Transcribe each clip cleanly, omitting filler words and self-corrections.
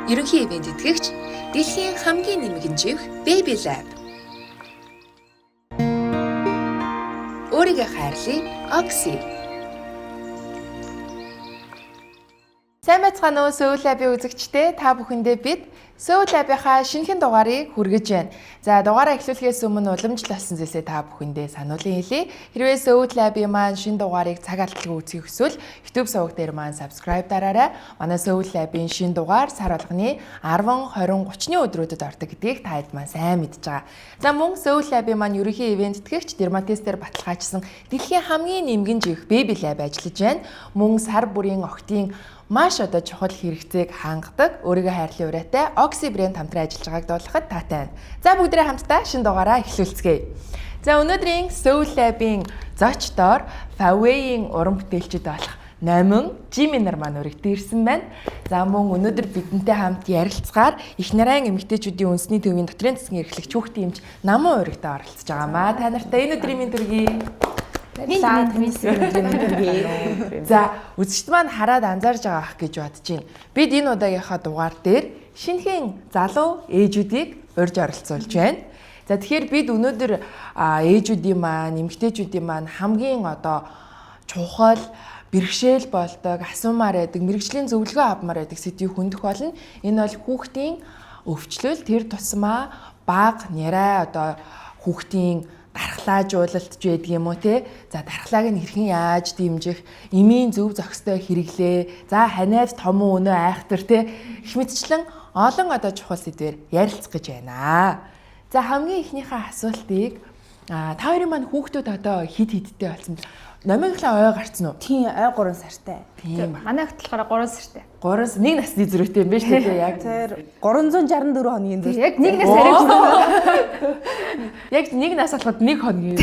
Ерөнхий ивент итгэгч дэлхийн хамгийн нэмэгэн жив Baby Lab. Өөрийгөө хайрлая, Oxy. Сайн байцгаана уу Soul Lab-ийн үзэгчдээ, та бүхэндээ бид Soul Lab-ийнхаа шинэхэн дугаарыг хүргэж байна. За дугаараа эхлүүлэхээс өмнө уламжлал болсон зүйлсээ та бүхэндээ сануулъя хэлье. Хэрвээ Soul Lab-ийн маань шинэ дугаарыг цаг алдалгүй үзэх хүсвэл YouTube суваг дээр маань subscribe дараарай. Манай Soul Lab-ийн шинэ дугаар сар болгоны 10, 20, 30-ны өдрүүдэд ордог гэдгийг та хэд маань сайн мэдж байгаа. За мөн Soul Lab-ийн маань ерөнхий ивент итгэгч Dermatist-ээр баталгаажсан дэлхийн хамгийн нэмгэн жив Baby Lab ажиллаж байна. Мөн сар бүрийн охтын маш одоо чухал хэрэгцээг хангадаг өөрийгөө хайрлын ураатай Oxy брэнд хамтран ажиллаж байгааг дуулахад таатай байна. За бүгдээ хамтдаа шинэ дугаараа эхлүүлцгээе. За өнөөдрийн Soul Lab-ийн зочдоор Favey-ийн уран бүтээлчд болох Номин Жими нар маань өргөдөө ирсэн байна. За мөн өнөөдөр бидэнтэй хамт ярилцгаар их нарийн эмэгтэйчүүдийн үндэсний төвийн дотрын засгийн эрхлэгч хүүхдийн эмч Намын өргөдөө оролцож байгаамаа. Та нартай энэ өдрийн мэнд төргий. За үзэгчд маань хараад анзаарж байгаа ах гэж бодож байна. Бид энэ удаагийнхаа дугаар дээр шинэхэн залуу ээжүүдийг урьж оролцуулж байна. За тэгэхээр бид өнөөдөр ээжүүдийн маань, эмэгтэйчүүдийн маань хамгийн одоо чухал бэрхшээл болдог, асуумаар байдаг, мэрэгжлийн зөвлөгөө авмаар байдаг сэдвийг хөндөх болно. Энэ бол хүүхдийн өвчлөл, тэр тусмаа бага нярай одоо хүүхдийн дархлаажуулалт ч байдаг юм уу те. За дархлааг нь хэрхэн яаж дэмжих, эмийн зөв зохистой хэрэглээ. За ханиад том өнөө айхтар те. Их мэдчлэн олон одоо чухал сэдвээр ярилцах гэж байна. За хамгийн ихнийхээ асуултыг та хоёрын маань хүүхдүүд одоо хид хидтэй болсон. Номынхлаа ой гарцсан уу? Тийм, ой 3 сартай. Тийм. Манайх болохоор 3 сартай. 3 нэг насны зөрүүтэй юм байна шүү дээ яг. Тэр 364 хоногийн зөрүүтэй. Яг нэг нас арайчсан. Яг нэг нас болоход нэг хоногийн.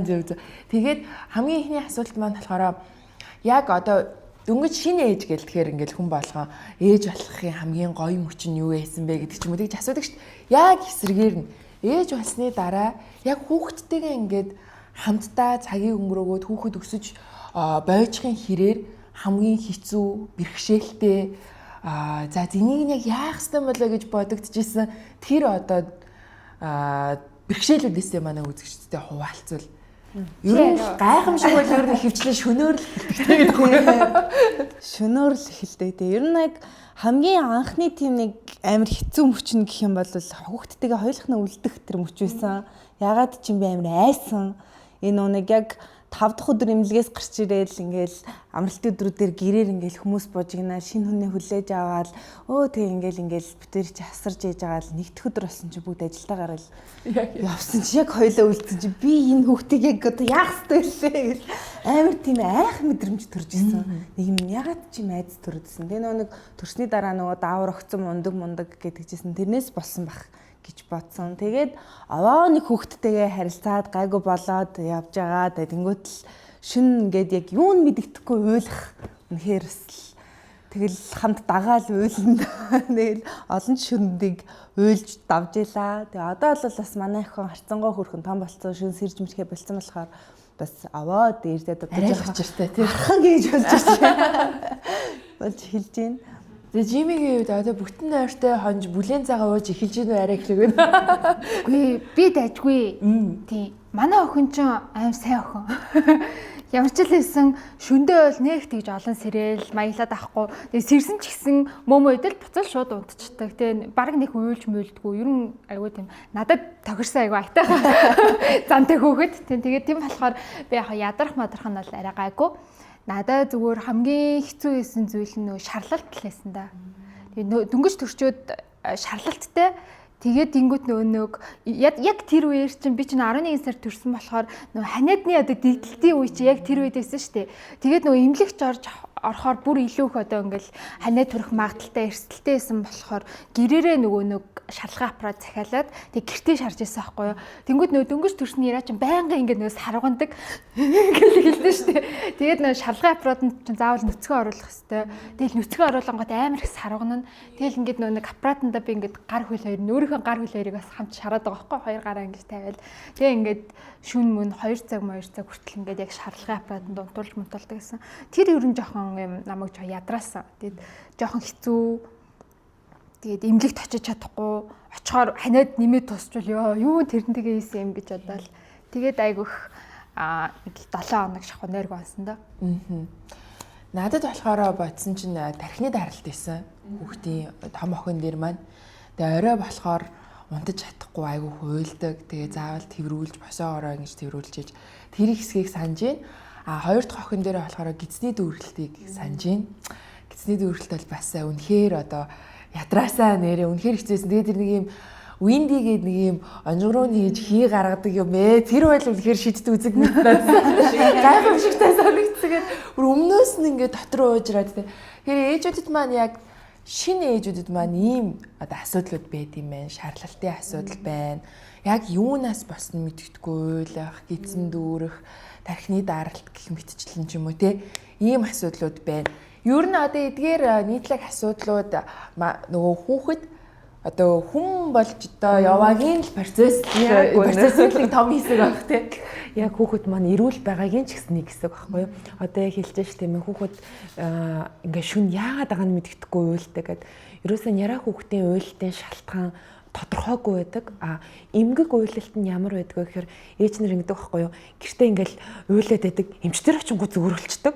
Зөв. Тэгээд хамгийн ихний асуулт маань болохоор яг одоо дөнгөж шинэ ээж гэл тэгэхээр ингээл хүн болгоо ээж болохын хамгийн гоё мөч нь юу байсан бэ гэдэг ч юм уу тэгж асуудаг шүү дээ. Яг эсрэгээр нь ээж болсны дараа яг хүүхдтэйгээ ингээд хамтдаа цагийг өнгөрөөгөөд хүүхэд өсөж бойжхийн хэрээр хамгийн хэцүү, бэрхшээлтэй за зэнийг нь яг яах ёстой болоо гэж бодогдчихсэн тэр одоо бэрхшээлүүдээсээ манай үзэгчдтэй хуваалцвал ер нь гайхамшиг бол ер нь хөвчлэн шөнөөр л эхэлдэг гэдэг. Шөнөөр л эхэлдэг те. Ер нь яг хамгийн анхны тийм нэг амар хэцүү мөчн гэх юм бол хүүхдтэйгээ хоёулахна үлдэх тэр мөч байсан. Ягаад ч юм бэ амар айсан. Энэ нэг яг 5 дахь өдөр эмнэлгээс гарч ирээл ингээл амралтын өдрүүдээр гэрээр ингээл хүмүүс буужигнаа шинэ хүнээ хүлээж аваад тэг ингээл битэр чи хасарж ээж байгаа л нэгдэх өдөр болсон чи бүгд ажилдаа гараад явсан чи яг хоёлоо үлдсэн чи би энэ хүүхдийг яг одоо яах ёстой вэ гэл амар тийм айх мэдрэмж төрж исэн. Нэг юм ягаад чи айдас төрөдсөн. Тэгээ нэг төрсний дараа нөгөө даавар огцон мундаг гэдэг чийсэн тэрнээс болсон бах гэж бодсон. Тэгээд аваа нэг хүүхдтэйгээ харилцаад гайгүй болоод явж байгаа. Тэнгүүт л шин ингээд яг юун мэддэхгүй уйлах үнэхээр тэгэл хамт дагаал уйлна. Тэгэл олон шүндийг уйлж давж илаа. Тэгээ одоо бол бас манай охин харцангой хөрхөн том болцсон, шин сэрж мэрхэ болцсон болохоор бас аваа дээрдээ дутаж авчиртай тийм гэж болж байна. Болж хэлж байна. Тэгээ Жимигийн үед одоо бүтэн нойртой хонж бүлээн цагаа ууж эхэлж ийн арай эхлэх байна. Үгүй би дайжгүй. Тийм. Манай охин ч аим сайн охин. Ямар ч л хэлсэн шөндөө бол нэг тэгж олон сэрээл маяглаад авахгүй. Тэгээ сэрсэн ч гэсэн мөмөйдөл буцал шууд унтчихдаг. Тэгээ баг нэг уйлж мөйлдгүү. Ер нь айгүй тийм надад тохирсон айгүй айтайхан. Зантай хөөхд. Тэгээд тийм болохоор би яг ядарах мадарах нь бол арай гайгүй. Надад зүгээр хамгийн хэцүү байсан зүйл нь шарлалт талээсэн да. Тэгээ дөнгөж төрчөөд шарлалттай. Тэгээд дингүүт нөгөө яг тэр үеэр чинь би чинь 11 сар төрсэн болохоор нөгөө ханиадны одоо дэгдэлтийн үе чи яг тэр үед байсан шүү дээ. Тэгээд нөгөө эмнэлэгч орохоор бүр илүү их одоо ингээл ханиад төрөх магадaltaй эрсдэлтэй байсан болохоор гэрээрээ нөгөө нэг шалгах аппарат захиалаад тэг гэртээ шарж ирсэн байхгүй юу. Тэнгүүд нөгөө дөнгөж төрсний яраа чинь байнгын ингээд нөгөө сарвгандаг гэл хэлсэн шүү дээ. Тэгээд нөгөө шалгах аппаратанд чинь заавал нүцгэн оруулах хэрэгтэй. Тэгэл нүцгэн оруулангууд амар их сарвгана. Тэгэл ингээд нөгөө нэг аппаратанда би ингээд гар хөл хоёр өөрийнхөө гар хөл хоёрыг бас хамт шараад байгаа байхгүй юу. Хоёр гараа ингээд тавиал. Тэгээ ингээд шүн мөн 2 цаг хүртэл ингээд яг шарлагын аппаратанд унтуулж мунтуулдаг гэсэн. Тэр ер нь жоохон жоохон юм намайг жоо ядраасан. Тэгээд жоохон хэцүү. Тэгээд эмнэлэгт очиж чадахгүй очихоор ханиад нэмээд тусчвал юу тэрнтэйгээ хийсэн юм гэж бодоод тэгээд айгүйх нэг 7 хоног шахуу нойрг онсон да. Надад болохоор бодсон чинь тархины даралт байсан. Хүүхдийн том охин дээр маань. Тэгээ орой болохоор унтаж чадахгүй айгүй хуйлдаг. Тэгээ заавал тэрвүүлж босоогороо ингэж тэрвүүлжиж тэр хэсгийг санаж байна. Хоёр дахь охин дээр болохоор гидсний дүүргэлтийг санаж байна. Гидсний дүүргэлт бол бас үнэхээр одоо ядраасаа нэрээ үнэхээр хэцээсэн. Тэгээ тэр нэг юм Windy гэдэг нэг юм онжгороо хийж хий гаргадаг юм ээ. Тэр байл үнэхээр шиддэг үзэг мэднэ. Гайхамшигтай санагдсан. Өмнөөс нь ингээд дотроо уужраад тэ. Тэр ээжүүдэд маань яг шинэ ээжүүдэд маань ийм одоо асуудлууд байд юм байна. Шаарлалтын асуудал байна. Яг юунаас болсон мэддэхгүй ойлгох, гидсэн дүүрэх, тархины даралт гэх мэтчлэн ч юм уу те. Ийм асуудлууд байна. Ер нь одоо эдгээр нийтлэг асуудлууд нөгөө хүүхэд одоо хүн болж одоо яваагийн л процессыг том хэсэг байх тийм. Яг хүүхэд маань эрүүл байгаагийн ч гэсэн нэг хэсэг байхгүй юу? Одоо яг хэлж ш тийм ээ хүүхэд ингээ шүн яагаад байгаа нь мэддэхгүй уйлдаг гэд. Ерөөсөө яраа хүүхдийн уйлтын шалтгаан тодорхойгүй байдаг. Эмгэг уйлалт нь ямар байдаг вэ гэхээр ээж нар ингэдэг байхгүй юу? Гэртээ ингээл уйлаад байдаг. Эмчтэр очингуу зүгөрлөлцдөг.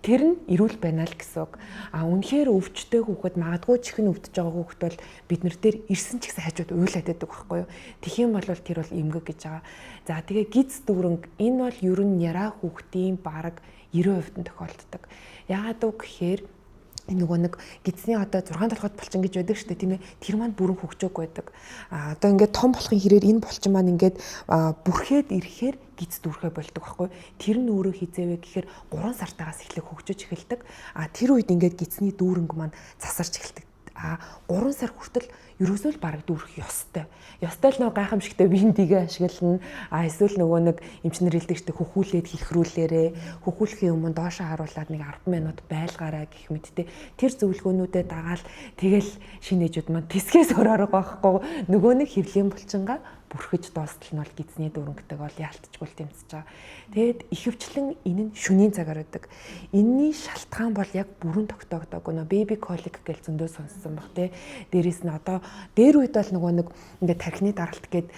Тэр нь эрүүл байна л гэсэн үг. Үнэхээр өвчтэй хүүхэд магадгүй чихэн өвдөж байгаа хүүхэд бол бид нар дээр ирсэн ч гэсэн хажууд уйлаад байдаг байхгүй юу? Тэгэх юм бол тэр бол эмгэг гэж байгаа. За тэгээ гидс дүүрэнг энэ бол ер нь яраа хүүхдийн бараг 90% нь тохиолддог. Яагаад вэ гэхээр нөгөө нэг гидсний одоо 6 толгойд булчин гэж байдаг шүү дээ тийм ээ. Тэр маань бүрэн хөгжөөг байдаг. Одоо ингээд том болохын хэрээр энэ булчин маань ингээд бүрхээд ирэхээр гидс дүүрхэ болдог байхгүй. Тэр нь өөрөө хизээвэ гэхээр 3 сартаагаас эхлэх хөгжөж эхэлдэг. Тэр үед ингээд гидсний дүүрэнг маань засарч эхэлдэг. 3 сар хүртэл ерөөсөө л бараг дүүрэх ёстой. Ёстой л нөгөө гайхамшигтай виндигээ ашиглана. Эсвэл нөгөө нэг эмчнэр хэлдэг штэ хөхүүлээд хэлхрүүлээрээ. Хөхүүлэхийн өмнө доошоо харуулад нэг 10 минут байлгаараа гэх мэттэй. Тэр зөвлөгөөнүүдэд дагаал тэгэл шинээжүүд маань тэсгээс өрөөрөг байхгүй. Нөгөө нэг хэвлийн булчингаа бүрхэж дуустал нь бол гидсний дүүрэнгтэй бол яалтчгүй тэмцэж байгаа. Тэгэд ихэвчлэн энэ нь шөнийн цагаар байдаг. Энийний шалтгаан бол яг бүрэн тогтоогдоогүй нөө baby colic гэж зөндөө сонссон баг тий. Дээрээс нь одоо дээр үед бол нөгөө нэг ингээд тархины даралт гээд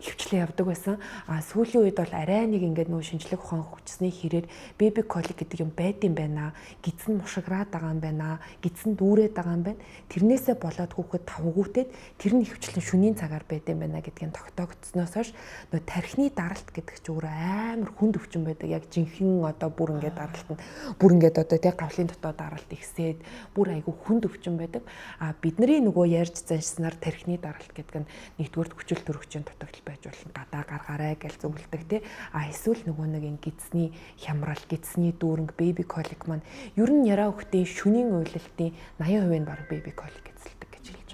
ихэвчлэн явдаг байсан. Сүүлийн үед бол арай нэг ингээд нөгөө шинжлэх ухаан хөгжсөний хэрээр baby colic гэдэг юм байд юм байна. Гидсэн мушаграад байгаа юм байна. Гидсэн дүүрээд байгаа юм байна. Тэрнээсээ болоод хүүхэд тавгуутээд тэр нь ихэвчлэн шөнийн цагаар байд юм байна гэдэг тогтоогдсноос хойш нөө тархины даралт гэдэг чинь өөр амар хүнд өвчин байдаг. Яг жинхэнэ одоо бүр ингээд даралт нь бүр ингээд одоо тэг гавлын дотоо даралт ихсээд бүр айгүй хүнд өвчин байдаг. Бидний нөгөө ярьж заншснаар тархины даралт гэдэг нь нэгдүгээр хүчил төрөгчийн дутагдал байж болно. Гадаа гаргаарай гэж зөвлөдөг тий. Эсвэл нөгөө нэг ин гидсний хямрал, гидсний дүүрэнг, baby colic маань ер нь яраа хүүхдийн шөнийн уйлалтын 80% нь баг baby colic эзэлдэг гэж хэлж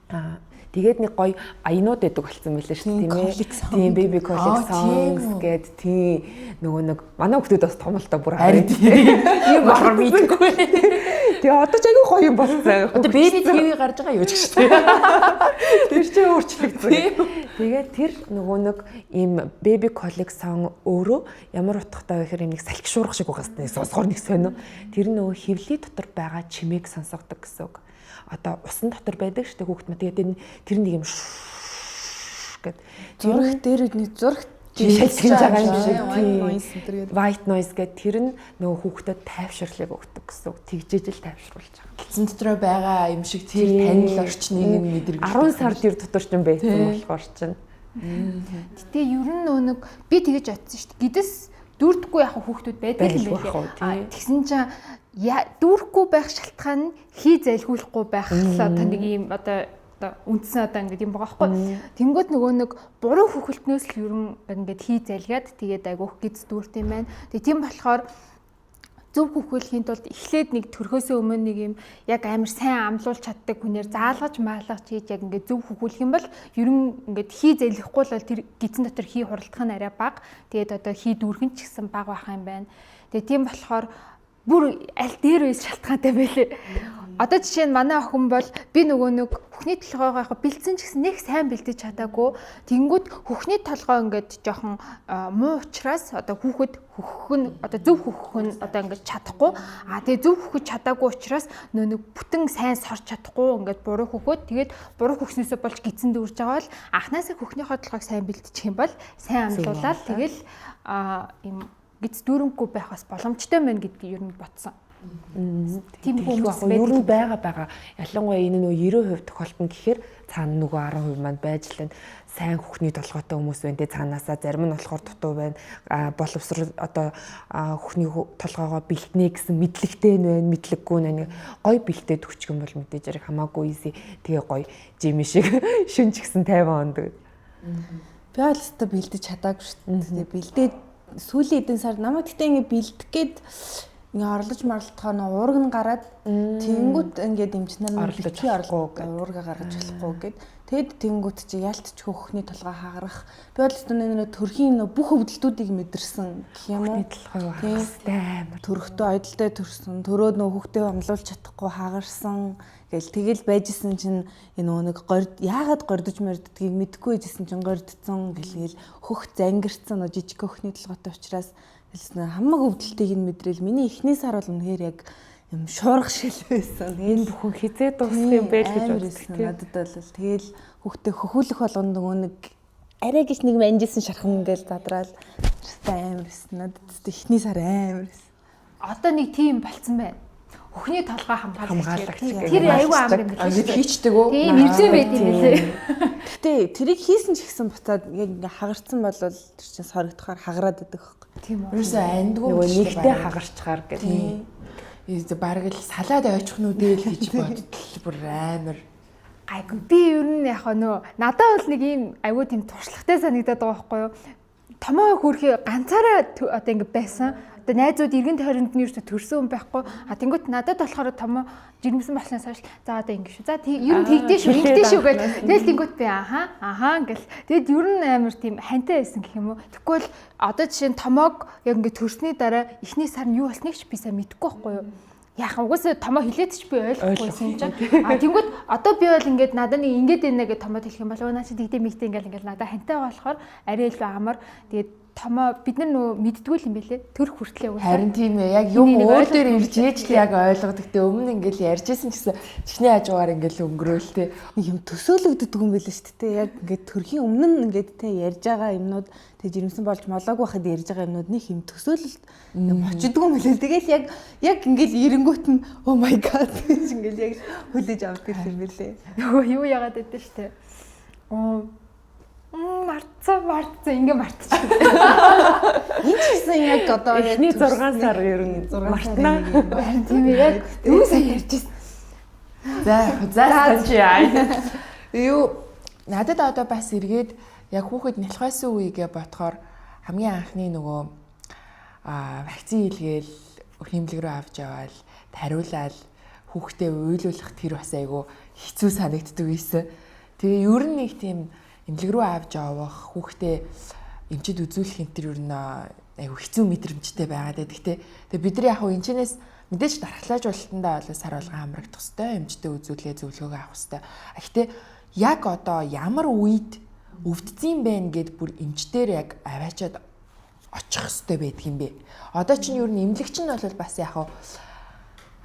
байна. Тэгээд нэг гоё аянууд байдаг болсон байлаа шүү дээ тийм ээ. Тийм baby colic songs гэдэг тийм нөгөө нэг манай хүүхдүүд бас том л та бүр харин тийм болохоор мэдгүй. Тэгээ одоо ч айгүй гоё юм болсон. Одоо baby TV гарч байгаа юу ч гэж тийм. Тэр чинь өөрчлөгдсөн. Тэгээд тэр нөгөө нэг ийм baby colic song өөрөө ямар утгатай вэ гэхээр нэг салхишуурах шиг байгаа хэвээр сонсгоор нэг сонио. Тэр нөгөө хөвлийн дотор байгаа чимээг сонсгодог гэсэн үг. Одоо усан дотор байдаг шүү дээ хүүхэд маа. Тэгээд тэр нэг юм гэд зураг дээр нэг зураг шалгиж байгаа юм шиг. White noise гэд тэр нь нөгөө хүүхдэд тайвширлыг өгдөг гэсэн үг. Тэгжээж л тайвшруулж байгаа. Гидсэн дотроо байгаа юм шиг тэр танил орчныг нь мэдрэг. 10 сар тэр дотор ч юм байсан болохоор чинь. Гэтэ ер нь нэг би тэгэж бодсон шүү дээ. Гидс дүүрдэггүй яг хүүхдүүд байдаг юм байлээ. Тэгсэн чинь дүүрэхгүй байх шалтгаан нь хий зайлгуулахгүй байх л одоо нэг юм одоо үндсэн одоо ингэ юм байгаа байхгүй. Тэнгүүд нөгөө нэг буруу хөвгөлтнөөс л ер нь ингээд хий зайлгаад тэгээд айгүйх гидс дүүрт юм байна. Тэгээд тийм болохоор зөв хөвгөлийн тулд эхлээд нэг төрхөөсөө өмнө нэг юм яг амар сайн амлуулж чаддаг хүнээр заалгаж маалгаж хийж яг ингээд зөв хөвгүүлэх юм бол ер нь ингээд хий зайлахгүй л тэр гидсэн дотор хий хуралдах нь арай бага. Тэгээд одоо хий дүүрхэн ч гэсэн бага байх юм байна. Тэгээд тийм болохоор бүр аль дээр үес шалтгаантай байлээ. Одоо жишээ нь манай охин бол би нөгөө нэг хөхний толгойгоо яг бэлдсэн ч гэсэн нэг сайн бэлдэж чадаагүй. Тэнгүүд хөхний толгой ингээд жоохон муу учраас одоо хүүхэд хөхөх нь одоо зөв хөхөх нь одоо ингээд чадахгүй. Тэгээ зөв хөхөж чадаагүй учраас нөгөө нэг бүтэн сайн сорч чадахгүй ингээд буруу хөхөөд тэгээд буруу хөхснөөсөө болж гидсэн дүүрж байгаа бол анхнаасаа хөхнийхөө толгойг сайн бэлдчих юм бол сайн амлуулаад тэгэл ийм гидс дүүрэнгүй байх бас боломжтой мэн гэдгийг ер нь бодсон. Тийм хүмүүс ер нь байгаа. Ялангуяа энэ нөгөө 90% тохиолдолд гэхээр цаана нөгөө 10% маань байж лэн сайн хөхний толгойтой хүмүүс байна те цаанаасаа зарим нь болохоор дутуу байна. Боловсрол одоо хөхний толгойгоо бэлтнэ гэсэн мэдлэгтэй нь байна, мэдлэггүй нь гой бэлтээд өчг юм бол мэдээж яг хамаагүй easy тэгээ гой жими шиг шүнч гсэн 50 онд. Би бол өстө бэлдэж чадаагүй шүү дээ. Бэлдээд сүүлийн эдэн сар намайг гэтээ ингэ бэлдэх гээд ингээ орлож марлтахаа нөө уураг нь гараад тэнгүүт ингээ дэмжнээр битгий орлого уурга гаргаж болохгүй гэд тэгэд тэнгүүт чи ялтч хөхний толгой хагарах би бол өстө төрхийн бүх өвдөлтүүдийг мэдэрсэн гэх юм уу төрхтөө ойдолтой төрсөн төрөө нөө хөхтэй амлуулж чадахгүй хагарсан гэл тэгэл байжсэн чинь энэ нэг яагаад гордож морддгийг мэдэхгүй байжсэн чинь гордцсон гэлгээл хөх зангирцсан нөө жижиг хөхний толгойтой учраас хамаг өвдөлтийг нь мэдрэл миний эхний сар бол үнэхээр яг юм шуурга шил байсан. Энэ бүхэн хизээ дуусах юм байл гэж бодсон. Надад бол тэгэл хүүхдээ хөхүүлэх болгоно нөгөө нэг арай гэж нэг манжсэн шархан ингээл задраал амар байсан. Надад эхний сар амар байсан. Одоо нэг тийм болцсон байна. Хөхний толгой хамгаалагч. Тэр аюу амар юм биш. Ингээд хийчдэг үү? Тийм ирсэн байт юм билээ. Гэтэ тэрийг хийсэн ч гэсэн буцаад яг ингээ хагарцсан бол тэр чинь сорогдохоор хагараад байдаг хөөх. Тийм үү. Ерөөсөө андгүй нөгөө нэгтэй хагарчгаар гэдэг. Бараг л салаад ойчхнүүдээ л хийж бодтол бүр амар. Гайгүй би ер нь яг нөө надад бол нэг ийм аюу тийм туршлагатай санагдаад байгаа байхгүй юу. Томоо хөрхи ганцаараа одоо ингэ байсан. Одоо найзууд иргэн тойронд нь ерөөсө төрсөн хүн байхгүй. Тэнгүүт надад болохоор томоо жирэмсэн болсноос хойш за одоо ингэ шүү. За ер нь тэгдэж шүү, ингэдэж шүү гэл. Тэгэл тэнгүүт би ахаа гэл. Тэгэд ер нь амар тийм хантай байсан гэх юм уу. Тэгвэл одоо жишээ нь томоог яг ингэ төрсний дараа эхний сар нь юу болсныг ч би сайн мэдэхгүй байхгүй юу. Яахан угаасаа томоо хилээд ч би ойлгохгүйсэн юм чинь. Тэнгүүд одоо би бол ингээд надад нэг ингээд байна гэж томоо хэлэх юм бол наа чи тэгдэ мигтэй ингээд надад хантай болохоор арай илүү амар. Тэгээд томоо бид нар нөө мэддгүй юм бэлээ. Төр хүртлээ уусаа. Харин тийм ээ. Яг юм өөр дээр ирж ээж л яг ойлгодог. Тэ өмнө ингээд ярьжсэн гэсэн чихний хажуугаар ингээд өнгөрөөл тэ. Юм төсөөлөгддөг юм байлээ шүү дээ. Яг ингээд төрхийн өмнө нь ингээд тэ ярьж байгаа юмнууд тэг жирэмсэн болж молоог байхад ярьж байгаа юмнууд нэг юм төсөөлөлт очдөг юм байлээ. Тэгэл яг ингээд эренгүүт нь oh my god гэж ингээд яг хүлээж авдаг юм байлээ. Нөгөө юу яагаад байдсан шүү дээ. Мартцаа ингээ мартчих. Энэ ч гэсэн яг одоо эхний 6 сар ер нь мартнаа. Тийм ээ яг юу сайн ярьжсэн. За чи яа. Юу надад одоо бас эргээд яг хүүхэд нялхайсан үеигээ ботхоор хамгийн анхны нөгөө вакцин хийлгээл хэмлэг рүү авч яваал тариулаад хүүхдээ уйлуулах тэр бас айгу хэцүү санагддаг байсан. Тэгээ ер нь нэг тийм эмнэлэг рүү авч явах хүүхдээ эмчид үзүүлэх энэ төр ер нь айгу хэцүү мэдрэмжтэй байгаад байдаг те. Тэгээ бид нар яг хөө энэчнээс мэдээж дархлаажуулалтандаа бол сар болгон хамрагдах хэвээр эмчтэй үзүүлгээ зөвлөгөөгөө авах хэвээр. Гэхдээ яг одоо ямар үед өвдсөн байх гэд бүр эмчтэр яг аваачаад очих хэвээр байдаг юм бэ. Одоо чинь ер нь эмнэлэгч нь бол бас яг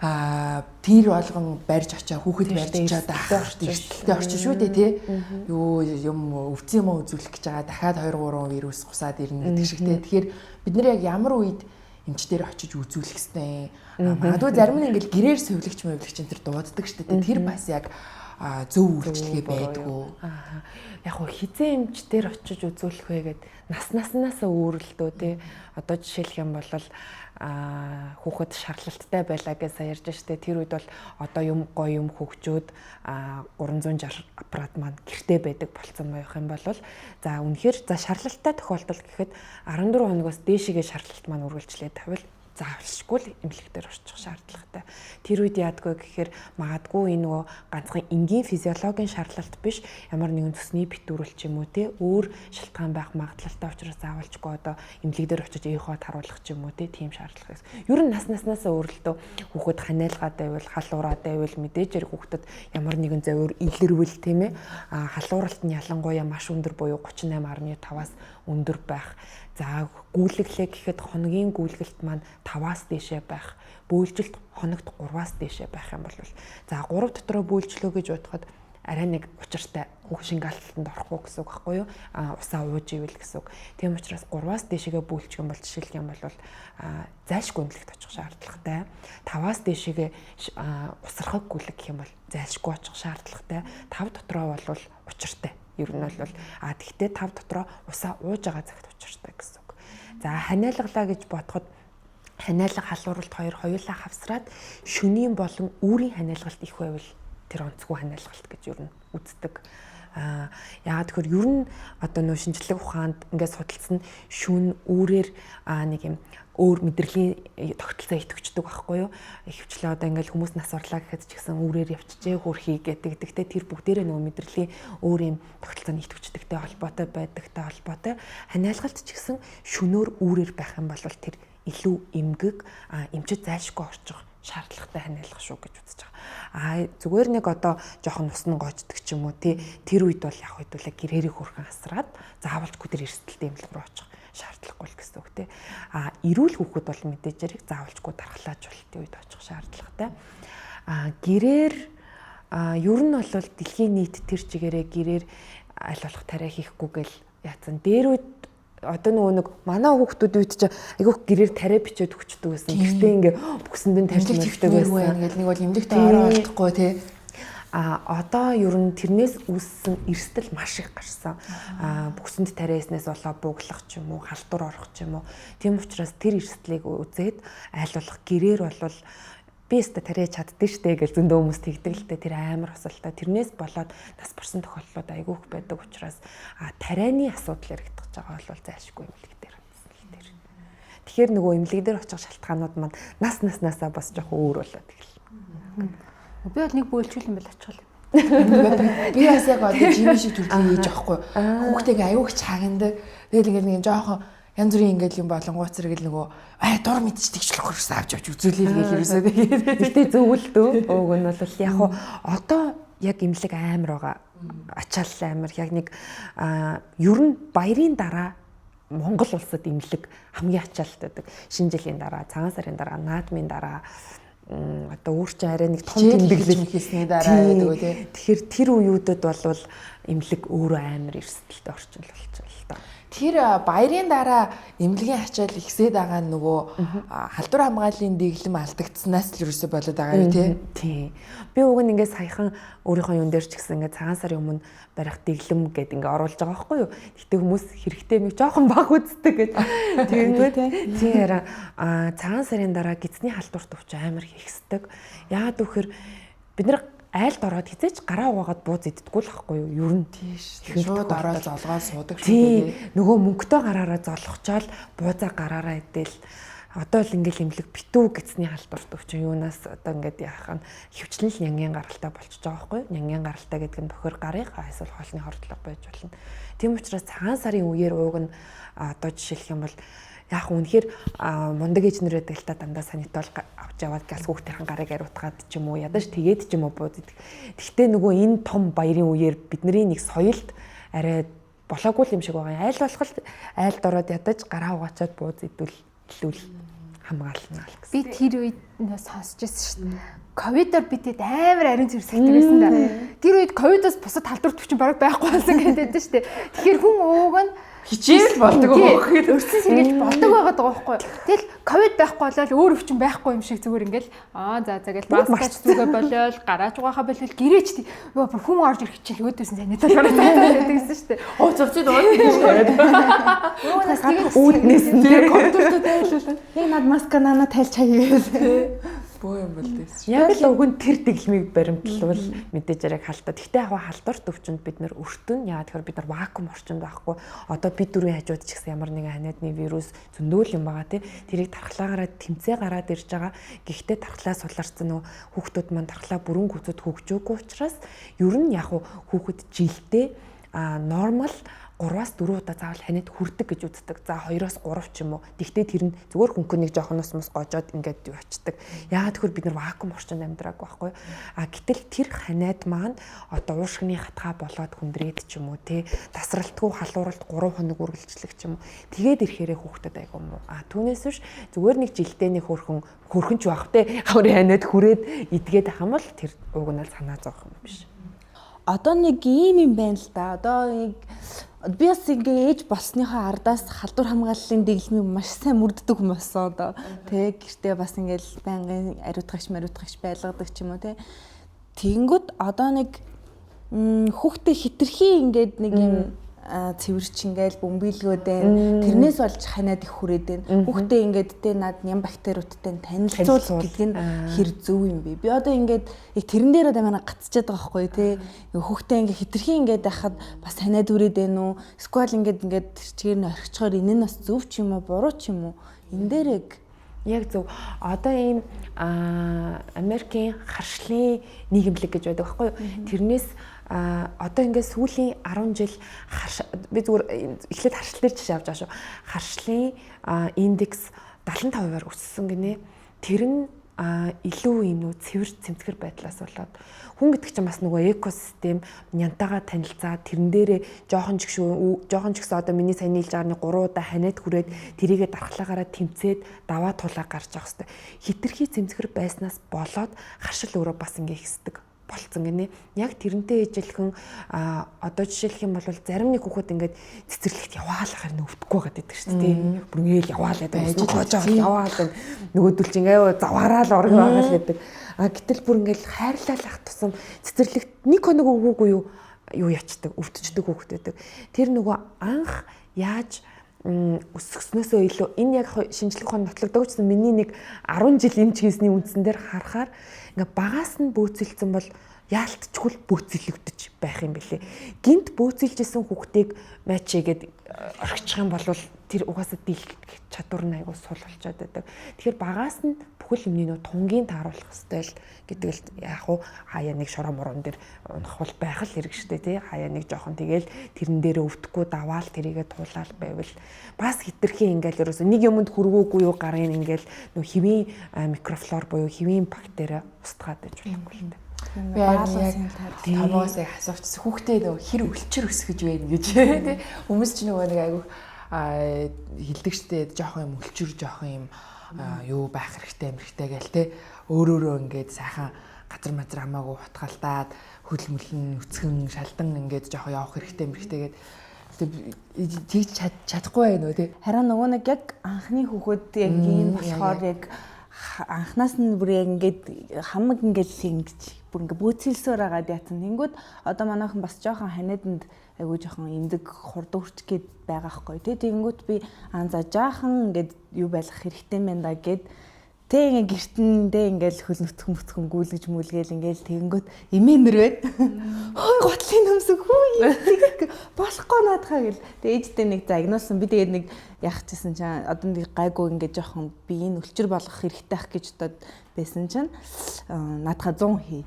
тэр болгон барьж очиад хүүхэд барьжаад эрсдэлтэй орчин шүү дээ тий. Юу юм өвдсөн юм үзүүлэх гэж байгаа дахиад 2-3 вирус гусаад ирнэ гэдэг шиг тий. Тэгэхээр бид нар яг ямар үед эмчтэр очиж үзүүлэх хэвээр. Магадгүй зарим нь ингээл гэрээр сувлэгч мөвлөгч энэ төр дууддаг шүү дээ. Тэр бас яг зөв үйлчлэгээ байдгүй. Яг хөө хизээ эмчтэр очиж үзүүлэх вэ гэд наснаас өөрлөлтөө тий. Одоо жишээлх юм бол хүүхэд шарлалттай байлаа гэж сая ярьж штэ. Тэр үед бол одоо юм гоё юм хөгжөөд 360 аппарат маань гэртээ байдаг болцсон байх юм бол за үнэхээр за шарлалттай тохиолдол гэхэд 14 хоногоос дээшигээ шарлалт маань үргэлжлээд тавил заавалшгүй л эмнэлэг дээр орчих шаардлагатай. Тэр үед яадгүй гэхээр магадгүй энэ нөгөө ганцхан энгийн физиологийн шаардлалт биш ямар нэгэн цөсний битүүрэл ч юм уу те өөр шалтгаан байх магадлалтай учраас заавалчгүй одоо эмнэлэг дээр очиж эхойд харуулах ч юм уу те тийм шаардлага гэсэн. Ер нь наснаас өөрлөлтөө хүүхэд ханиалгаад байвал халуураад байвал мэдээж хэрэг хүүхдэд ямар нэгэн завир илэрвэл тийм ээ халууралт нь ялангуяа маш өндөр буюу 38.5-аас өндөр байх. За гүйлгэлээ гэхэд хоногийн гүйлгэлт маань 5-аас дээшээ байх. Бөөлжилт хоногт 3-аас дээшээ байх юм бол за 3 дотроо бөөлжлөө гэж бодоход арай нэг учиртай шинэ алталтанд орохгүй гэсэн үг байхгүй юу? Усаа ууж ивэл гэсэн үг. Тийм учраас 3-аас дээшээгээ бөөлчих юм бол жишээлх юм бол зайлшгүй эмнэлэгт очих шаардлагатай. 5-аас дээшээгээ усрахаг гүйлэг гэх юм бол зайлшгүй очих шаардлагатай. 5 дотроо бол учиртай. Ер нь бол тэгтээ 5 дотроо усаа ууж байгаа цагт учиртай гэсэн үг. За ханиалгалаа гэж бодоход ханиалга халууралт хоёр хоёулаа хавсраад шөнийн болон үүрийн ханиалгалт их байвал тэр онцгүй ханиалгалт гэж ер нь үздэг. Яагаад тэгэхээр ер нь одоо нөө шинжлэх ухаанд ингээд судалсан шүн үүрээр нэг юм өөр мэдрэлийн тогтолцоо идэвчдэг байхгүй юу? Ихэвчлэн одоо ингээд хүмүүс нас орлаа гэхэд ч гэсэн үүрээр явчихжээ хөрхий гэдэг. Тэгтээ тэр бүгдээрээ нөгөө мэдрэлийн өөр юм тогтолцооны идэвчдэгтэй холбоотой байдагтай холбоотой. Ханиалгалт ч гэсэн шөнөөр үүрээр байх юм бол тэр илүү эмгэг эмчит зайлшгүй орчих шаардлагатай ханиалгах шүү гэж үзэж байгаа. Зүгээр нэг одоо жоохон ус нь гоождөг ч юм уу тэр үед бол яг хэдүүлээ гэрээрээ хөрхөн асраад заавалжгүй тэр эрсдэлтэй эмнэлэг рүү очих шаардлагагүй л гэсэн үг тий. Эрүүл хүүхэд бол мэдээж хэрэг заавалжгүй дархлаажуулалтын үед очих шаардлагатай. Гэрээр ер нь бол дэлхийн нийт тэр чигээрээ гэрээр аль болох тариа хийхгүй гэл яатсан. Дээр үед одоо нэг манай хүүхдүүд үед ч айгүйх гэрээр тариа бичээд өгчдөг байсан. Гэхдээ ингээ бүксэнд нь тарьж өгдөг байсан. Ингээл нэг бол эмнэлэгт ороо олдохгүй тий. Одоо ер нь тэрнээс үүссэн эрсдэл маш их гарсан. Бүксэнд тариаснаас болоо буглах ч юм уу, халдвар орох ч юм уу. Тийм учраас тэр эрсдлийг үзээд аль болох гэрээр болвол би өөртөө тариа чаддсан штэ гэж зөндөө хүмүүс тэгдэг л дээ. Тэр амар осолтой. Тэрнээс болоод нас барсан тохиолдлууд айгүйх байдаг учраас тарианы асуудал яригдах байгаа бол зайлшгүй эмнэлэг дээр гэсэн л дээр. Тэгэхээр нөгөө эмнэлэг дээр очих шалтгаанууд маань наснасаа бас жоохон өөр болоод эхэллээ. Би бол нэг бөөлжүүл юм бэл очихвол. Би бас яг одоо жимийн шиг төлөвлөж хийж байхгүй. Хүүхдтэйгээ аюух чаагнадаг. Тэгэл ингээл нэг жоохон янз бүрийн ингээл юм болонгууц зэрэг л нөгөө дур мэдчихдэг ч л хөрс авч үзүүлээ гэж юусаа тэгээд. Гэтэ зөвлөдөө. Уг нь бол яг одоо яг эмнэлэг амар байгаа. Ачаал амар яг нэг ер нь баярын дараа Монгол улсад эмнэлэг хамгийн ачаалт байдаг. Шинэ жилийн дараа, цагаан сарын дараа, наадмын дараа одоо өөрчн арай нэг том тэмдэглэл хийсний дараа гэдэг үү тий. Тэгэхээр тэр үеүүдэд бол эмнэлэг өөрөө амар эрсдэлтэй орчин л болчихлоо л доо. Тэр баярын дараа эмнэлгийн ачаал ихсээд байгаа нөгөө халдвар хамгааллын дэглэм алдагдсанаас л ерөөсө болоод байгаа юу тий. Би уг нь ингээд саяхан өөрийнхөө юун дээр ч гэсэн ингээд цагаан сарын өмнө барих дэглэм гэд ингээд оруулж байгаа байхгүй юу. Гэтэ хүмүүс хэрэгтэй мэг жоохон баг үздэг гэж. Тэгээд тий яра цагаан сарын дараа гидсний халдвар төвч амар ихсдэг. Яагаад гэвэл бид нар айлд ороод хизээч гараа угаагаад бууз иддэггүй л байхгүй юу? Ер нь тийш. Шууд ороод золгоо суудаг шүү дээ. Нөгөө мөнгөтэй гараараа золгочоод буузаа гараараа идэл одоо л ингээл эмнэлэг битүү гидсний халдвар төвч юунаас одоо ингээд яах нь хөвчлэн л нянгийн гаралтай болчихж байгаа байхгүй юу? Нянгийн гаралтай гэдэг нь бохир гарыг эсвэл хоолны хордлого байж болно. Тийм учраас цагаан сарын үеэр ууг нь одоо жишээлх юм бол яг үнэхээр мундаг ээжнэр байдаг л та дандаа санитол авч яваад галс хүүхдийн гарыг ариутгаад ч юм уу ядаж тэгээд ч юм уу бууз идэг. Тэгтээ нөгөө энэ том баярын үеэр бидний нэг соёлд арай болоогүй юм шиг байгаа. Айл болох айлд ороод ядаж гараа угаачаад бууз идвэл хамгаална л гэсэн. Би тэр үед сонсч байсан шүү дээ. Ковидоор бидэд амар ариун зэрсэлтэй байсан да. Тэр үед ковидоос бусад халдвар төвчин бараг байхгүй болсон гэдэг шүү дээ. Тэгэхээр хүн ууг нь хичээл болдог байхгүй. Өрсөн сэргийлж болдог байгаа байхгүй. Тэгэл ковид байхгүй болол өөр өвчин байхгүй юм шиг зүгээр ингээл за гэл маскач зүгээ болол гараач угаахаа болол гэрээч тий. Йоо бүр хүн орж ирэх чил өөдөөс нь санитал гараад байдагсэн шүү дээ. Зовцод уудаг гэж яриад. Үүднээс нь компьютерт тайлуулаад. Яг над маска нана тайлч хаяа. Бөө юм бол дэс. Яг л уг нь тэр дэглэмийг баримтлал мэдээж яг халдаа. Гэхдээ яг халдварт өвчнөд бид нэр өртөн яа тэгэхээр бид нар вакуум орчинд байхгүй. Одоо бид дөрвийн хажууд ч гэсэн ямар нэгэн ханиадны вирус зөндөөл юм байгаа тий. Тэрийг тархлаагаараа тэмцээ гараад ирж байгаа. Гэхдээ тархлаа суларсан нөгөө хүүхдүүд маань тархлаа бүрэн гүцэд хөгжөөгүй учраас ер нь яг хүүхэд жилдээ нормал 3-аас 4 удаа заавал ханиад хүрдэг гэж үздэг. За 2-оос 3 ч юм уу. Тэгтээ тэр нь зүгээр хөнгөнийг жоохон ус гожоод ингээд юу очдаг. Яагаад тэгэхээр бид нар вакуум орчинд амьдраагүй байхгүй. Гэтэл тэр ханиад маань одоо уушгины хатгаа болоод хүндрээд ч юм уу тий. Тасралтгүй халууралт 3 хоног үргэлжлэх ч юм уу. Тэгээд ирэхээрээ хүүхдэд айгүй муу. Түүнээс биш зүгээр нэг жилдээ нэг хөрхөн ч байх те. Хаврын ханиад хүрээд идгээд ахам бол тэр уг нь л санаа зовх юм биш. Одоо нэг юм байна л да. Одоо нэг би бас ингээ ээж болсныхоо ардаас халдвар хамгааллын дэглэмийг маш сайн мөрддөг хүн болсон одоо тэг гэртээ бас ингээл байнгын ариутгагч байлгадаг ч юм уу те. Тэгэнгүүт одоо нэг хүүхдээ хитрхи ингээд нэг юм цэвэрч ингээл бөмбөлгөөд байна. Тэрнээс болж ханиад их хүрээд байна. Хүүхдээ ингээд тэ над ням бактериудтай танилцуул гэдэг нь хэр зөв юм бэ? Би одоо ингээд яг тэрэн дээр одоо гацчихад байгаа байхгүй тий. Хүүхдээ ингээд хитрхи ингээд байхад бас ханиад хүрээд байна уу? Эсвэл ингээд чигээр нь орхичоор энэ нь бас зөв ч юм уу, буруу ч юм уу? Энэ дээр яг зөв. Одоо ийм Америкийн харшлын нийгэмлэг гэж байдаг байхгүй юу? Тэрнээс одоо ингээд сүүлийн 10 жил би зүгээр эхлээд харшил дээр жишээ авч байгаа шүү. Харшлын индекс 75%-аар өссөн гинэ. Тэр нь илүү юм нүү цэвэр цэмцгэр байдлаас болоод хүн гэдэг чинь бас нөгөө экосистем нянтагаа танилцаад тэрэн дээрээ жоохон ч гэсэн одоо миний сайн нийлж байгаа 3 удаа ханиад хүрээд тэрийгэ дархлаагаараа тэмцээд даваа тулаа гарч явах хэрэгтэй. Хитрхи цэмцгэр байснаас болоод харшил өөрөө бас ингээ ихсдэг болцсон гинэ. Яг тэрнтэй ижилхэн одоо жишээлх юм бол зарим нэг хүүхэд ингээд цэцэрлэгт яваалахаар нөвдөхгүй байдаг шүү дээ. Бүр ингээл яваалаад яваал нөгөөдөл чинь ингээ заваараа л орг байгаа л гэдэг. Гэтэл бүр ингээл хайрлалах тусам цэцэрлэгт нэг хоног өгөөгүй юу ячдаг, өвтчдөг хүүхэд байдаг. Тэр нөгөө анх яаж өсгснөөсөө илүү энэ яг шинжлэх ухаанд нотлогддог гэсэн миний нэг 10 жил эмч хийсний үндсэн дээр харахаар ингээ багаас нь бөөцөлдсөн бол яалтчгүй бөөцөлөгдөж байх юм бэлээ. Гинт бөөцөлжсэн хүүхдийг мачигээд орхичих юм бол тэр угаасаа дийлэх чадвар нь айгуу сул болчиход байдаг. Тэгэхээр багаас нь бүхэл юмний нөө тунгийн тааруулах хэвээр л гэдэг л яг уу хаяа нэг шороо мурон дээр унах бол байх л хэрэг штэ тий. Хаяа нэг жоохон тэгэл тэрэн дээр өвдөхгүй даваал тэрийгэ туулаад байвал бас хитрхи ингээл ерөөсө нэг юмд хүргөөгүй юу гарын ингээл нөө хэвийн микрофлора буюу хэвийн бактери устгаад байж болохгүй л дээ. Би тамаас яг асуучихсан хүүхдээ нөгөө хэр өлчөр өсгөж байна гэж тий. Хүмүүс ч нөгөө нэг айгүй хилдэг штэ жоохон юм өлчөр жоохон юм юу байх хэрэгтэй гээл тий. Өөрөөрөө ингээд сайхан газар мазар хамаагүй хутгаалтаад хөл мөлн үцгэн шалдан ингээд жоохон явах хэрэгтэй гээд тэгж чадахгүй байх нөө тий. Харин нөгөө нэг яг анхны хүүхэд яг ийм болохоор яг анхнаас нь бүр яг ингээд хамаг ингээд ингэж бүр ингээд бөөцөлсөөр агаад яатсан. Тэнгүүд одоо манайхан бас жоохон ханиаданд айгүй жоохон имдэг хурдуурч гээд байгаа хгүй тий. Тэнгүүд би за жаахан ингээд юу байлгах хэрэгтэй юм да гэд тэг ингээд гэртэндээ ингээд хөл нүцгэн гүйлгэж мүлгээл ингээд тэнгүүд имэнэр байд. Хой готлын нөмсөг хүү болохгүй наадхаа гэл. Тэг ээжтэй нэг загнуулсан. Би тэгээд нэг яах гэсэн чинь одоо нэг гайгүй ингээд жоохон би энэ өлчөр болгох хэрэгтэй ах гэж бодоод байсан чинь наадхаа 100 хий.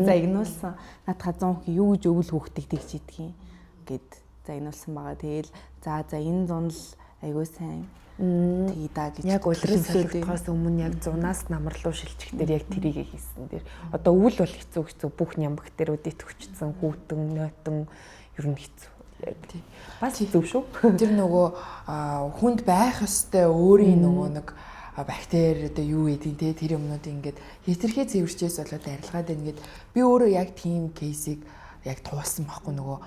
Загнуулсан. Наадхаа 100 хий юу гэж өвөл хөөхтэй тэгж идэх юм гэд загнуулсан байгаа. Тэгэл за энэ зун л айгүй сайн тийдаа гэж яг улирал солигдохоос өмнө яг зунаас намарлуу шилжихдээ яг тэрийг хийсэн дээр одоо өвөл бол хэцүү бүх ням бактериудыг төвчсөн хүүтэн нойтон ер нь хэцүү яг тий бас хэцүү шүү. Тэр нөгөө хүнд байх ёстой өөрийн нөгөө нэг бактери одоо юу гэдэг те тэр юмнууд ингээд хитрхи цэвэрчээс болоод арилгаад байна гэд би өөрөө яг тийм кейсийг яг туулсан байхгүй нөгөө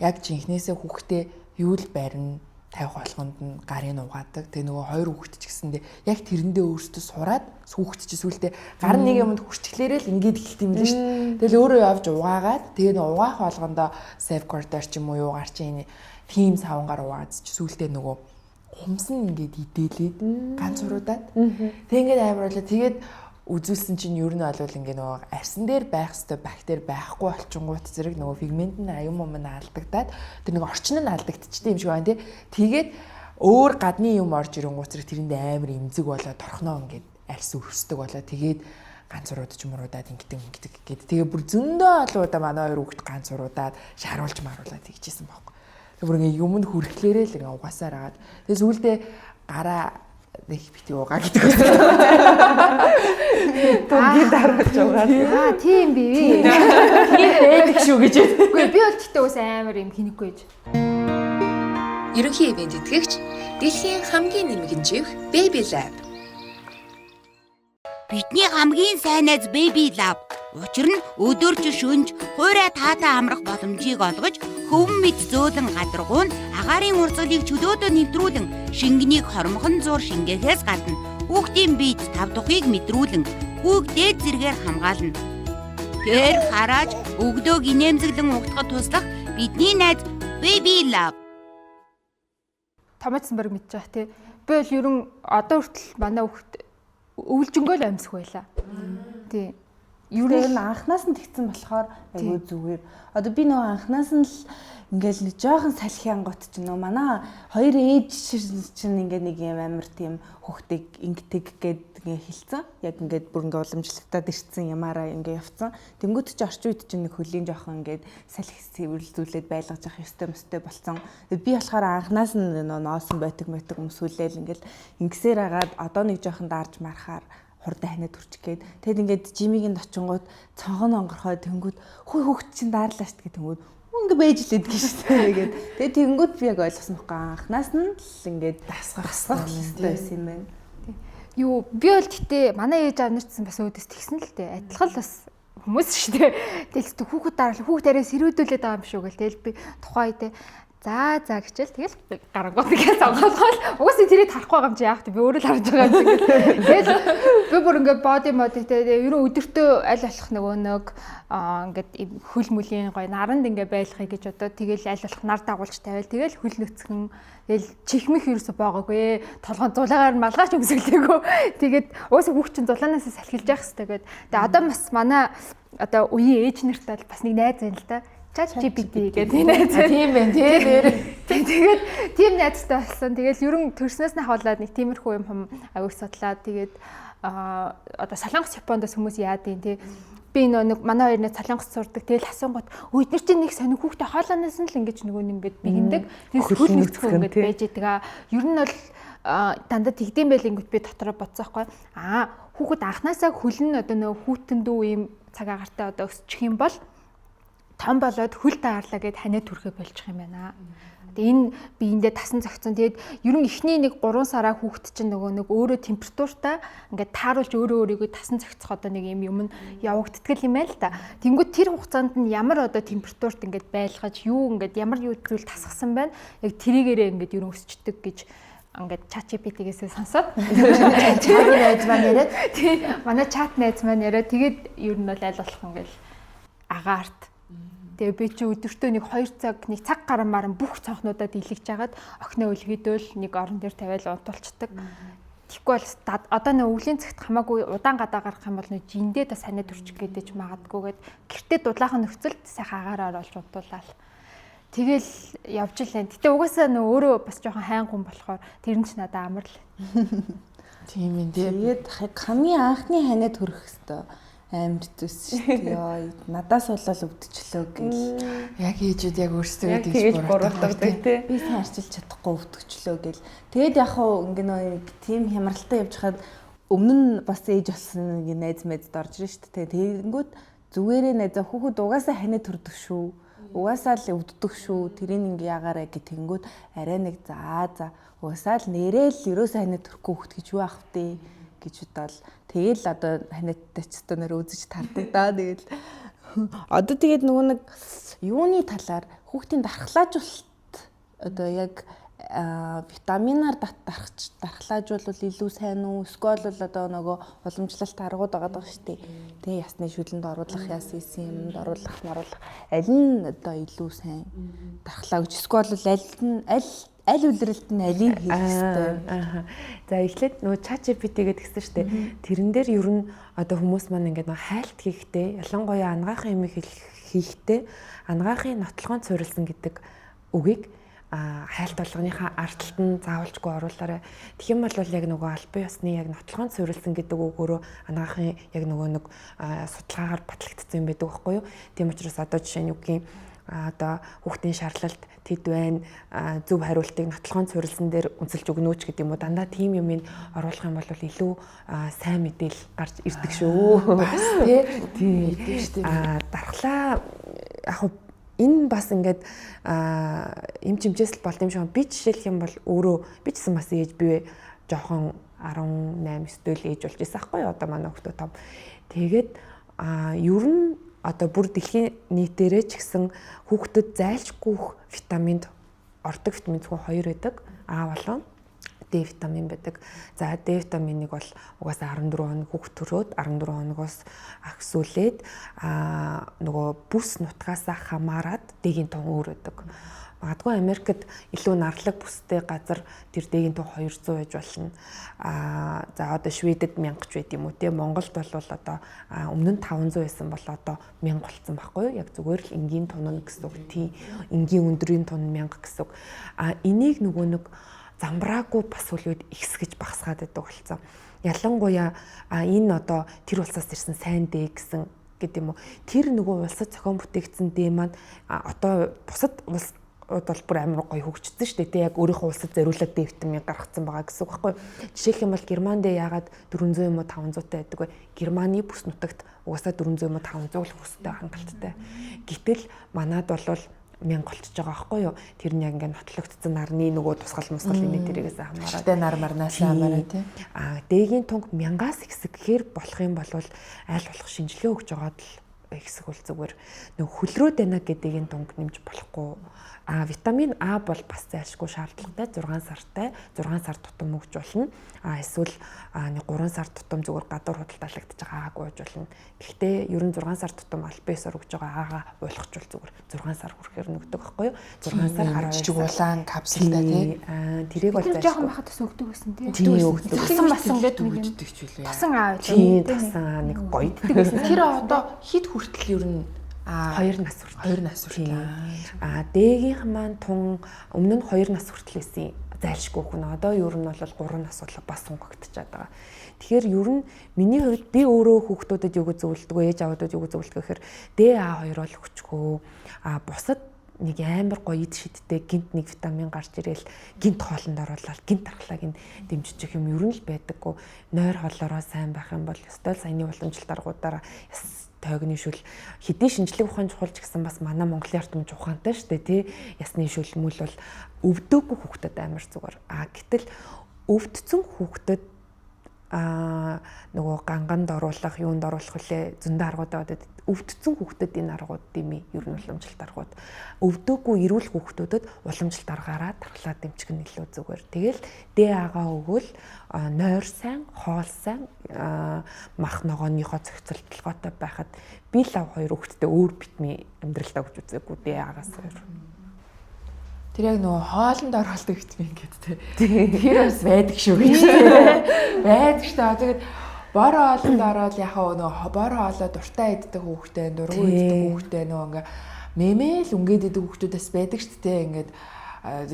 яг жинхнээсээ хүүхдээ юу л байрна тавих болгонд нь гарын угаадаг. Тэгээ нөгөө хоёр хүүхэд ч гэсэндээ яг тэрэндээ өөртөө сураад хүүхэд ч сүултээ гар нэг юмд хүрчглээрээ л ингээд эхэлт юм л шүү дээ. Тэгэл өөрөө явж угаагаад тэгээ нөгөө угаах болгондоо safeguard-аар ч юм уу юугаар ч энэ team савнгаар угаад ч сүултээ нөгөө хумс нь ингээд идээлээд ганц уруудаад. Тэг ингээд амарлаа. Тэгээд үзүүлсэн чинь ер нь бол ингээ нөгөө арсан дээр байх хэвээр бактери байхгүй болчингууд зэрэг нөгөө пигмент нь аюун юм алдагдаад тэр нэг орчин нь алдагдчихтэй юм шиг байна тий. Тэгээд өөр гадны юм орж ирэнгүүт зэрэг тэрэнд амар эмзэг болоод торхноо ингээд арс өрсдөг болоо тэгээд ганц уруудаж муруудаад ингэдэг гээд тэгээ бүр зөндөө олоодаа манай хоёр хүүхэд ганц уруудаад шааруулж маруулаад тэгчихсэн байхгүй. Тэгээ бүр ингээ юмд хүрхлээрээ л ингээ угаасаар агаад тэгээ сүүлдээ гараа нэг бити уугаа гэдэг байсан. Төгөөд даруулж байгаа. Тийм бий. Тийм байдаг шүү гэж. Үгүй би бол тэгтээ ус амар юм хинэггүй гэж. Ерөнхий ивент итгэгч дэлхийн хамгийн нэмэгэн жив Baby Lab. Бидний хамгийн сайн найз Baby Lab. Учир нь өдөрж шөнж хуурай таатай амрах боломжийг олгож хөвөн мэд зөөлөн гадаргуун агаарын урсгалыг чөлөөдөө нэвтрүүлэн шингэнийг хормхон зур шингээхээс гадна хүүхдийн биед тав тухыг мэдрүүлэн хүүг дээд зэргээр хамгаална. Тэр харааж өгдөөг инээмзэглэн угтахад туслах бидний найз Baby Lab. Томоцсон бараг мэдж байгаа тий. Би бол ерөн одоо хүртэл манай хүүхд өвлжөнгөө л амьсах байла. Тий. Ер нь анханаас нь тэгсэн болохоор айгүй зүгээр. Одоо би нөгөө анханаас нь л ингээл нэг жоохон салхиан гот ч нөө манай хоёр ээж чинь ингээд нэг юм амар тийм хүүхдийг ингэдэг гэд ингээ хэлсэн. Яг ингээд бүр ингээ уламжлалтад ирсэн ямаараа ингээ явцсан. Тэнгүүт чи орчин үед чинь нэг хөлийн жоохон ингээд салхи цэвэрлүүлээд байлгаж явах ёстой мөстэй болцсон. Би болохоор анханаас нь ноосон байтаг өмсүүлээл ингээл ингэсээр агаад одоо нэг жоохон даарж марахаар хурдан ханаа төрчих гээд тэгэд ингээд жимигийн очингууд цонхон онгорхой тэнгүүд хүүхд чинь daарлаа штт гэх тэнгүүд ингээ бэжлээд гэж тэгээд тэгээд тэнгүүд би яг ойлгосон байхгүй анханаас нь л ингээд дасгах хэрэгтэй байсан юм байна. Юу би бол гэтээ манай ээж аав нарчсан бас өөдөөс тэгсэн л дээ. Адилхан л бас хүмүүс шүү дээ. Тэгэл хүүхд дараал хүүхд арай сэрүүдүүлээд байгаа юм шүү гэл тэгэл би тухайн үедээ за гэчихэл тэгэл гарангууд игээ сонгоолгол угаасаа тэрийг харахгүй байгаа юм чи яах вэ би өөрөө л харж байгаа юм чи тэгэл би бүр ингээд боди модтэй ерөн өдөртөө аль болох нэг ингээд хөл мүлийн гоё наранд ингээд байлахыг гэж одоо тэгэл аль болох нар дагуулж тавиал тэгэл хөл нөцгөн тэгэл чихмэх ерөөсө боогоогүй толгойн зулаагаар малгаач өмсөглөөгөө тэгээд угаасаа хүүхд чинь зулаанаас салхилж явах хэрэгтэй гэдэг. Тэгээ одоо бас манай одоо үеийн ээж нартай бас нэг найз байна л да. ChatGPT гэдэг найз. Тийм байна тий. Тэгээд тийм найзтай болсон. Тэгэл ерөн төрснөөс нь хавуулаад нэг тиймэрхүү юм аяг судлаад тэгээд одоо Солонгос Япондос хүмүүс яад юм тий. Би нэг манай хоёр нэг Солонгос сурдаг. Тэгэл асуунгууд өдөр чинь нэг сонир хүүхдээ хоолоноос нь л ингэж нөгөө ингээд бигэндэг. Тэгээс хөл нэгцэх ингээд байж байгаа. Ер нь бол дандаа тэгдэм байл ингээд би дотроо бодсоохгүй. Хүүхэд анханасаа хөл нь одоо нөгөө хүүтэн дүү ийм цаг агаартай одоо өсчих юм бол том болоод хөл даарлаа гэд ханаа түрхэ болчих юм байна. Тэгээ энэ биендээ тасан зохицсон. Тэгээд ер нь эхний нэг 3 сараа хүүхэд чинь нөгөө нэг өөрөө температуртай ингээд тааруулж өөрийгөө тасан зохицох одоо нэг юм явагддаг юм байл та. Тэнгүүд тэр хугацаанд нь ямар одоо температурт ингээд байлгаж юу ингээд ямар юу зүйл тасгасан байна. Яг тэрийгээрээ ингээд ер нь өсчдөг гэж ингээд ChatGPT-гээс сонсоод чат найз маань яриад тий манай чат найз маань яриад тэгээд ер нь бол аль болох ингээд агаарт тэгээ би чи өдөртөө нэг 2 цаг нэг цаг гарамаар бүх цонхнуудаа дийлгэж агаад охиноо үлгэдэл нэг орон дээр тавиал унтуулцдаг. Тэгэхгүй бол одоо нэг өвлийн цагт хамаагүй удаан гадаа гарах юм бол нэг жиндээ та санаа төрчих гэдэж магадгүйгээд гэртээ дудлаахан нөхцөлд сайхан агаараар олж унтуулаад тэгэл явж л байна. Гэтэ угаасаа нөө өөрөө бас жоохон хайн гүн болохоор тэр нь ч надад амар л. Тийм ээ тий. Тэгээд хамгийн анхны ханаа төрөх хэвээр амар зүс шүү дээ. Надаас болол өвдчлөө гэл. Яг ээжүүд яг өөрсдөө тэгж буруудаг тий. Би сайн арчилж чадахгүй өвдөгчлөө гэл. Тэгээд яг хаа ингээ тийм хямралтай явж хаад өмнө нь бас ээж болсон нэг найз мэдд орж ирж шүү дээ. Тэгэнгүүт зүгээрээ найзаа хүүхэд угаасаа ханаа төрдөг шүү. Угаасаа л өвддөг шүү. Тэрийг ингээ ягаараа гэх тэнгүүд арай нэг за угаасаа л нэрэл ерөөсөө ханаа төрөхгүй хүүхэд гэж юу ах вэ гэж бодвол тэгэл одоо ханиадтай ч одоо нэр үзэж тардаг даа. Тэгэл одоо тэгээд нөгөө нэг юуны талаар хүүхдийн дархлаажуулалт одоо яг витаминаар дархлаажуулвал илүү сайн уу? Эсвэл одоо нөгөө уламжлалт аргууд байгаа даа шүү дээ. Тэгээ ясны шүлэнд оруулах, яс ийсэн юмд оруулах, аль нь одоо илүү сайн дархлаа гэж. Эсвэл аль үлрэлт нь алийг хийх хэрэгтэй. За эхлээд нөгөө ChatGPT гэдэг гэсэн шүү дээ. Тэрэн дээр ер нь одоо хүмүүс маань ингээд нөгөө хайлт хийхдээ ялангуяа анагаахын юм хийхдээ анагаахын нотлогоон цорилсан гэдэг үгийг хайлт болгоныхаа ардталд нь заавалжгүй оруулаарай. Тэгэх юм бол яг нөгөө албан ёсны яг нотлогоон цорилсан гэдэг үгөөрөө анагаахын яг нөгөө нэг судалгаагаар батлагдсан юм байдаг байхгүй юу? Тийм учраас одоо жишээ нь юу гэх юм одоо хүүхдийн шаарлалт тэд байна зөв хариултыг нотлохын цорилсан дээр үнэлж өгнөөч гэдэг юм уу дандаа тийм юм оруулах юм бол илүү сайн мэдээлэл гарч ирдэг шүү. Бас тийм дархлаа яг энэ бас ингээд эм чимчээс л болд юм шиг би жишээлх юм бол өөрөө би ч гэсэн бас ээж бивэ жоохон 18 9 ээж болж байсан аахгүй одоо манай хүүхдүүд том. Тэгээд ер нь одоо бүр дэлхийн нийтээрээ ч гэсэн хүүхдэд зайлшгүй витаминд ордог витамин зөвхөн 2 байдаг. А болон D витамин байдаг. За D витаминыг бол угаасаа 14 хоног хүүхд төрөөд 14 хоногоос агсуулээд нөгөө бүс нутгаасаа хамаарад D-ийн тун өөр байдаг. Магадгүй Америкт илүү нарлаг бүстэй газар тэр D-ийн тун 200 байж болно. За одоо Шведэд 1000 ч байд юм уу те. Монголд бол одоо өмнө нь 500 байсан бол одоо 1000 болцсон байхгүй юу? Яг зүгээр л энгийн тун нь гэсэн үг. Тийм энгийн өндрийн тун 1000 гэсэн үг. Энийг нөгөө нэг замбраагүй бас үлээд ихсгэж багсгаад байдаг болсон. Ялангуяа энэ одоо тэр улсаас ирсэн сайн D гэсэн гэдэг юм уу. Тэр нөгөө улсад зохион бүтээгдсэн D маань одоо бусад улс бол бүр амар гоё хөгжсөн шүү дээ. Тэ яг өөрийнхөө улсад зориулаад D витамин гаргацсан байгаа гэсэн үг байхгүй. Жишээлх юм бол Германд яагаад 400 юм уу 500 таа байдаг вэ? Германы бүс нутагт угаасаа 400 юм уу 500 л хүстэй хангалттай. Гэтэл манад бол 1000 болчихж байгаа байхгүй юу? Тэр нь яг ингээд нотлогдсон нарны нөгөө тусгал мусгал энэ дээрээс хамаараад. Тэ нар марнаас хамаараа тий. D-ийн тунг 1000-аас ихсэхээр болох юм бол аль болох шинжилгээ өгж байгаад л ихсэх бол зүгээр нөгөө хөлрөөд байна гэдгийн тунг нэмж болохгүй. Витамин А бол бас зайлшгүй шаардлагатай 6 сартай 6 сар тутам өгч болно. Эсвэл 3 сар тутам зүгээр гадуур худалд алагдаж байгаа аагаа ууж болно. Гэхдээ ер нь 6 сар тутам альбиесаар өгж байгаа аагаа уулгахчвал зүгээр 6 сар хүрэхээр нөгдөг байхгүй юу? 6 сар 12 жижиг улаан капсултай тий. Тэрийг бол Тэр жоохон байхад бас өгдөг байсан тий. Өгдөг. Тасан басан гэдэг нэг юм. Тасан аа тий тасан нэг гоё иддэг байсан. Тэр одоо хит хүртэл ер нь 2 нас хүртэл. 2 нас хүртэл. D-ийн маань тун өмнө нь 2 нас хүртэл байсан зайлшгүй хүн. Одоо ер нь бол 3 нас болоо бас сунгагдчихад байгаа. Тэгэхээр ер нь миний хувьд би өөрөө хүүхдүүдэд юу гэж зөвлөдөг вэ? Ээж аваадад юу гэж зөвлөдөг гэхээр DA2 бол өгчгөө. Бусад нэг амар гоё ид шидтэй гинт нэг витамин гарч ирээл гинт хоолнд оруулаад гинт тархлааг нь дэмжиж юм ер нь л байдаггүй. Нойр хоолороо сайн байх юм бол ёстой л саяны уламжлалт аргуудаараа тойгны шүл хэдийн шинжлэх ухаан чухалч гэсэн бас манай Монголын ард түмэн ухаантай шүү дээ тий. Ясны шүл мөл бол өвдөөгүй хүүхдэд амар зүгээр. Гэтэл өвдсөн хүүхдэд нөгөө ганганд оруулах, юунд оруулах вүлээ зөндөө аргуудаа байдаг. Өвдсөн хүүхдэд энэ аргууд димээ ер нь уламжлалт аргууд. Өвдөөгүй эрүүл хүүхдүүдэд уламжлалт аргаараа тархлаа дэмжих нь илүү зүгээр. Тэгэл DA-гаа өгвөл нойр сайн, хоол сайн, мах ногооныхоо зохицолтолгоотой байхад би л 2 хүүхдэдээ өөр битми амьдралдаа өгч үзээгүй DA-гаас өөр. Тэр яг нөгөө хоолнд оруулдаг витамин гэдэг тий. Тэр бас байдаг шүү гэж. Байдаг шүү. Тэгээд бор хоолнд ороод яхаа нөгөө бор хоолоо дуртай иддэг хүүхдээ, дургу иддэг хүүхдээ нөгөө ингээ мэмэл үнгээд иддэг хүүхдүүдээс байдаг шүү дээ. Ингээд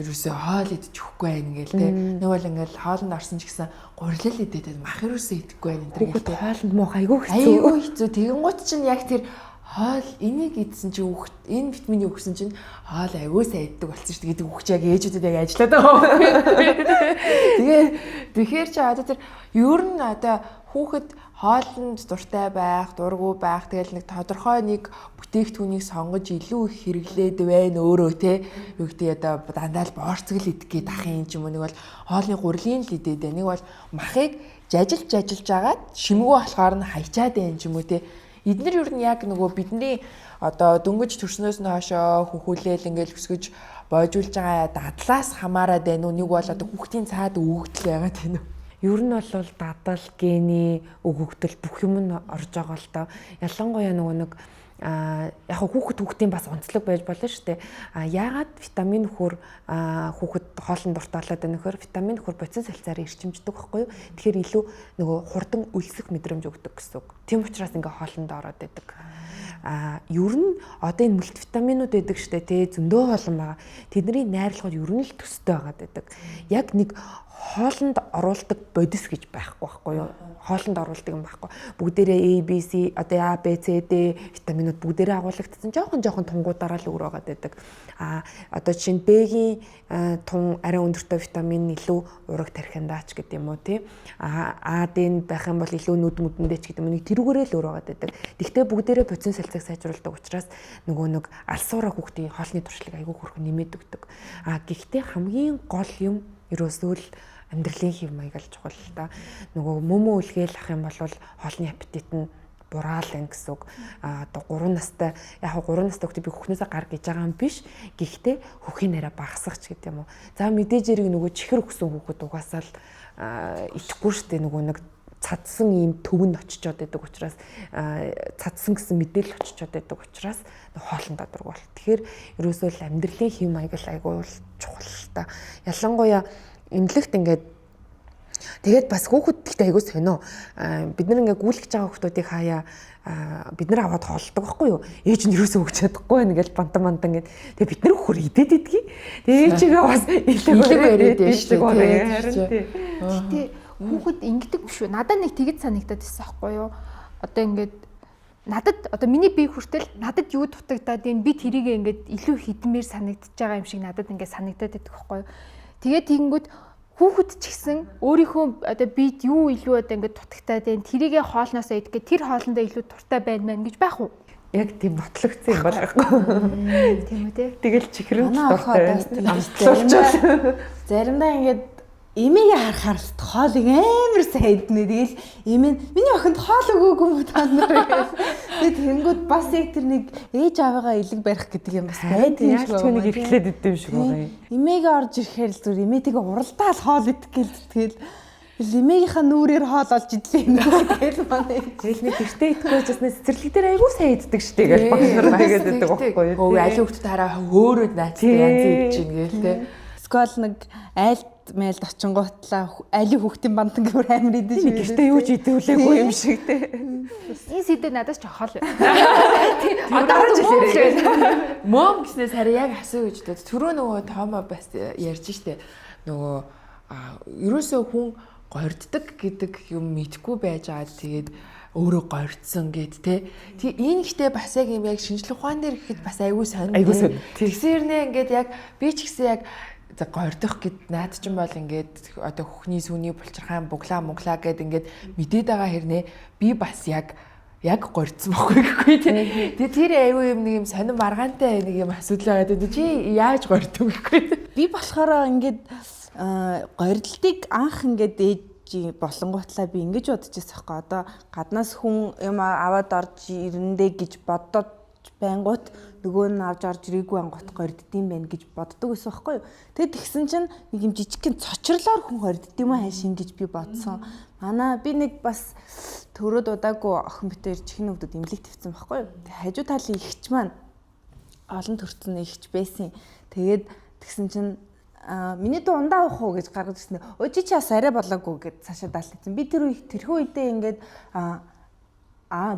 ерөөсөө хоол идчихгүй байх ингээл тий. Нэг бол ингээл хоолнд орсон ч гэсэн гурилал идээд мах ерөөсөө идэхгүй байх энэ хүүхэд хоолнд муу айгүй хэцүү. Айгүй хэцүү. Тэгэнгუთ чинь яг тэр хоол энийг идсэн чинь энэ витаминийг өгсөн чинь хоол аягүй сайн иддэг болсон шүү дээ гэдэг үгч яг ээжүүдэд яг ажиллаад байгаа. Тэгэхээр чи одоо тэр ер нь одоо хүүхэд хоолнд дуртай байх, дургу байх тэгэл нэг тодорхой нэг бүтээгдэхүүнийг сонгож илүү их хэрэглээд байна өөрөө те. Юу гэдэг одоо дандаа л борцгол идэх гээд ахын юм нэг бол хоолны гурилын л идээд байна. Нэг бол махыг жажилж агаад шимгүү болохоор нь хайчаад байна юм уу те. Эднэр ер нь яг нөгөө бидний одоо дөнгөж төрснөөс нь хойшоо хөхүүлээл ингээл өсгөж боожуулж байгаа дадлаас хамаарад байна уу? Нэг бол одоо хүүхдийн цаад өгөгдөл байгаад байна уу? Ер нь бол дадал, гений, өгөгдөл бүх юм нь орж байгаа л доо. Ялангуяа нөгөө нэг яг хүүхдийн бас онцлог байж болно шүү дээ. Яагаад витамин хөр хүүхэд хоолнд дуртаалаад байна нөхөр витамин хөр бодис салцаараа ирчимждэг байхгүй юу? Тэгэхээр илүү нөгөө хурдан өлсөх мэдрэмж өгдөг гэсэн үг. Тийм учраас ингээ хоолнд ороод байдаг. Ер нь одоо энэ мультивитаминууд байдаг шүү дээ тий зөндөө хоолн байгаа. Тэдний найрлагууд ер нь л төстэй байгаад байдаг. Яг нэг хоолнд оруулдаг бодис гэж байхгүй юу? Хоолнд оруулдаг юм байхгүй. Бүгдээрээ A, B, C, одоо A, B, C, D витаминууд бүгдээрээ агуулгдсан. Жохон тунгуудаараа л өөр байгаад байдаг. Одоо жишээ нь B-ийн тун арай өндөртэй витамин илүү ураг тархиндаач гэдэг юм уу тий. А-д-д байх юм бол илүү нүд мүдэндээ ч гэдэг юм. Нэг тэрүүгээрээ л өөр байгаад байдаг. Гэхдээ бүгдээрээ бодис салцыг сайжруулдаг учраас нөгөө нэг алсуураа хүүхдийн хоолны туршлагыг айгүй хөрхөн нэмээд өгдөг. Гэхдээ хамгийн гол юм ерөөсөө л амьдралын хэв маяг л чухал л да. Нөгөө мөмөө үлгээл ах юм бол хоолны аппетит нь бураал байна гэсэн үг. Одоо 3 настай яг 3 настай хүүхдээ би хөхнөөсөө гар гэж байгаа юм биш. Гэхдээ хөхийн нараа багасгах ч гэдэг юм уу. За мэдээж эрэг нөгөө чихэр өгсөн хүүхэд угаасаа л ичихгүй штэ нөгөө нэг цадсан ийм төвөнд очичоод байдаг учраас цадсан гэсэн мэдээлэл очичоод байдаг учраас хоолнд дадварг бол. Тэгэхээр ерөөсөө л амьдралын хэв маяг л айгүй чухал л та. Ялангуяа эмнэлэгт ингээд тэгээд бас хүүхэд ихтэй айгүй сонио. Бид нар ингээд гүйлгэж байгаа хүүхдүүдийг хаяа бид нар аваад хоолдог байхгүй юу? Ээж нь юусоо өгч чадахгүй байна гэж бантан ингээд. Тэгээд бид нар хөр идээд идэгий. Тэгээд ээжигээ бас илэг ирээд шүү дээ. Харин тий. Гэтэ хүүхэд ингэдэг биш үү? Надад нэг тэгж санагдаад байсан байхгүй юу? Одоо ингээд надад одоо миний бие хүртэл надад юу дутагдаад юм би тэрийг ингээд илүү хидмээр санагдчихж байгаа юм шиг надад ингээд санагдаад байдаг байхгүй юу? Тэгээд тэгэнгүүт хүүхэд ч гэсэн өөрийнхөө одоо бид юу илүү одоо ингээд дутагтаад байна. Тэрийгэ хоолноосоо идэх тэр хоолндоо илүү дуртай байна мэн гэж байх уу? Яг тийм ботлогдсон юм байхгүй. Тийм үү те. Тэгэл чихрэн заримдаа ингээд эмээгээ харахаар л хоолыг амар сайн иднэ. Тэгэл эмээ миний охинд хоол өгөөгүй юм та нар гэж. Тэгээд тэнгүүд бас яг тэр нэг ээж аваагаа илэг барих гэдэг юм бас байдаг юм шиг байна. Яалч нэг ихлээд идэв шиг байгаа юм. Эмээгээ орж ирэхээр л зүр эмээтэйгээ уралдаал хоол идэх гээл тэгэл эмээгийнхаа нүрээр хоол олж идлээ юм тэгэл манай. Тэгэл нэг гэртээ идэхгүй байжснаа цэцэрлэг дээр айгүй сайн иддэг штеп гэж багш нар байгаад байдаг байхгүй юу. Өө аль хүүхдэд хараа өөрөө наацтай янз идэж ийн гээл те. Скол нэг айлт мэлд очингуутлаа али хүүхдийн бантан гэмээр амар идэж байна. Гэртээ юу ч идэвлээгүй юм шиг те. Энэ сэдв надаас ч хол. Одоо жишээ. Мом гэснээс хараа яг асуу гэж дээ. Түрүү нөгөө Томо бас ярьж штэ. Нөгөө ерөөсөө хүн горддаг гэдэг юм мэдгүй байж байгаа. Тэгээд өөрөө гордсон гэд те. Тэг энэ ихтэй бас яг юм яг шинжлэх ухаан дээр гэхэд бас айгүй сонь. Тэгсэрнээ ингээд яг би ч гэсэн яг гордох гэд наад чинь бол ингээд одоо хөхний сүний булчирхаан буглаа гэд ингээд мэдээд байгаа хэрнээ би бас яг гордсон байхгүй гэхгүй тий. Тэгээ тэр айгүй юм нэг юм сонин маргаантай нэг юм асуудал байгаа дээ. Чи яаж гордов гэхгүй. Би болохоор ингээд гордолтыг анх ингээд ээж болонгуутлаа би ингэж бодож байсан байхгүй. Одоо гаднаас хүн юм аваад орж ирэндээ гэж бодоод байнгут нөгөө нь авч орж ирээгүй ангут горддtiin байх гэж боддог байсан байхгүй юу. Тэгээд тэгсэн чинь нэг юм жижигхэн цочрлоор хүн горддtiin маа хайшин гэж би бодсон. Манай би нэг бас төрөөд удаагүй охин битээр чихэн өвдөд имлэг твцсэн байхгүй юу. Хажуу талын ихч маань олон төрцөн ихч байсан. Тэгээд тэгсэн чинь миний дуу ундаа авах уу гэж гаргаж ирсэн. Өөжи чи бас арай болоогүй гэж цаашаа даалцсан. Би тэрхүү үедээ ингээд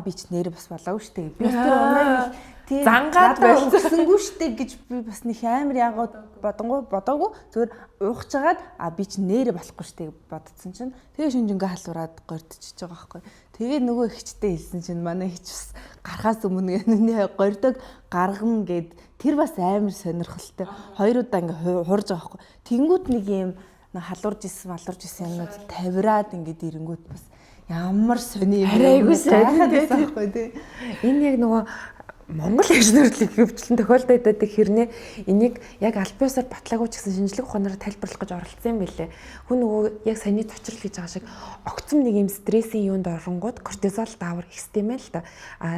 би ч нэр бас болоогүй штэ. Би тэр унаа зангаад байсангүй штэ гэж би бас нэг амар яагаад бодоогүй. Зүгээр уухч жагаад би ч нэр болохгүй штэ бодсон чинь тэгээ шүнжингээ халуураад гордчихж байгаа байхгүй. Тэгээ нөгөө ихчтэй хэлсэн чинь манай ихч бас гарахаас өмнө миний гордог гаргана гэд тэр бас амар сонирхолтой. Хоёр удаа ингээ хурж байгаа байхгүй. Тэнгүүд нэг юм халуурж исэн юмнууд тавираад ингээд ирэнгүүт бас ямар сони юм айгуу сайхан байхгүй тий. Энэ яг нөгөө Монгол инженерлийг хөвчлэн тохиолдоод байдаг хэрнээ энийг яг аль биесээр батлаагүй ч гэсэн шинжлэх ухаанаар тайлбарлах гэж оролцсон юм билээ. Хүн нөгөө яг саяны цочрол гэж байгаа шиг огцом нэг юм стрессийн юунд оронгууд кортизол даавар ихсдэм байл та.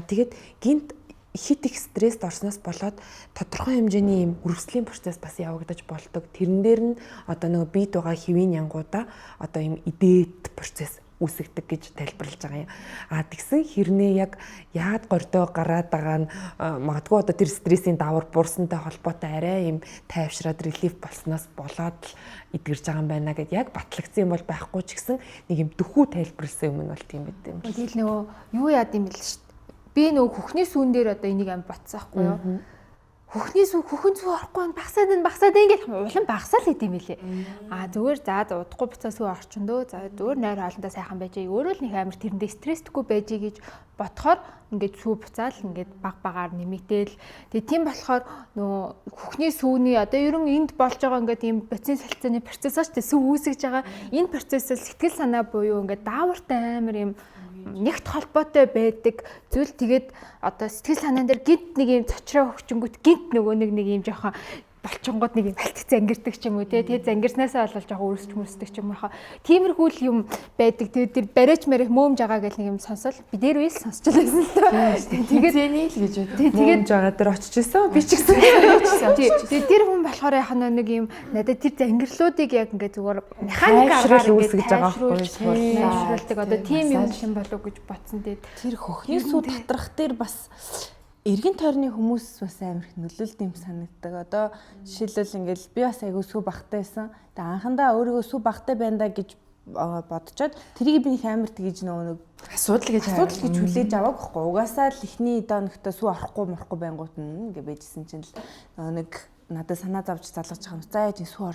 Тэгээд гинт хит их стресст орсноос болоод тодорхой хэмжээний юм өрөвслийн процесс бас явагдаж болдог. Тэрэн дээр нь одоо нөгөө бие дугаа хэвийн янгуудаа одоо юм идээд процесс үүсгдэг гэж тайлбарлаж байгаа юм. Тэгсэн хэрнээ яг яад гордоо гараад байгаа нь магадгүй одоо тэр стрессийн давар буурсантай холбоотой арай юм тайвшраад релиф болсноос болоод л эдгэрж байгаа юм байна гэд яг батлагдсан юм бол байхгүй ч гэсэн нэг юм дөхүү тайлбарлсан юм нь бол тийм байт юм. Тэгэл нөгөө юу яад юм бэл шүү дээ. Би нөгөө хөхний сүүн дээр одоо энийг амь ботсон байхгүй юу? Хөхний сүү хөхөн зүү орохгүй багсаад ингэж улам багсаал идэм билээ. Зүгээр за удахгүй буцаа сүү орчондөө за зүгээр нойр хоолндоо сайхан байж өөрөө л нэг амар тэрэндээ стресстгүй байж гэж бодохоор ингээд сүү буцаал ингээд баг багаар нэмэгдээл. Тэгээ тийм болохоор нөгөө хөхний сүүний одоо ерөн энд болж байгаа ингээд ийм боцны солилцооны процессоо ч сүү үүсгэж байгаа. Энэ процессыг сэтгэл санаа буюу ингээд даавартай амар юм нэгт холбоотой байдаг зүйл. Тэгээд одоо сэтгэл санаан дээр гинт нэг юм цочроо хөгчөнгөт гинт нөгөө нэг юм жоохон болчонгууд нэг юм балтц зангирдаг ч юм уу те. Тэгээд зангирснасаа бол жоохон өрсөж мөрсдөг ч юм уу. Тиймэрхүү л юм байдаг. Тэгээд тэр бариач марих мөөмж байгаа гэл нэг юм сонсол би дээр үйл сонсч байсан л та. Тэгээд зэний л гэж үү. Тэгээд жагаа дээр очиж исэн би ч гэсэн. Тэгээд тэр хүн болохоор яхаа нэг юм надад тэр зангирлуудыг яг ингээд зүгээр механик аргаар үүсгэж байгаа байхгүй тайвшруулдаг. Одоо тийм юм шин болов гэж бодсон. Тэгээд тэр хөхний сүү татрах дээр бас эргэн тойрны хүмүүс бас амар их нөлөөлд юм санагддаг. Одоо жишээлбэл ингээл би бас айгүй сүү багтай байсан. Тэгээ анхандаа өөрийгөө сүү багтай байна да гэж бодцоод тэрийг би их амар тэгж нэг асуудал гэж хүлээж аваагүй байхгүй. Угаасаа л эхний доногтой сүү орохгүй байнгут нь ингээ байжсэн чинь л нэг надад санаа зовж залгаж байгаа юм. За яаж сүү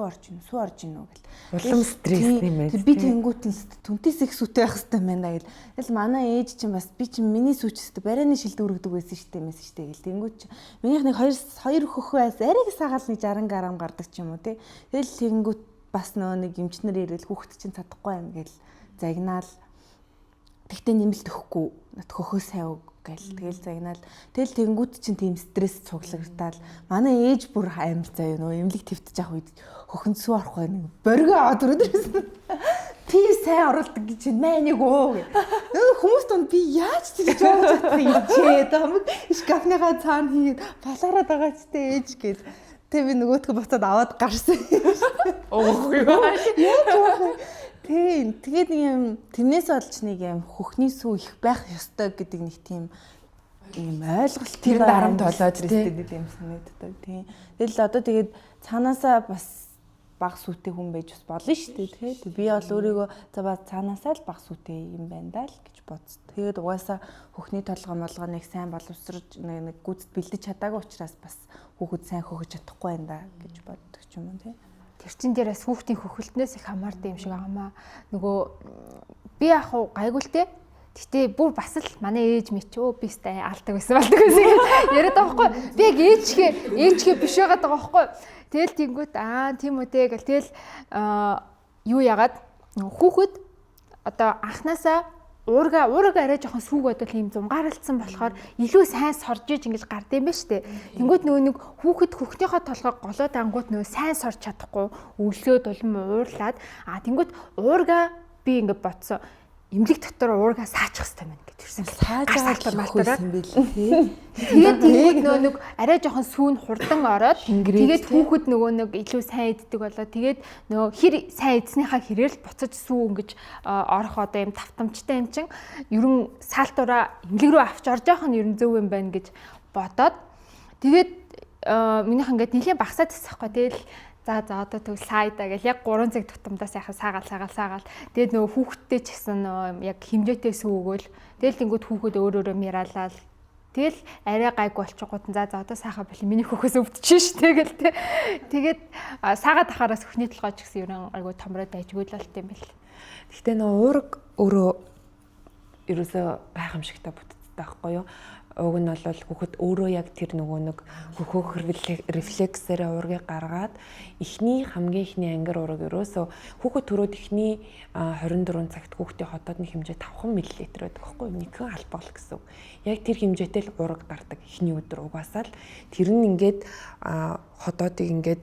орж ийн гэл. Улам стресс юм ээ. Би тэнгуут нь түнтээс их сүүтэй байх хэрэгтэй байна гэл. Тэгэл манай ээж чинь бас би чинь миний сүүчтэй барайны шилд өргөдөг байсан шүү дээ гэл. Тэнгуут чинь минийх нэг хоёр хөхөө айс ариг сагаал нэг 60 грамм гардаг ч юм уу те. Тэгэл тэнгуут бас нөө нэг эмчнэр ирэл хүүхэд чинь чадахгүй юм гэл загнаал. Тэгтээ нэмэлт өгөхгүй. Нат хөхөө сайн өг гэл. Тэгэл загнаал. Тэгэл тэнгуут чинь тийм стресс цуглагтаал. Манай ээж бүр амар заяа нөө эмнэлэг твтэж авах үед хөхөнд сүү орохгүй нэг боргоо аваад өрөөдөрсөн. Би сайн оруулдаг гэж байна нэг өө. Хүмүүс донд би яаж тэгж явах чадах юм чи тамиг шкафныгаа цаана хийгээд балаараад байгаа ч тэ ээж гээд. Тэ би нөгөөтгөө буцаад аваад гарсан. Оох юу. Тийм. Тэгээд нэг юм тэрнээс олж нэг юм хөхний сүү их байх ёстой гэдэг нэг тийм ойлголт тэр дарамт болоод тийм санагддаг. Тийм. Тэгэл одоо тэгээд цаанаасаа бас баг сүтэй хүн байж бас болно шүү дээ. Тэг. Би бол өөрийгөө за ба цаанаасаа л баг сүтэй юм байна даа л гэж бодсон. Тэгээд угаасаа хөхний толгой сайн боловсрож нэг гүйцэд бэлдэж чадаагүй учраас бас хүүхэд сайн хөхөж чадахгүй байна да гэж боддог ч юм уу тийм. Тэр чин дээр бас хүүхдийн хөхөлтнөөс их хамаардаг юм шиг аамаа. Нөгөө би яг гайгүй л те. Гэтэ бүр бас л манай ээж мэт өө би стай алдаг байсан яриад байгаа байхгүй. Би яг ээжгээ биш байгаад байгаа байхгүй. Тэгэл тэнгүүт тийм үү те гэл тэгэл юу ягаад хүүхэд одоо анханасаа уурга арай жоохон сүүг бодвол юм зумгаарлцсан болохоор илүү сайн сорж иж ингэж гардыг юм ба штэ. Тэнгүүт нөгөө нэг хүүхэд хөхнийхөө толгойг голоод ангууд нөгөө сайн сорж чадахгүй өлсөөд улам уурлаад тэнгүүт уурга би ингэ бодсон. Имлэг дотор уурга саачих хэрэгтэй байна гэж ирсэн. Саажаал малтараа юм билээ. Тэгээд нэг арай жоохон сүүн хурдан ороод тэгээд хүүхэд нөгөө нэг илүү сайн иддэг болоо. Тэгээд нөгөө хэр сайн идснийхаа хэрээр л буцаж сүү ингэж орох одоо юм тавтамжтай юм чин. Ерөн саалтураа имлэг рүү авч орж явах нь ерөн зөв юм байна гэж бодоод тэгээд минийх ингээд нэлээд багсаад тасахгүй. Тэгэл за одоо тэгвэл сайда гэл яг 3 цаг тутамдаа сайхан саагаал. Тэгээд нөгөө хүүхдтэй ч гэсэн нөгөө яг хэмжээтэй сүүгөөл. Тэгэл тэнгууд хүүхэд өөрөөрөө мираалал. Тэгэл арай гайгүй болчихгоот за одоо сайхан бэл миний хүүхээс өвдчихэн ш тэгэл те. Тэгээд саагаад ахараас хөхний толгой ч гэсэн ерөн айгүй томроод айжгүй л болт юм бэл. Гэхдээ нөгөө уурга өөрөө ерөөсөө гайхамшигтай бүтцтэй байхгүй юу? Уг нь бол хүүхэд өөрөө яг тэр нөгөө нэг хөхөөх рефлексээр уургийг гаргаад хамгийн ихний ангир уураг ерөөсөө хүүхэд төрөөд ихний 24 цагт хүүхдийн хотоодны хэмжээ 5 мл байдаг байхгүй юу? Нэгэн албагал гэсэн. Яг тэр хэмжээтэй л уураг гардаг ихний өдөр угаасаа л тэр нь ингээд хотоодыг ингээд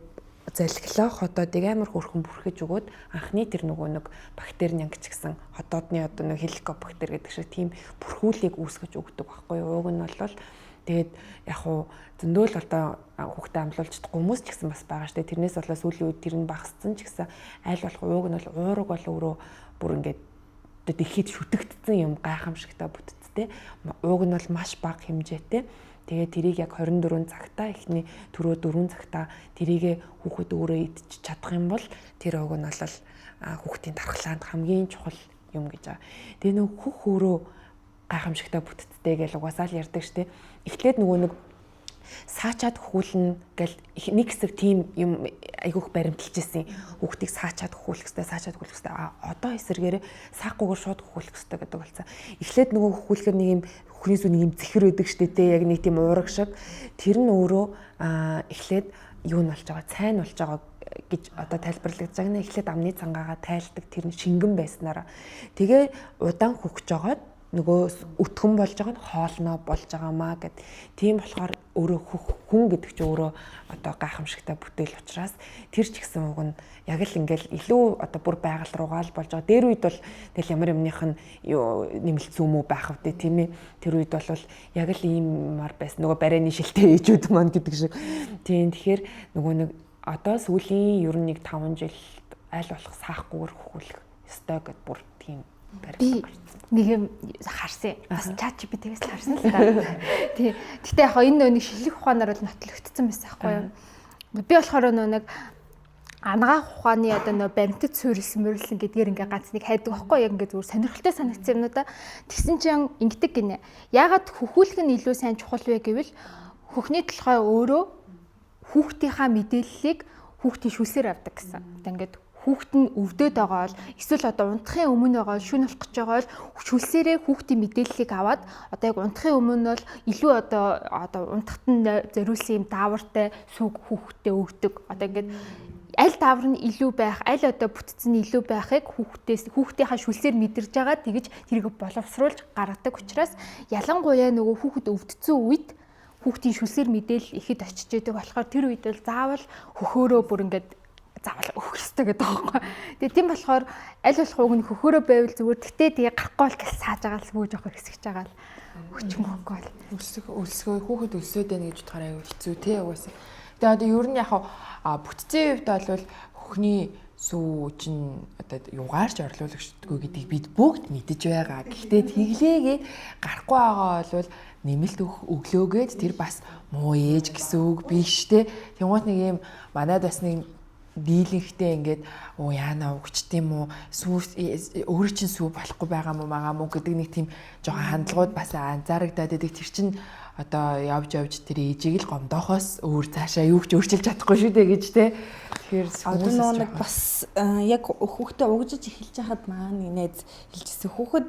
залхилаа хотоодыг амар хөрхөн бүрхэж өгөөд анхны тэр нөгөө нэг бактери нянгач гэсэн хотоодны одоо нэг хеликобактер гэдэг шиг тийм бүрхүүлийг үүсгэж өгдөг байхгүй юу? Уг нь бол Тэгээд яг хуу зөндөл одоо хүүхдээ амлуулж чадахгүй хүмүүс ч гэсэн бас байгаа штэ. Тэрнээс болоо сүүлийн үед тэр нь багассан ч гэсэн аль болох ууг нь бол уураг бол өөрөө бүр ингээд одоо дэлхийд шүтэгдсэн юм гайхамшигтай бүтцтэй. Ууг нь бол маш бага хэмжээтэй. Тэгээд тэрийг яг 24 цагтаа эхний түрүү 4 цагтаа тэрийгэ хүүхэд өөрөө идчих чадах юм бол тэр ууг нь бол хүүхдийн дархлаанд хамгийн чухал юм гэж байгаа. Тэгээ нөх хөх өөрөө гайхамшигтай бүтцтэй гэж угаасаа л ярьдаг штеп. Эхлээд нөгөө нэг саачаад хөхүүлнэ гэл нэг хэсэг тийм юм айгүйх баримталж ирсэн. Хүүхдийг саачаад хөхүүлэх хэрэгтэй, одоо эсэргээрээ саахгүйгээр шууд хөхүүлэх хэрэгтэй гэдэг болсон. Эхлээд нөгөө хөхүүлэхээр нэг юм хөхрийн сүн нэг юм зэхэр өгдөг штэ те, яг нэг тийм уураг шиг. Тэр нь өөрөө эхлээд юу нь болж байгаа, цайн болж байгаа гэж одоо тайлбарлагдаж байгаа нэ. Эхлээд амны цангаагаа тайлдаг, тэр нь шингэн байснараа тэгээ удаан хөхж жагаад нөгөө өтгөн болж байгаа нь хоолноо болж байгаамаа гэд. Тийм болохоор өөрөө хүн гэдэг чинь өөрөө одоо гайхамшигтай бүтээл учраас тэр ч гэсэн уг нь яг л ингээл илүү одоо бүр байгаль руугаа л болж байгаа. Дээр үед бол тэгэл ямар юмных нь нэмэлт зүүм үү байх вэ тийм ээ. Тэр үед бол яг л иймар байсан. Нөгөө барайны шилтэй ээжүүд маань гэдэг шиг. Тийм тэгэхээр нөгөө нэг одоо сүүлийн ер нь нэг 5 жил аль болох саахгүйгээр хөхүүлэх ёстой гэд бүр тийм. Би нэг юм харсан. Бас ChatGPT-гээс л харсан л та. Тий. Гэтэ яг энэ нэг шилжих ухаанаар бол нотлогдсон байсан байхгүй юу? Би болохоор нэг анагаах ухааны одоо нөө баримтат суурилсан гэдгээр ингээ ганц нэг хайдаг байхгүй яг ингээ зүгээр сонирхолтой санагдсан юмнуудаа. Тэгсэн чинь ингэдэг гинэ. Яагаад хөхүүлэх нь илүү сайн чухал вэ гэвэл хөхний толгой өөрөө хүүхдийнхаа мэдээллийг хүүхдийн шүлсээр авдаг гэсэн. Одоо ингээд хүүхэд нь өвдөд байгаа бол эсвэл одоо унтахын өмнө байгаа шүн болох гэж байгаа бол шүлсээрээ хүүхдийн мэдээллийг аваад одоо яг унтахын өмнө бол илүү одоо унтахад нь зориулсан юм даавартай сүг хүүхдэд өгдөг. Одоо ингээд аль даавар нь илүү байх, аль одоо бүтцэн нь илүү байхыг хүүхдийнхаа шүлсээр мэдэрж байгаа тэгж тэрийг боловсруулж гаргадаг учраас ялангуяа нөгөө хүүхэд өвдсөн үед хүүхдийн шүлсээр мэдээлэл ихэд очиж идэг болохоор тэр үед бол заавал хөхөөрөө бүр ингээд заавал өгөх ёстой гэдэг байгаа юм. Тэгээ тийм болохоор аль болох уг нь хөхөөрөө байвал зүгээр тэгтээ тэгээ гарахгүй л гэж сааж байгаа л сүүж явах хэсэгч байгаа л өчмөхгүй л өлсгөө хүүхэд өлсөд байна гэж бодохоор аюу хэцүү те угаасаа. Тэгээ одоо ер нь яг бүтцийн хувьд бол хөхний сүү чинь одоо югаарч орлуулагчдаггүй гэдгийг бид бүгд мэдэж байгаа. Гэхдээ тэглээгээ гарахгүй байгаа бол нэмэлт өглөөгээд тэр бас муу ээж гэсэн үг биш те. Тэнгуут нэг юм манайд бас нэг дийлэнхтэй ингээд яана өгч тийм үү сүү өөрөө чинь сүү болохгүй байгаа мó гэдэг нэг тийм жоохон хандлагууд бас анзаарагдаад идэг. Тэр чинь одоо явж тэр ээжийг л гомдоохоос өөр цаашаа юу ч өөрчилж чадахгүй шүү дээ гэж те. Тэгэхээр хүмүүс нэг бас яг хүүхдээ угжиж эхэлж хахад маань найз хэлжсэн хүүхэд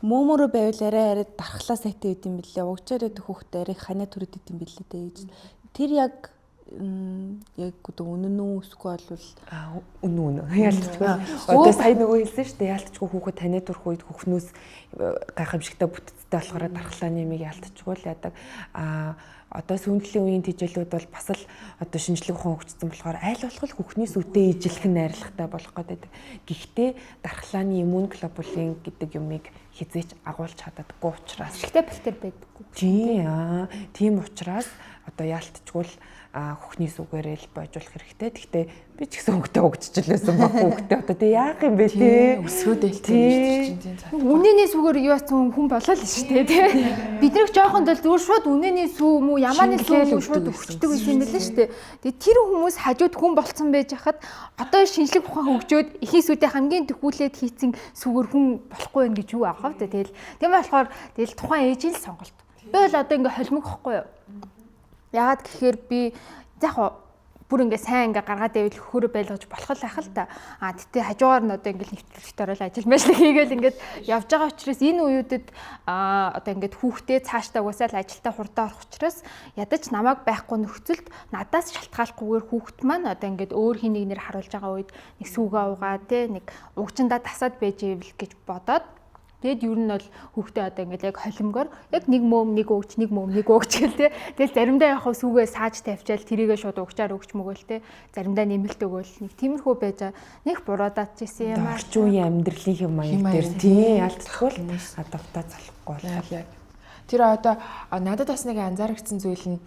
мөөмөрөө байвал арай дархлаа сайтай байд юм бэлээ. Угжаар идэх хүүхдээ арай ханаа төрөд идэм бэлээ дээ. Тэр яг одоо үнэн үү эсвэл бол үнэн ялцчихгүй. Одоо сая нөгөө хэлсэн шүү дээ ялцчихгүй хүүхэд танай турах үед хөхнөөс гайхамшигтай бүтцтэй болохоор дархлаа нэмийг ялцчихгүй л яадаг. Одоо сүүлийн үеийн тижээлүүд бол бас л одоо шинжлэх ухаан хөгжсөн болохоор аль болох хөхний сүтээ ижилхэн найрлагатай болох гэдэг. Гэхдээ дархлааны иммун глобулин гэдэг юмыг хизээч агуулж чаддаггүй учраас ихтэй бактери байдаггүй. Тийм учраас одоо яалтчгүй л хөхний сүгээрэл бойжуулах хэрэгтэй. Гэхдээ би ч гэсэн хөнгөтэй өгччихлээсэн баг хөнгөтэй одоо тэг яах юм бэ те өсгөө дэлтэй чинь үнэний сүгээр юу яасан хүн болоо л шүү дээ те. Биднийг жоохонд л зүгээр шууд үнэний сүү мүү ямааны сүү шууд өгчдөг байсан юм байна шүү дээ. Тэгээ тэр хүмүүс хажууд хүн болцсон байж хахад одоо шинжлэх ухаан хөгжөөд ихний сүдээ хамгийн төхүүлээд хийцэн сүгээр хүн болохгүй байх гэж юу аах вэ? Тэгэл тийм болохоор тэгэл тухайн ээжийн л сонголт. Би бол одоо ингээ холимог ихгүй юу? Яагаад гэхээр би яг бүр ингээ сайн ингээ гаргаад байвал хөхөөрөө байлгаж болох л ах л та. Тэгтээ хажуугаар нь одоо ингээ нэвтрүүлэгт орол ажил мэжлэг хийгээл ингээд явж байгаа учраас энэ үеүүдэд одоо ингээд хүүхдээ цаашдаа угаасаа л ажилдаа хурдаа орох учраас ядаж намайг байхгүй нөхцөлд надаас шалтгааллахгүйгээр хүүхэд маань одоо ингээд өөр хин нэг нэр харуулж байгаа үед нэг сүүгээ угаа те нэг угчиндаа тасаад байж ивэл гэж бодоод тэгэд ер нь бол хүүхдээ одоо ингээд яг холимгоор яг нэг мөөм нэг өгч гэл те. Тэгэл заримдаа яг сүүгээ сааж тавьчаал тэрийгээ шууд угчаар өгч мөгөөл те. Заримдаа нэмэлт өгөөл нэг тиймэрхүү байж нэг буруудаад чийсэн юм аа. Орчин үеийн амьдралын хэм маяг дээр тийм ялцчихвал адавтаа залахгүй бол. Тэр одоо надад бас нэг анзаарчихсан зүйл нь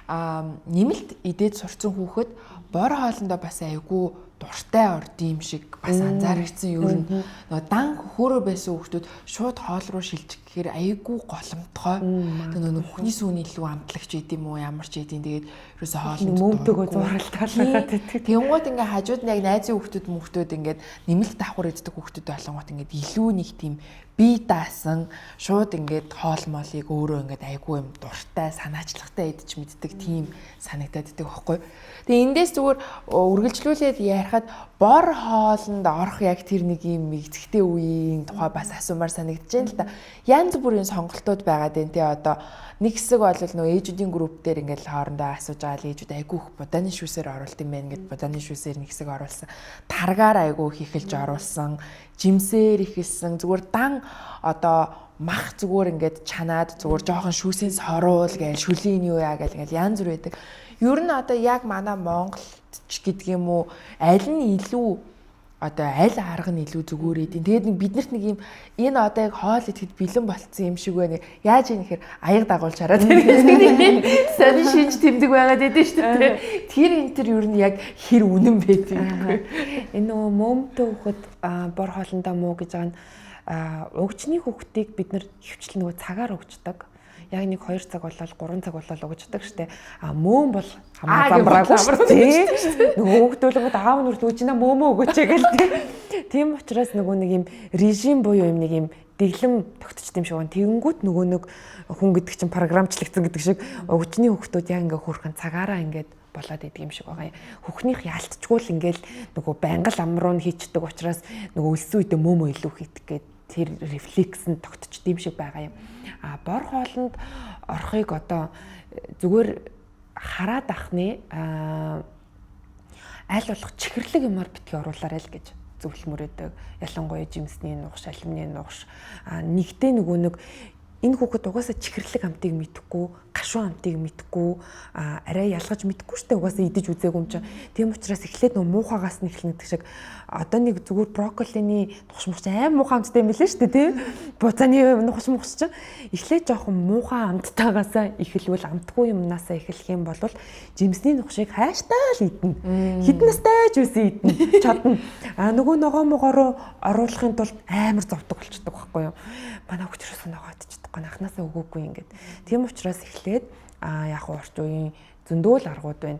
нэмэлт идээд сурцсан хүүхэд бор хоолндоо бас айгүй дуртай орд юм шиг бас анзаарчихсан ер нь нөгөө дан хөөрөө байсан хүүхдүүд шууд хоол руу шилжих гэхээр айгүй голомтгой. Тэгээ нөгөө бүхний сүүний илүү амтлагч идэм үү ямар ч идэм тэгээд ерөөсөө хоолнд мөмтөгөө зуралтаалаад тэгдэг. Тэнгууд ингээ хажууд нь яг найзын хүүхдүүд ингээд нэмэлт давхар иддэг хүүхдүүд болонгот ингээд илүү нэг тийм бие даасан шууд ингээд хоол молыг өөрөө ингээд айгүй юм дуртай санаачлагтай идэж мэддэг тийм санагдаад идэг байхгүй. Тэгээ эндээс зүгээр үргэлжлүүлээд ярихад бор хоолнд орох яг тэр нэг юм эцэгтэй үеийн тухай бас асуумаар санагдаж байна л да. Янз бүрийн сонголтууд байгаад байна тий одоо нэг хэсэг бол нөгөө ээжүүдийн групп дээр ингээд хоорондоо асууж байгаа л ээжүүд айгүй их буданы шүүсээр оруулт юм байна гэд буданы шүүсээр нэг хэсэг оруулсан. Таргаар айгүй их эхэлж оруулсан. Жимсээр ихэлсэн. Зүгээр дан одоо мах зүгээр ингээд чанаад зүгээр жоохон шүүсээс хоруул гээл шүлийн юу яа гээл янз бүр байдаг. Ер нь одоо яг манай Монголд ч гэдэг юм уу аль нь илүү одоо аль арга нь илүү зүгээр идэв. Тэгээд нэг биднэрт нэг юм энэ одоо яг хоол идэхэд бэлэн болцсон юм шиг байна. Яаж ийм гэхээр аяг дагуулж хараад тэрээс сонин шинж тэмдэг байгаад идэв шүү дээ. Тэр энэ төр ер нь яг хэр үнэн байдаг. Энэ нөгөө мөмтөө хүүхэд бор хоолндоо муу гэж байгаа нь угчны хүүхдийг бид нар хөвчл нөгөө цагаар угчдаг. Яг нэг 2 цаг болол 3 цаг болол угждаг штэ. Мөөм бол хамаа замбраагүй штэ. Нөгөө хүүхдүүлэнгүүд аав нүрт үжинэ мөөмөө өгөөч гэл тийм учраас нөгөө нэг юм режим буюу юм нэг юм дэглэм тогтчт юм шиг байна. Тэгэнгүүт нөгөө нэг хүн гэдэг чинь програмчлагдсан гэдэг шиг угчны хүүхдүүд яг ингээ хөрхөн цагаараа ингээд болоод идэг юм шиг байгаа юм. Хөхнийх ялтчгүй л ингээл нөгөө байнгал амруу нь хийчдэг учраас нөгөө өлсөн үедээ мөөмөө илүү хийдэг гэдэг тэр рефлекс нь тогтчт юм шиг байгаа юм. Бор хоолнд орохыг одоо зүгээр хараад ахны аль болох чихэрлэг юмар битгий оруулаарай л гэж зөвлөмөрөдөг. Ялангуяа жимсний нугш, алюминий нугш нэгдээ нөгөө нэг энэ хүүхэд угаасаа чихэрлэг амтыг мэдэхгүй, гашуун амтыг мэдэхгүй, арай ялгаж мэдэхгүй штэ угаасаа идэж үзээгүй юм чинь. Тийм учраас эхлээд нөгөө муухагаас нь эхлэнэ шиг одоо нэг зүгээр брокколины нухшмугч аим муухай амттай юм билээ штэ тий. Буцааны нухшмугч чинь эхлээд жоохон муухай амттайгаасаа эхэлвэл амтгүй юмнасаа эхлэх юм бол жимсний нухшийг хайштай л идэнэ. Хэдэн настай ч үсэн идэнэ. Чадна. Нөгөө ногоо могороо оруулахын тулд амар зовдөг болчихдог байхгүй юу. Манай хүүхдэрээс ногоод анханасаа өгөөгүй ингээд. Тийм учраас эхлээд яг урт үеийн зөндөө л аргууд байна.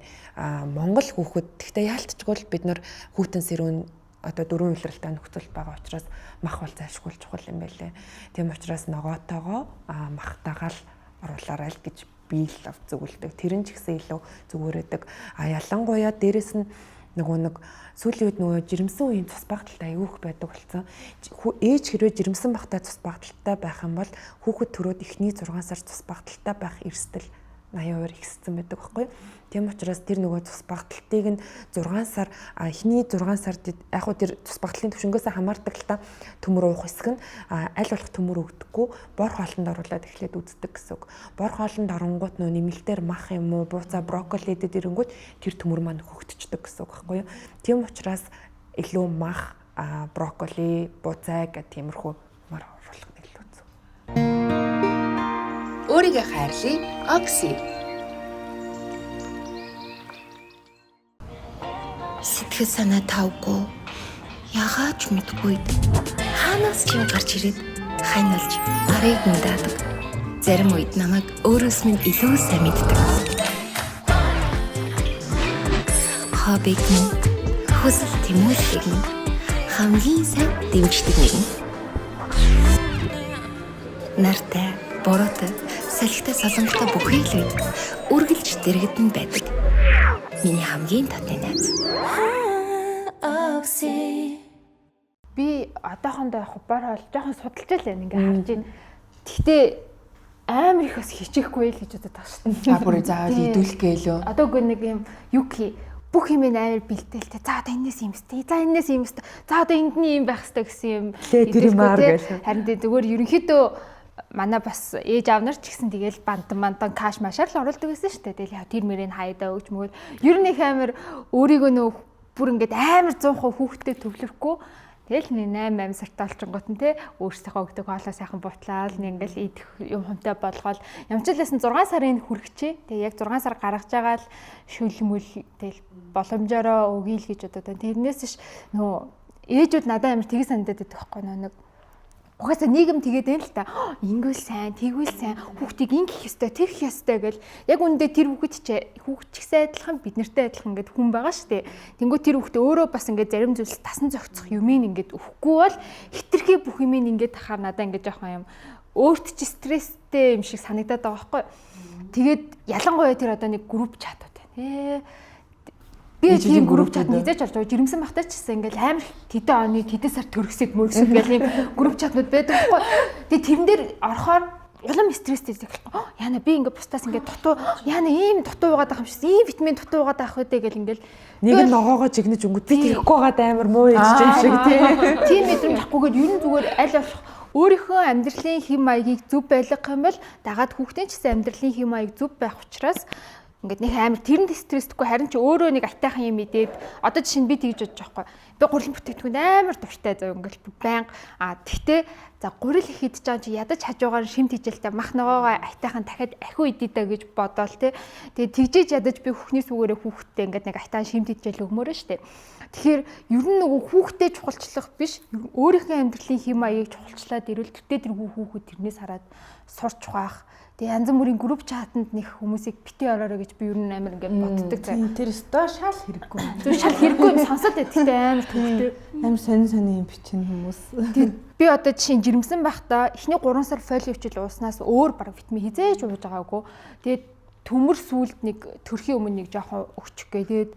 Монгол хүүхэд гэхдээ яалтчгүй бид нар хүүтэн сэрүүн одоо 4 улиралтай нөхцөл байгаа учраас мах бол зайлшгүй чухал юм байлээ. Тийм учраас ногоотойгоо махтайгаа л оруулаарай л гэж би л зөвлөдөг. Тэр нь ч гэсэн илүү зүгээрээдэг. Ялангуяа дээрэс нь нөгөө нэг сүүлийн үед нөгөө жирэмсэн үеийн цус багталтай аюух байдаг болсон. Ээж хэрвээ жирэмсэн багтаа цус багталтай байх юм бол хүүхэд төрөөд эхний 6 сар цус багталтай байх эрсдэл 80% ихссэн байдаг байхгүй. Тийм учраас тэр нөгөө цус багталтыг нь 6 сар эхний 6 сард яг хөө тэр цус багтлын төвшнгөөс хамаардаг л та төмөр уух хэсэг нь аль болох төмөр өгдөггүй бор хоолнд оруулаад эхлээд үздэг гэсэн үг. Бор хоолнд оронгууд нөө нэмэлтээр мах юм уу буцаа брокколи идээд ирэнгүүт тэр төмөр маань хөгтчихдөг гэсэн үг байхгүй юу. Тийм учраас илүү мах брокколи буцаа гэх тиймэрхүү мар оруулах нь илүү зөв. Өөрийгөө хайрлая. Окси. Сэтгэл санаа тавгүй яагаад ч мэдгүй хаанаас ч юм гарч ирээд хайналж барыг мэддэг. Зарим үед намайг өөрөөс минь илүү сайн мэддэг. Хоббиг нь хүсэл тэмүүлсийг нь хамгийн сайн дэмждэг нэгэн. Нартай, бороотой, салхитай солонготой бүхий л үед үргэлж дэрэгдэн байдаг. Миний хамгийн татны найз. Би одоохондоо яг бор хоол жоохон судалж байлаа ингээ харж байна. Гэхдээ амар их бас хичээхгүй л гэж бодод байгаа шүү дээ. Бүр заавал идүүлэх гэлөө. Одоо үгүй нэг юм юки бүх юм амар бэлтээлтэй. За одоо энэс юм сте. За энэс юм сте. За одоо эндний юм байх хэрэгтэй гэсэн юм. Тэр юмар гэж. Харин зүгээр ерөнхийдөө манай бас ээж аав нар ч гэсэн тэгэл бандан каш машаар л оруулдаг байсан шүү дээ. Тэгэл тэр мөрийг хайдаа өгч мөгөөд ер нь их амар өөрийгөө нөө бүр ингээд амар 100% хүүхдэд төвлөрөхгүй. Тэгэл нэг 8 сартаа олчингууд нь те өөрсдийнхөө өгдөг хоолоо сайхан бутлаад нэг ингээл идэх юм хүмтэй болгоод ямчлалаас нь 6 сарын хүрчихээ. Тэгээ яг 6 сар гаргаж байгаа л шүлмүл тэгэл боломжоор өгье л гэж бодоод байна. Тэрнээс ш нөө ээжүүд надад амар тгий санагдаад байдаг байхгүй нэг угаасаа нийгэм тэгээд байна л та. Ингүүл сайн, тэгвэл сайн, хүүхдийг ингэх ёстой, тэгэх ёстой гэл яг үндэ тэр хүүхэд ч адилхан бид нартай адилхан ингээд хүн байгаа штэ. Тэнгүү тэр хүүхдээ өөрөө бас ингээд зарим зүйлс тасан зохицох юмыг ингээд өгөхгүй бол хитрхи бүх юмыг ингээд тахаар надаа ингээд жоохон юм өөрт ч стресстэй юм шиг санагдаад байгаа байхгүй. Тэгээд ялангуяа тэр одоо нэг групп чат байна. Би тийм групп чат нэгзэж орж байгаа. Жирэмсэн багтаа ч гэсэн ингээл амар тэдэн оны тэдэн сар төрөсөг мөрөсөг гэл ийм групп чатнууд байдаг байхгүй. Тэгээ тэрэн дээр орохоор улам стресстэй байдаг. Яна би ингээд бусдаас ингээд дутуу яна ийм дутуу байгаад байгаа юм шиг ийм витамин дутуу байгаад байх үү гэл ингээл нэг нь ногоогоо жигнэж өнгөт би тэгэхгүй байгаад амар муу ээж юм шиг тийм мэдрэмж авахгүйгээр ер нь зүгээр аль болох өөрийнхөө амьдралын хэм маягийг зөв байлгах юм бол дагаад хүүхдийн ч гэсэн амьдралын хэм маяг зөв байх учраас ингээд нэг амар тэрэнд стресстгүй харин ч өөрөө нэг айтайхан юм идээд одоо жишээ нь би тэгж бодож байгаа байхгүй. Би гурилан бүтээгдэхүүнд амар дуртай зав ингээд байнга тэгтээ за гурил их идэж байгаа чи ядаж хажуугаар шимт хижээлтэй мах ногоогоо айтайхан дахиад ахиу идээ гэж бодоол те. Тэгээ тэгжээж ядаж би хүүхний сүгээрээ хүүхдтэй ингээд нэг айтайхан шимт хижээл өгмөрөө штэ. Тэгэхээр ер нь нөгөө хүүхдэд чухалчлах биш өөрийнхөө амьдралын хэм маягийг чухалчлаад ирвэл тэр хүүхэд тэрнээс хараад сурч ухаах. Тэгээ янз бүрийн групп чатанд нэг хүмүүсийг бити ороорой гэж би ер нь амар ингээд боддог зав. Тэр өстөө шал хэрэггүй. Зөв шал хэрэггүй юм сонсоод байдаг амар төвтэй. Амар сонин юм бичин хүмүүс. Би одоо жишээ жирэмсэн байхдаа эхний 3 сар фолио хичээл ууснаас өөр баг витамин хизээж ууж байгаагүй. Тэгээд төмөр сүлд нэг төрхийн өмнө нэг жоохон өгчих гээ. Тэгээд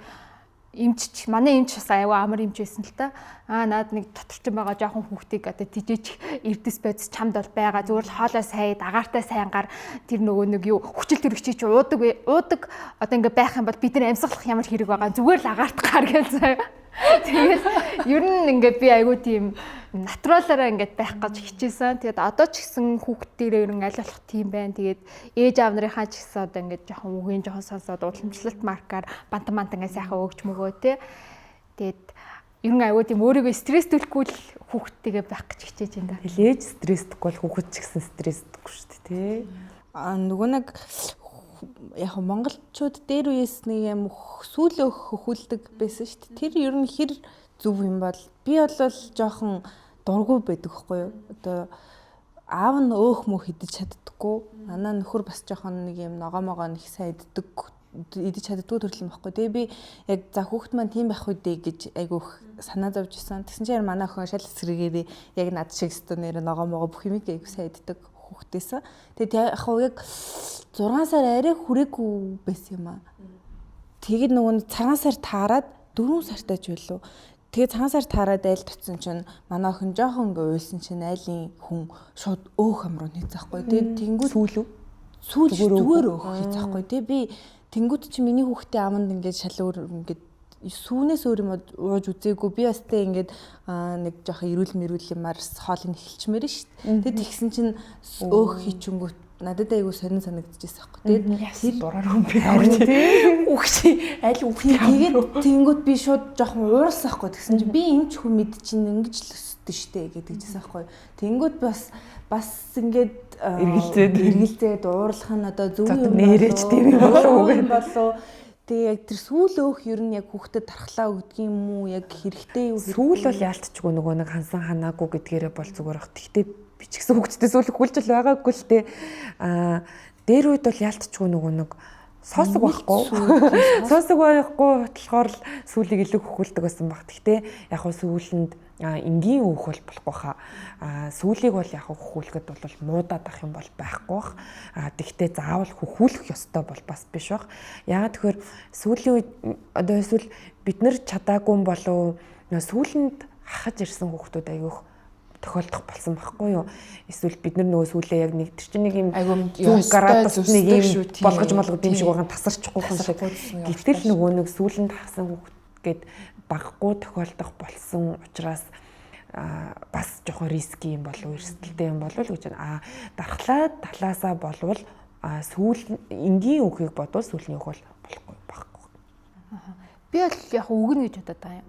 эмч манай эмч бас аяга амар эмч байсан л та. Наад нэг доторчин байгаа жоохон хүүхдийг одоо тижээч эрдэс байц чамд бол байгаа. Зүгээр л хоолой сая, дагаартай сайнгаар тэр нөгөө нэг юу хүчил төрөгчий чи уудаг одоо ингээ байх юм бол бид нар амьсгалах ямар хэрэг байгаа. Зүгээр л агаарт гар гээл заяа. Тэгээд ер нь ингээ би аягүй тийм натуралаараа ингээд байх гэж хичээсэн. Тэгээд одоо ч гэсэн хүүхдүүдээр ер нь аль болох тийм байна. Тэгээд ээж аав нарынхаа ч гэсэн одоо ингээд жоохон үгийн жоохон сонсоод уламжлалт маркаар бантан ингээд сайхан өгч мөгөө те. Тэгээд ер нь аягүй тийм өөрийгөө стресстүүлэхгүй л хүүхдтэйгээ байх гэж хичээж байна. Тэгэл ээж стресстгүй бол хүүхэд ч гэсэн стресстгүй шүү дээ те. Нөгөө нэг яг монголчууд дээр үеэс нэг юм сүүлөө хөхүүлдэг байсан шүү дээ. Тэр ер нь хэр зөв юм бол би бол жоохон дургүй байдаг хгүй юу. Одоо аав нь өөх мөх идэж чаддаггүй. Манай нөхөр бас жоохон нэг юм ногоомогоо нэг сайн идэж чаддаггүй төрөл юм баггүй. Тэгээ би яг за хүүхэд маань тийм байх үедээ гэж айгүйх санаа зовж исэн. Тэгсэн чинь манай охин шал эсрэгээрээ яг над шиг өстө нэр ногоомогоо бүх юмыг айгүй сайн иддэг хүүхдээсэн. Тэгээд яг 6 сар арай хүрээгүй байсан юм аа. Тэгээд нөгөө цагаан сар таарад 4 сартай ч байлуу. Тэгээд цагаан сар таарад айл туцсан чинь манай охин жоохон ингээ уйлсан чинь айлын хүн шууд өөх амруу хийцэхгүй. Тэгээд тэнгуү сүүл зүгээр өөх хийцэхгүй. Тэгээд би тэнгуүт чи миний хүүхдээ аманд ингээд шал өөр ингээд сүүнээс өөр юм ууж үзээгүй. Би бас тэ ингээд нэг жоохон эрүүл мэрүүл юмар хоолыг эхэлчмээр шүү дээ. Тэгээд тэгсэн чинь өөх хийчингүүт надад айгуу сонин санагдчихсан байхгүй. Тэгээд тэр дураар хүн би харин үхши аль үхий. Тэгээд тэнгуут би шууд жоохон уурсан байхгүй. Тэгсэн чинь би энэ ч хүн мэд чинь ингэж л өссөн штэ гэдэг жисэн байхгүй. Тэнгуут бас ингээд эргэлзээд уурлах нь одоо зөв юм нэрэж тийм юм болов. Тэгээ яг тэр сүүл өөх ер нь яг хүүхдэд тархлаа өгдөг юм уу? Яг хэрэгтэй юу? Сүүл бол яалтчгүй нөгөө нэг хансан ханаагүй гэдгээрээ бол зүгээр ах. Тэгтээ би ч гэсэн хүүхдэд сүүл хүлжил байгаагүй л те. Дээр үед бол яалтчгүй нөгөө нэг соосог байхгүй. Соосог байхгүй болохоор л сүүлийг илүү хөхүүлдэг байсан баг. Тэгтээ яг хөө сүүлэнд энгийн өөх бол болохгүй хаа. Сүүлийг бол яг хөхүүлэхэд бол муудаад ах юм бол байхгүй бах. Тэгтээ заавал хөхүүлэх ёстой бол бас биш бах. Яагаад тэгэхээр сүүлийн үед одоо эсвэл бид нар чадаагүй болов сүүлэнд хахаж ирсэн хүүхдүүд аяг тохиолдох болсон байхгүй юу? Эсвэл бид нар нөгөө сүүлээ яг нэг тэр чинь нэг юм 100 градус нэг юм болгож молгод юм шиг байгаа тасарчихгүй юм шиг. Гэтэл нөгөө нэг сүүлэнд хасан хүүхд гээд баггүй тохиолдох болсон учраас бас жоохон риски юм болов эрсдэлтэй юм болов гэж байна. Дархлаа талаасаа болвол сүүл энгийн үхийг бодвол сүүлийн үх бол болохгүй байхгүй. Би бол яг өгнө гэж бодоод байгаа юм.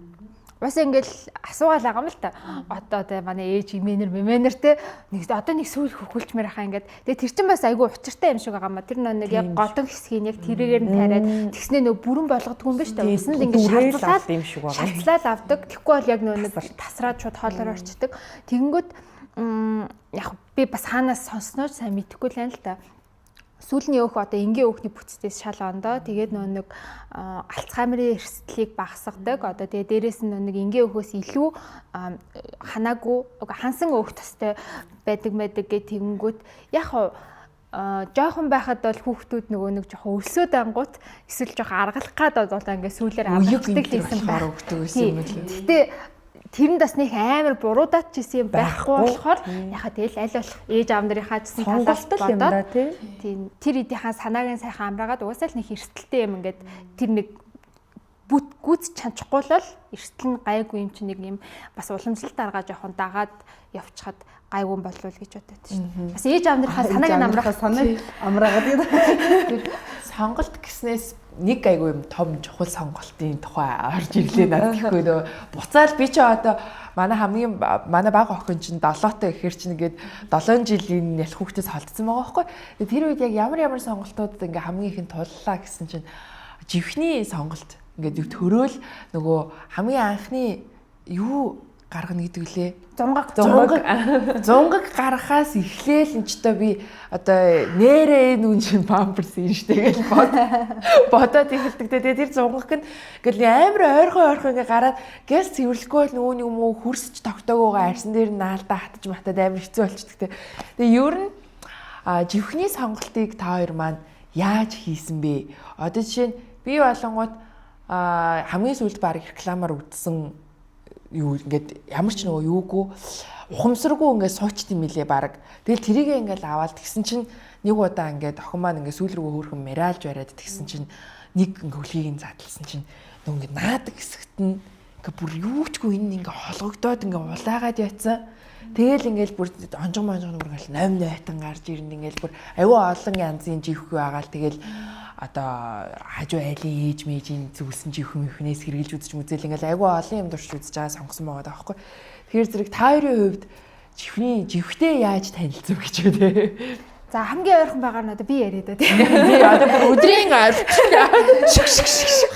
Уусаа ингээл асуугаал байгаа юм л та. Одоо тэ манай ээж мэнэр те нэг одоо нэг сүүл хөхүүлчмээр хаа ингээд. Тэгээ тэр чинь бас айгүй учиртай юм шиг байгаа маа. Тэр нэг яг годон хэсгийг яг тэрээр нь тариад тэгснээ нөө бүрэн болгодгүй юм ба шүү дээ. Үсэнд ингээд шалтлаад авдаг. Тэгэхгүй бол яг нөө нэг тасраад шууд хоолоор орчдөг. Тэгэнгүүт яг би бас хаанаас сонснооч сайн мэдэхгүй л юм л та. Сүүлний өөх одоо энгийн өөхний бүтцээс шал ондоо тэгээд нэг Альцгеймерийн эрсдлийг багасгадаг. Одоо тэгээд дээрэс нь нэг энгийн өөхөөс илүү ханаагүй хансан өөх тостой байдаг гэх тэгэнгүүт яг жоохон байхад бол хүүхдүүд нөгөө нэг жоохон өлсөд ангууд эсвэл жоохон аргалах гад бол ингээ сүүлээр амжилтдаг гэсэн баг өгдөг гэсэн юм л. Гэтэ тэрэнд бас нэг амар буруудаад ч исэн юм байхгүй болохоор яхаа тэгэл аль болох ээж аав нарынхаа гэсэн талаас бодоод тийм тэр эдийнхаа санаагийн сайхан амраагаад угаасаа л нэг эрсдэлтэй юм ингээд тэр нэг гүц чанчихгүй л эрсдэл нь гайгүй юм чи нэг юм бас уламжлалт аргаа жоохон дагаад явчихад гайгүй болов гэж бодоод шүү. Бас ээж аав нарынхаа санааг амраагаад тэр сонголт гэснээс нэг айгүй юм том чухал сонголтын тухай орж ирлээ надад гэхгүй нөө буцаал би ч одоо манай бага охин чинь 7-той гэхэр чинь ингээд 7 жилийн нялх хүүхдээс холдсон байгаа байхгүй. Тэр үед яг ямар сонголтуудад ингээ хамгийн ихэнд туллаа гэсэн чинь живхний сонголт ингээд төрөөл нөгөө хамгийн анхны юу гаргана гэдэг үлээ. Зунгаг гаргахаас эхлээл энэ ч одоо би одоо нэрээ энэ үн чин памперс юм штэ гэж бодоод ихэлдэг. Тэгээ тэр зунгаг нь ингээл амар ойрхон ингээ гараад газ цэвэрлэхгүй нөгөө нэг юм уу хөрсөж тогтоогоогоо арьсан дээр нь наалдаа хатаж матад амар хэцүү болчихдаг. Тэгээ ер нь живхний сонголтыг та хоёр маань яаж хийсэн бэ? Одоо жишээ нь би болонгууд хамгийн сүүлд баг рекламаар үзсэн юу ингээд ямар ч нөгөө юугүй ухамсаргүй ингээд суучт юм билээ баг. Тэгэл тэрийг ингээд аваад тэгсэн чинь нэг удаа ингээд охин маань ингээд сүүл рүү хөөрхөн мэралж бариад тэгсэн чинь нэг ингээд хөлгийг задлсан чинь нөгөө ингээд наадаг хэсэгт нь ингээд бүр юучгүй энэ ингээд холгогдоод ингээд улаагаад яатсан. Тэгэл ингээд бүр онжон бүр ингээд 8 найтан гарч ирнэ ингээд бүр аюу олон янзын живх байгаал тэгэл одоо хажуу айлын ээж мэжийн зүйлсэн живх мөхнээс хэрглэж үзэж мүзэл ингээд аюу олон юм дурч үзэж байгаа сонгосон байгаа даахгүй. Тэгэхээр зэрэг та хоёрын хувьд живхтэй яаж танилцв гэж үү те. За хамгийн ойрхон байгаа нь одоо би яриад байна. Би одоо бүр өдрийн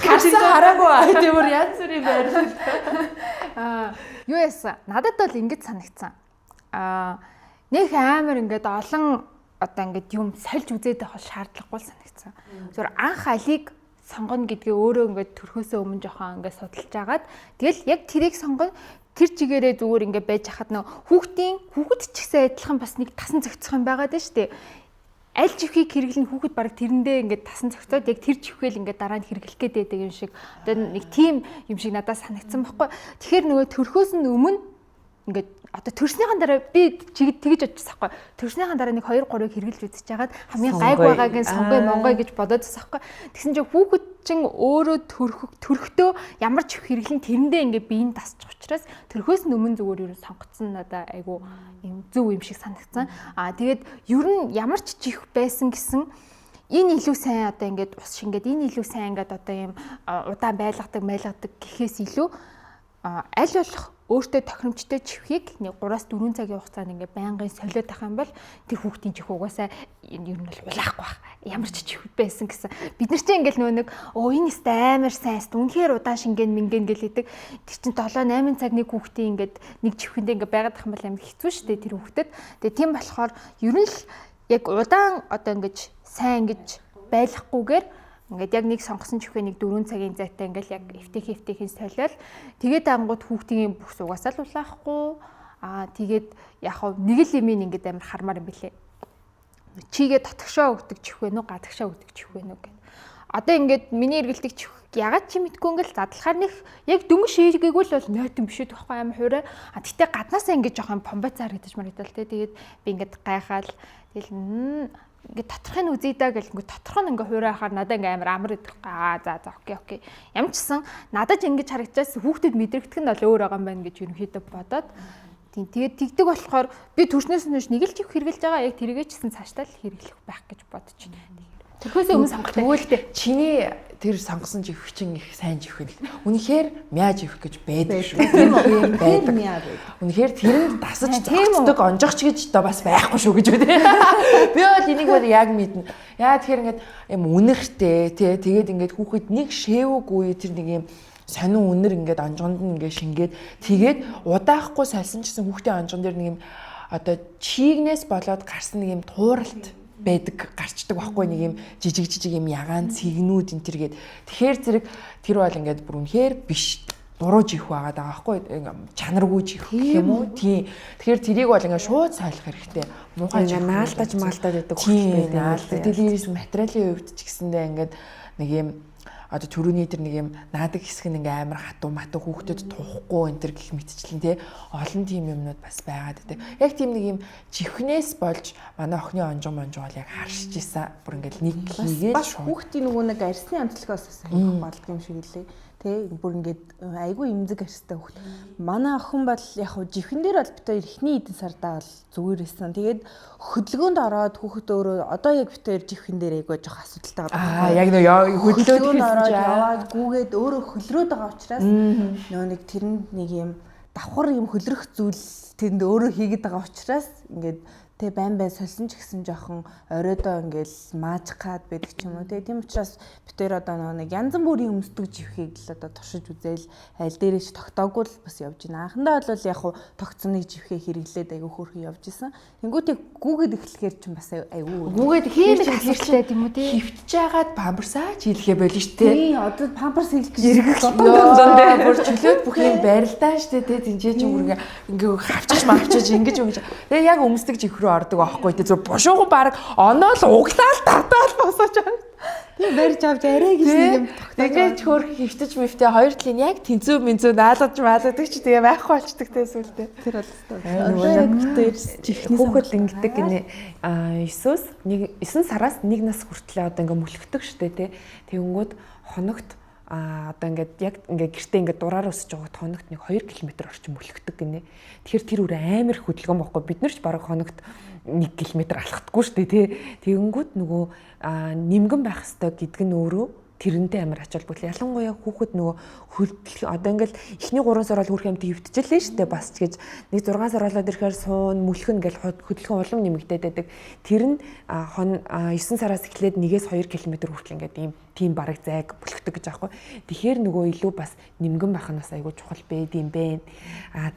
харсан хараагүй тийм бүр янз бүрийн байрлал. Юу яасан? Надад бол ингэж санагдсан. Нэг амар ингээд олон одоо ингээд юм сольж үзээд байх шаардлагагүй санагдсан. Зүгээр анх алийг сонгоно гэдгээ өөрөө ингээд төрхөөсөө өмнө жоохон ингээд судалж агаад тэгэл яг тэрийг сонгоно тэр чигээрээ зүгээр ингээд байж хахад нөө хүүхэд ч гэсэн адилхан бас нэг тасан зохицох юм байгаад байна шүү дээ. Аль живхийг хэрэглэн хүүхэд баг тэрэндээ ингээд тасан зохицоод яг тэр живхэл ингээд дараа нь хэрэглэх гээд байдаг юм шиг одоо нэг тийм юм шиг надад санагдсан байхгүй. Тэгэхээр нөгөө төрхөөс нь өмнө ингээд одоо төрснийхэн дараа би тэгж бодчихсан байхгүй. Төрснийхэн дараа нэг 2 3-ыг хэрэглэж үзэж хагаад хамгийн гайг байгаагийн сонгой монгой гэж бодоод байсан байхгүй. Тэгсэн чинь хүүхэд чин өөрөө төрхтөө ямар ч хэрэглэн тэрэндээ ингээд биеийн тасчих учраас төрхөөс нь өмнө зүгээр юу сонгоцсон надаа айгу юм зөв юм шиг санагдсан. Тэгээд ер нь ямар ч чих байсан гэсэн энэ илүү сайн одоо ингээд ус шингээд энэ илүү сайн ингээд одоо юм удаан байлгадаг гэхээс илүү аль болох өөртөө тохиромжтой чихвхийг 3-4 цагийн хугацаанд ингээд байнгын солиод тах юм бол тэр хүүхдийн чих угаасаа ер нь бол улаахгүй байх. Ямар ч чих байсан гэсэн. Бид нар чинь ингээд нөгөө нэг энэ өст амар сайн үнэхээр удаан шингэн мингэн гэлээдэг. Тэр чинь 7-8 цаг нэг хүүхдийн ингээд нэг чихвхэндээ ингээд байгаад тах юм бол амар хэцүү шүү дээ тэр хүүхдэд. Тэгээ тийм болохоор ер нь л яг удаан одоо ингээд сайн ингэж байлгахгүйгээр ингээд яг нэг сонгосон чихвээ нэг 4 цагийн зайтай ингээд яг эвтэхийн солиол тэгээд ангууд хүүхдийн бүх сугасаа л улаахгүй тэгээд яг нэг л юм ингээд амар хармаар юм билээ. Чигээ татгшаа өгдөг чихвээ нүү гадагшаа өгдөг чихвээ нүү гэдэг. Одоо ингээд миний эргэлдэг чихв ягаад чи мэдгүй ингээд задлахаар нэг яг дөнгөж шийгээгүй л бол нойтон биш үү байхгүй амар хуурай. Тэгтээ гаднаасаа ингээд жоохон помбацаар гэдэж марагдал те. Тэгээд би ингээд гайхаал тэгэл ингээд тоторхын үзье даа гэл ингээд тоторхон ингээд хуурай хахаар надад ингээд амар идэх. За окей. Ямар ч гэсэн надад ч ингэж харагдчихсан хүүхдэд мэдрэгдэх нь бол өөр байгаа юм байна гэж ерөнхийдөө бодоод тийм тэгээд тэгдэг болохоор би төрснөөс нь нэг л чих хэрглэж байгаа яг тэргээ ч гэсэн цаашдаа л хэрэглэх байх гэж бодож байна. Тэрхөөсөө өмнө сонгох. Тэгвэл чиний тэр сонгосон живх чинь их сайн живх л. Үнэхээр мяа живх гэж байдаг шүү. Тийм үү? Байдаг. Үнэхээр тэрэнд дасаж зогцдог онжогч гэж одоо бас байхгүй шүү гэж үү. Би бол энийг бол яг мэднэ. Яа тэгэхээр ингээд юм үнэртэй тий тэгээд ингээд хүүхэд нэг шээвгүй тэр нэг юм сонин үнэр ингээд онжгонд нь ингээд шингээд тэгээд удаахгүй салсан гэсэн хүүхдийн онжгон дээр нэг юм одоо чигнээс болоод гарсан нэг юм тууралт байдаг гарчдаг байхгүй нэг юм жижиг юм ягаан цэгнүүд энэ төргээд тэгэхээр зэрэг тэр бол ингээд бүр үнэхээр биш буруу жих байгаад байгаа байхгүй чанаргүй жих гэх юм уу тийм тэгэхээр тэрийг бол ингээд шууд сайлах хэрэгтэй муухай наалдаж байдаг хөл байдаг телевиз материалын хувьд ч гэсэндээ ингээд нэг юм одоо төрөний тэр нэг юм наадаг хэсэг нь ингээ амар хатуу матуу хүүхдэд тухгүй энэ төр гих мэтчлэн тий олон тийм юмнууд бас байгаад байдаг. Яг тийм нэг юм чихнээс болж манай охины онжоо бол яг харшиж исэн. Бүр ингээл нэг хийгээд бас хүүхдийн нөгөө нэг арсны амтлагаас айгүйх болдго юм шиг лээ. Тэ бүр ингээд айгүй имзэг арстай хүүхд. Манай охин бол яг хуу жихэн дээр бол битээр эхний эдэн сардаа бол зүгээрсэн. Тэгээд хөдөлгөөнд ороод хүүхэд өөрөө одоо яг битээр жихэн дээр айгүй жоох асуудалтай байгаа. Яг нөө хөдөлгөөнд ороод яваад гүүгээд өөрөө хөлрөөд байгаа учраас нөө нэг тэрэнд нэг юм давхар юм хөлрөх зүйл тэнд өөрөө хийгээд байгаа учраас ингээд тэг байн сольсон ч гэсэн жоохон оройдоо ингээл мааж гад байдаг ч юм уу тийм учраас битээр одоо нэг янз бүрийн өмсдөг живхийг л одоо туршиж үзээл аль дээрээч тогтоогүй л бас явж байна. Анхандаа бол яг хуу тогтсон нэг живхээ хэрэглээд айгүй хөөрхөн явж исэн. Тэнгүүтээ гүүгээд эхлэхээр ч бас айгүй гүүгээд хийлэг хэрэгтэй тийм үү тий. Хөвтж яагаад памперсаа чийлэхэ болно шүү дээ. Тий одоо памперс хийх гэж зөндөө бүр чөлөөт бүх юм барилдаа шүү дээ тий тэнцээ ч ингээ хавчиж мавчиж ингэж ингэж. Тэгээ яг өмсдөг живх ордог аахгүй тий зөв бушуухан баг оноол углаал татаал босооч аа. Тийм барьж авч арай гэж нэг юм тэгээд хөр хөвтөж мэвтэ хоёр талын яг тэнцүү мэнцүү наалгаж маалгадаг чи тэгээ байхгүй болчдөг те сүлдээ. Тэр бол хүүхэд ингэдэг гинэ 9 сараас 1 нас хүртэл одоо ингээ мөлхдөг штэ те. Тэгэнгүүт хоногт одоо ингээд яг ингээ гэртээ ингээ дураар өсөж байгаа хоногт нэг 2 км орчим мөлхдөг гинэ. Тэгэхээр тэр үр амар хөдөлгөөн бохгүй бид нар ч бараг хоногт 1 км алхахдаггүй шүү дээ тий. Тэгэнгүүт нөгөө нимгэн байх хэрэгтэй гэдг нь өөрөө тэрнтэй амар ач холбогдол. Ялангуяа хүүхэд нөгөө хөдөлгөөн одоо ингээл эхний 3 сар бол хүрх юмт хөвтчихлээ шүү дээ бас ч гэж нэг 6 сар болоод ирэхээр суун мөлхөн гэл хөдөлгөөн улам нэмэгдээд байдаг. Тэр нь 9 сараас эхлээд 1-2 км хүртэл ингээд ийм тийм бараг зайг мөлхдөг гэж аахгүй. Тэгэхээр нөгөө илүү бас нимгэн байх нь бас айгүй чухал байд юм бэ.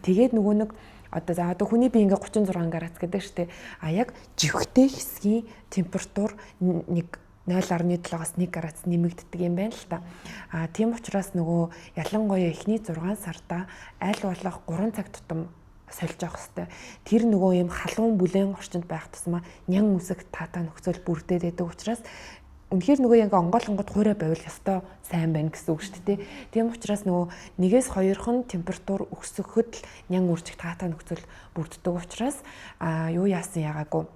Тэгээд нөгөө нэг одоо хүний бие ингээ 36 градус гэдэг штеп. Яг живхтэй хэсгийн температур нэг 0.7-аас 1 градус нэмэгддэг юм байна л та. Тийм учраас нөгөө ялангуяа эхний 6 сарда аль болох 3 цаг тутам сольж явах хэрэгтэй. Тэр нөгөө юм халуун бүлээн орчинд байх тусмаа нян үсэг таатаа нөхцөл бүрдээд байдаг учраас үнэхээр нөгөө яг онгойлонгод хуурай байвал ёстой сайн байна гэсэн үг шүү дээ. Тийм учраас нөгөө 1-2хан температур өсөхөд л нян үржих таатаа нөхцөл бүрддэг учраас юу яасан ягаагүй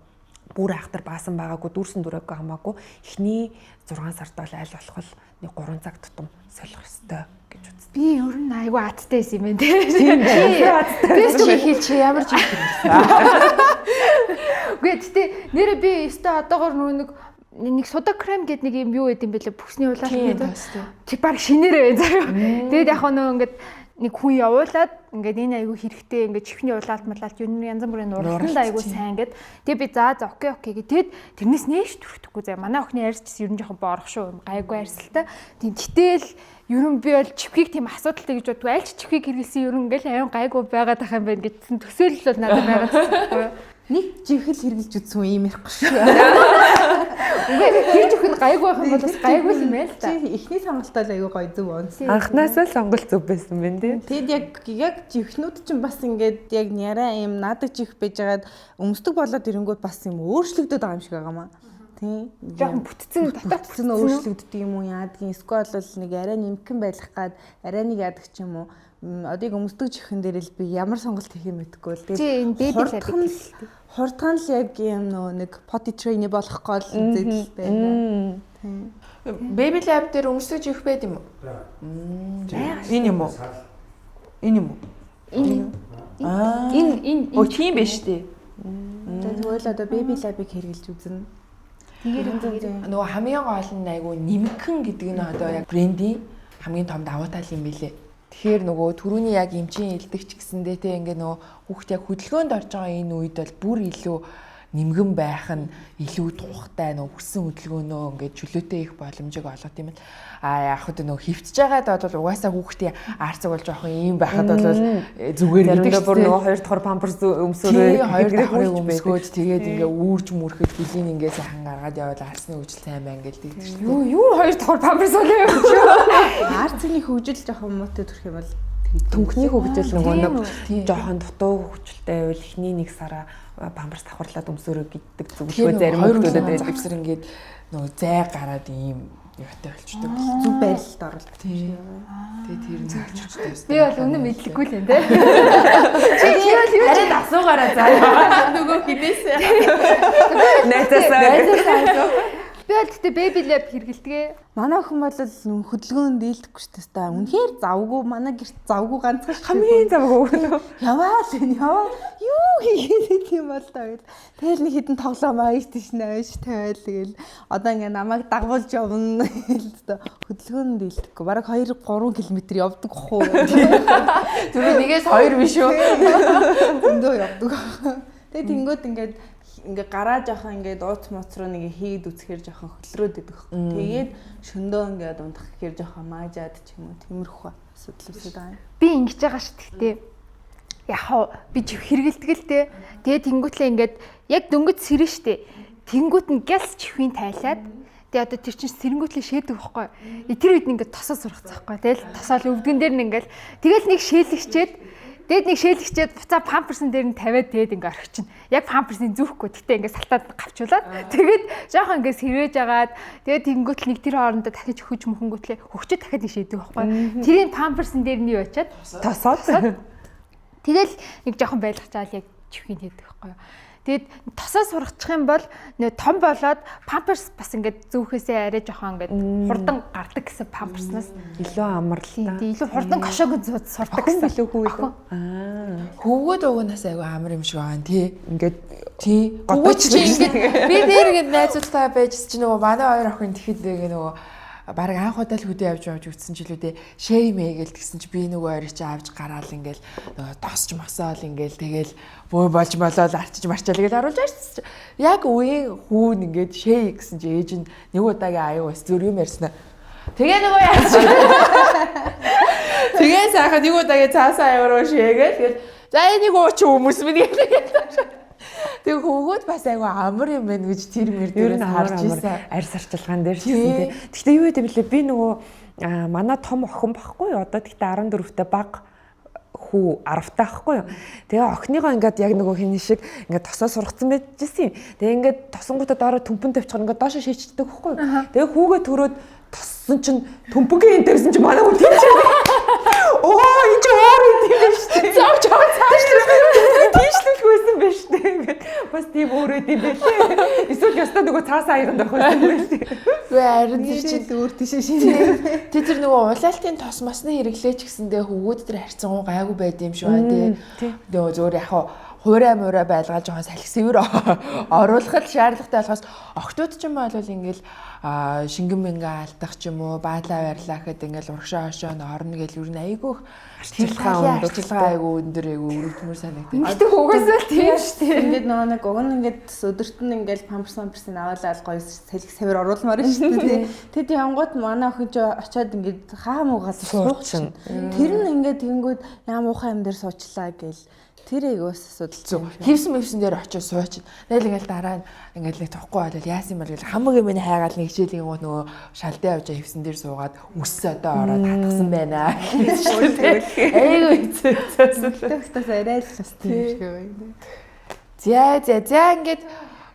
бүр ахтар баасан байгаагүй дүүрсэн дүрээгүй хамаагүй эхний 6 сард бол аль болох нэг 3 цаг тутам солих ёстой гэж үзсэн. Би ер нь айгүй аттай байсан юм байна тийм. Би хийл чи ямар ч юм хэрэгсэн. Үгүй гэхдээ нэрээ би өстой одоогор нэг судаг крем гэдэг нэг юм юу гэдэм бэлээ бүхсний улаалт гэдэг. Чи баг шинээрээ байна заяа. Тэгээд яг нөө ингээд нэг хүн явуулаад ингээд энэ айгүй хэрэгтэй ингээд чихний улаалт малалт юу янз бүрийн уралданд айгүй сайн гэд. Тэгээд би за окей гэд. Тэгээд тэрнээс нээш төрөхдөггүй заяа. Манай охины арьсч ер нь жоохон боорох шүү. Гайгүй арьсалтай. Тийм гэтэл ер нь би бол чихийг тийм асуудалтай гэж боддог. Аль ч чихийг хэрэглэсэн ер нь ингээл аюун гайгүй байгаад ах юм байна гэдсэн төсөөлөл бол надад байгаа. Нэг живхэл хэрэглэж үзсэн юм ярихгүй шүү. Үгүй тэр чихэн гайгүй байх юм бол бас гайгүй юм байл та. Эхний сонголтоо аягүй гоё зөв онсон. Анхнаасаа сонголт зөв байсан байна тийм. Тэгэд яг живхнүүд чинь бас ингээд яг няраа юм наадаг чих байжгаад өмсдөг болоод ирэнгүүт бас юм өөрчлөгдөд байгаа юм шиг байгаамаа. Тийм. Жохон бүтцэн дотоодсэн өөрчлөгддөг юм уу яадгийн эсвэл бол нэг арай нэмхэн байх гад арай нэг яадаг ч юм уу. Одыг өмсдөг чихэн дээр л би ямар сонголт хийх юм мэдэхгүй л тийм бэби лабик хурдхан л яг юм нөө нэг potty train болох гол зэдэл байна. Тийм. Baby lab дээр өмсдөг чих байд юм уу? Энэ юм уу? Энэ юм уу? Энэ тийм биш үү? Тэгвэл одоо baby lab-ыг хэрэглэж үзнэ. Нөгөө хамгийн гол нь айгу нимхэн гэдэг нь одоо яг брендийн хамгийн том давуу тал юм билэ. Тэгэхээр нөгөө түрүүний яг эмчийн элдэгч гэсэндээ те ингээ нөгөө хүүхд яг хөдөлгөөнд орж байгаа энэ үед бол бүр илүү нимгэн байх нь илүү тухтай нөгөө хүссэн хөдөлгөөнөө ингээд чөлөөтэй их боломжийг олгох юм л. Яг хөө нөгөө хөвтөж байгаад бол угаасаа хүүхдийн арцаг бол жоохон ийм байхад бол зүгээр гэдэг бүр нөгөө 2 дахь памперс өмсөөрөө 2 дахь өмсгөөд тэгээд ингээ үүрж мүрхэд хөлийн ингээ сайхан гаргаад явал арсны хөгжил сайн байна гэдэг чинь. Юу 2 дахь памперс үлээ юм. Арцны хөгжил жоохон муутай төрөх юм бол Түнхний хөгжил нөгөө нэг жоохон дутуу хөгжилтэй байвал эхний 1 сараа памперс давхарлаад өмсөөрөө гэдэг зөвлөгөө зарим хүмүүсд байдаг. Завсар ингээд нөгөө зай гараад ийм яатай болчтой. Зүг байрлалд оруулдаг. Тэгээд тэр нь болчтой. Би бол үнэн мэдлэггүй л юм те. Чи юу харин асуугаараа заа. Нөгөө хинээсээ. Найзаасаа. Би бол тэгтээ baby lab хэрэгэлдэг. Манай охин бол хөдөлгөөнд дийлдэхгүй шүү дээ. Та үнэхээр завгүй манай гэрт завгүй ганцхан шүү. Хамгийн завгүй гэнэ. Яваа юу хийгээд юм бол таа гэл. Тэгэл нэг хитэн тоглоом аяж тийш навш тавиал тэгэл одоо ингээ намайг дагуулж явна л хөдөлгөөнд дийлдэхгүй. Бараг 2-3 км явдаг хоо. Зүгээр нэгээс 2 биш үү? Зөндөө явдаг. Тэгээ тэнгууд ингээ гараа жоохон ингээ дууц моцроо нэг хийд үцхээр жоохон хөдлөрөөд идэх. Тэгээд шөндөө ингээ унтах гэхээр жоохон маажаад ч юм уу тиймэрхүү асуудал үүсэж байгаа. Би ингэж байгаа шүү дээ. Яхаа би хэрэгэлдэг л те. Тэгээд тэнгүүтлээ ингээд яг дөнгөж сэрэн штэ. Тэнгүүт нь гялс чихвийн тайлаад тэгээ одоо тэр чинь сэрэнгүүтлээ шээдэг байхгүй. Тэр үед ингээд тосоо сурах цаахгүй. Тэгэл тосоол өвдгөн дээр нь ингээд тэгэл нэг шээлгчээд Дээд нэг шээлгчээд буцаа памперсын дээр нь тавиад тэгээд ингээ орхичин. Яг памперсыг зүүхгүй. Гэтэ ингээ салтаад гавчуулаад тэгээд жоохон ингээ сэрвэж агаад тэгээд тэнгүүтэл нэг тэр хоорондоо дахиж хөж мөхөнгөтлээ хөгчөд дахиад нэг шийдэг байхгүй. Тэрийн памперсын дээр нь юу ячаад тосоод. Тэгэл нэг жоохон байлгах жаал яг чихвийн хийдэг байхгүй. Тэгээд тосоо сургачих юм бол нөө том болоод памперс бас ингээд зүүхээсээ арай жоохон ингээд хурдан гардаг гэсэн памперснаас илүү амарлаа. Илүү хурдан кошог сурдаг гэсэн билүү хүү. Хөвгөд угнаас айгүй амар юм шиг байна тий. Ингээд тий. Хөвгөд чи ингээд би дээр ингээд найзуудтай байжс чи нөгөө манай хоёр охин тэгэхэд нөгөө бараг анх удаа л хөдөө явж үтсэн ч илүүдээ шэймээ гээл тэгсэн чи би нөгөө ойр чи авч гараал ингээл нөгөө тосч мосоол ингээл тэгэл бөө болж болоод арчиж марчаал гээл харуулж байсан. Яг үеийн хүүн ингээд шэй гэсэн чи ээж нь нэг удаагийн аюу бас зүр юм ярьсан. Тэгээ нөгөө яач. Тэгээ сайхан нэг удаагийн цаасаа аюуруу шээгээл тэгэл за энийг ууч хүмүүс минь гээл. Тэгээ хөвгөд бас айгүй амар юм байна гэж тэр мэр дээрээс харж ирсэн. Арьс арчилгаан дээр ч гэсэн тий. Гэхдээ юу гэдэг бэлээ би нөгөө манай том охин багхгүй юу? Одоо тэгтээ 14-тэй баг хүү 10-тай байхгүй юу? Тэгээ охиныгоо ингээд яг нөгөө хин шиг ингээд тосоо сургацсан байжсэн юм. Тэгээ ингээд тосонгуудаа доороо төмпөн тавьчихсан ингээд доошо шийдчихдэг байхгүй юу? Тэгээ хүүгээ төрөөд тоссон чинь төмпөгийн энэ тавьсан чинь манай хүн тийм ч оо энэ ч өөр юм шүү дээ. Зогч тийшлэхгүйсэн байж тээ ингээд бас тийм өөрөө юм байлээ. Эсвэл ястаа нөгөө цаасаа аяганд байх байсан байх тий. Үгүй харин тэр чинь өөр тийш шинэ. Тэр нөгөө улаалтын тос масны хэрэглээч гэсэндээ хөвгүүд тэр харьцангуй гайгүй байд юм шиг байна тий. Нөгөө зөөр яг хуурай мурай байлгаад жоохон салхисвэр оруулах шаардлагатай болохоос охтууд ч юм бол ингээл шингэн мэнгэ алдах ч юм уу баалаа барьлаа гэхэд ингээл урагшаа хошоо орно гэл юу н айгүйх арчилгаа айгүй өндөр айгүй өрөвдмөр санагдав. Гэтэ угаасаа тийм шүү дээ. Ингээд нөгөө нэг уг нь ингээд өдөрт нь ингээд памперсын аваалал гоё салхи савэр оруулмаар шүү дээ. Тэд янгууд манай охин ч очиод ингээд хаа муугаас суучихна. Тэр нь ингээд тэнгүүд яам уухай юм дээр суучлаа гэл тэр эгөөс асуудал. Хивсэн дээр очиж сууч. Тэгэл ингээл дараа нь ингээл нэг тохгүй болол яасан юм бол гэл хамаг юм хайгаал нэг хичээлийн гоо нөгөө шалдаа явж хивсэн дээр суугаад үс одоо ороод хатгсан байна. Айгу хэцүүс арай л бас тийм шиг байна. За ингээд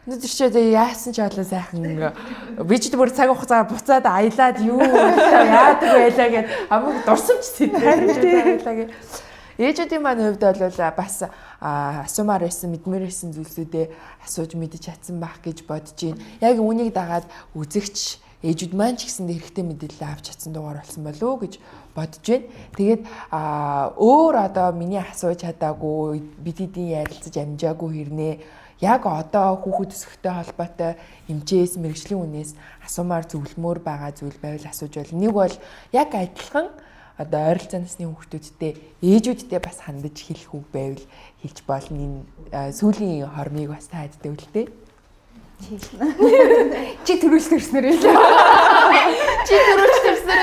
өнөөдөр ч яасан ч болоо сайхан би ч бүр цаг хугацаа буцаад аялаад юу яадаг байлаа гэд хамаг дурсамж сэтгэлээ гэ. Ээжүүдийн маань хувьд бол бас асуумаар байсан, мэдмээр байсан зүйлсүүдээ асууж мэдэж чадсан байх гэж бодож байна. Яг үүнийг дагаад үзэгч ээжүүд маань ч гэсэн хэрэгтэй мэдээлэл авч чадсан дугаар болсон болов уу гэж бодож байна. Тэгээд өөр одоо миний асууж чадаагүй бид хэдийн ярилцаж амжаагүй хэрнээ яг одоо хүүхэд өсөхтэй холбоотой эмчээс мэрэгжлийн үнээс асуумаар зөвлөмөр байгаа зүйл байвал асууж бол нэг бол яг адилхан одоо ойролцоо насны хүүхдүүдтэй ээжүүдтэй бас хандаж хэлэх үг байвал хэлж болно. Энэ сүүлийн хормыг бас тааддаг үлдээ. Чи төрүүлж төрснөр ээ. Чи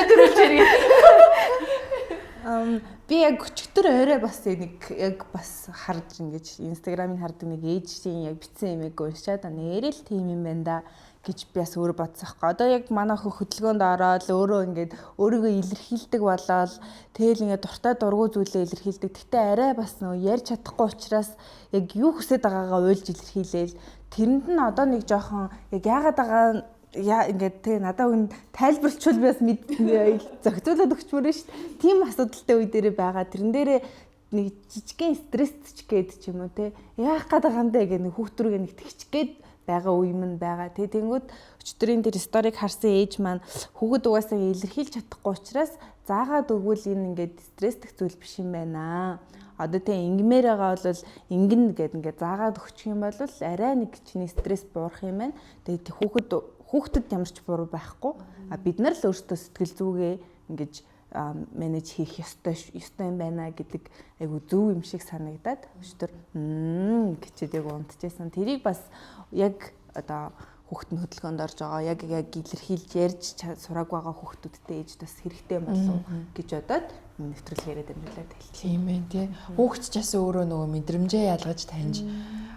төрүүлж ирээ. Би яг өчигдөр орой бас нэг яг бас харж ингэж инстаграмыг хардаг нэг ээжийн яг бичсэн юмыг уншаад нэрэл тийм юм байна да гэж би бас өөрөө бодсохгүй. Одоо яг манай охин хөдөлгөөнд ороод өөрөө ингээд өөрийгөө илэрхийлдэг болоод тэгэл ингээд дуртай дургуй зүйлээ илэрхийлдэг. Гэтэ арай бас нөө ярьж чадахгүй учраас яг юу хүсэж байгаагаа уйлж илэрхийлээл. Тэрэнд нь одоо нэг жоохон яг яагаад байгаа ингээд тэг надад хүн тайлбарлчвал би бас зохицуулаад өгчмөр шүү дээ. Тийм асуудалтай үе дээр байгаа. Тэрэн дээрээ нэг жижигхэн стрессч гээд ч юм уу те. Яах гээд байгаа юм дэ гэх нэг хүүхдүргээ нэг тэгчгээд байгаа үе мэн байгаа. Тэг тэнгүүд өчтөрийн тэр сториг харсан ээж маань хүүхэд угаасаа илэрхийлж чадахгүй учраас заагаад өгвөл энэ ингээд стресстэх зүйл биш юм байна. Одоо тэг ингмээр байгаа бол ингэн гэд ингээд заагаад өгчих юм бол арай нэг чиний стресс буурах юм байна. Тэгээд хүүхдэд ямар ч буруу байхгүй. Бид нар л өөрсдөө сэтгэл зүгээ ингэж менеж хийх ёстой юм байна гэдэг айгу зөв юм шиг санагдаад өчтөр гэчээд яг унтчихсан. Тэрийг бас яг одоо хүүхэд нь хөдөлгөөнд орж байгаа яг илэрхийлж ярьж сураг байгаа хүүхдүүдтэй ээж бас хэрэгтэй болов гэж бодоод нэвтрүүлгээрээ дамжуулаад хэлчих. Тийм ээ тий. Хүүхэд ч бас өөрөө нөгөө мэдрэмжээ ялгаж таньж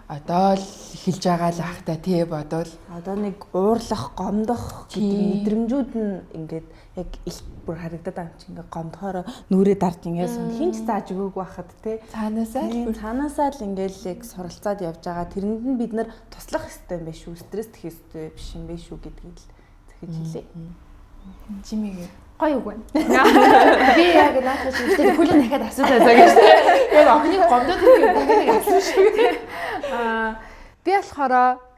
одоо л эхэлж байгаа л ахтай тий бодвол одоо нэг уурлах, гомдох гэдэг мэдрэмжүүд нь ингээд яг их бүр харагдаад байгаа юм чи ингээд гомдохоор нүрээ дарж ингээд хинч зааж өгөөг байхад тий цаанаасаа л ингээд яг суралцаад явж байгаа. Тэрэнд нь бид нар туслах хэрэгтэй юм байна шүү. Стресс тэх ёстой биш юм байна шүү гэдгийг л захиж хэлээ. Жимигээ Гоё үг байна. Би яг наадах чинь хүлэн дахиад асуудал байгаа шүү дээ. Яг охины гомдоод нэг асууж шүү. Би болохоор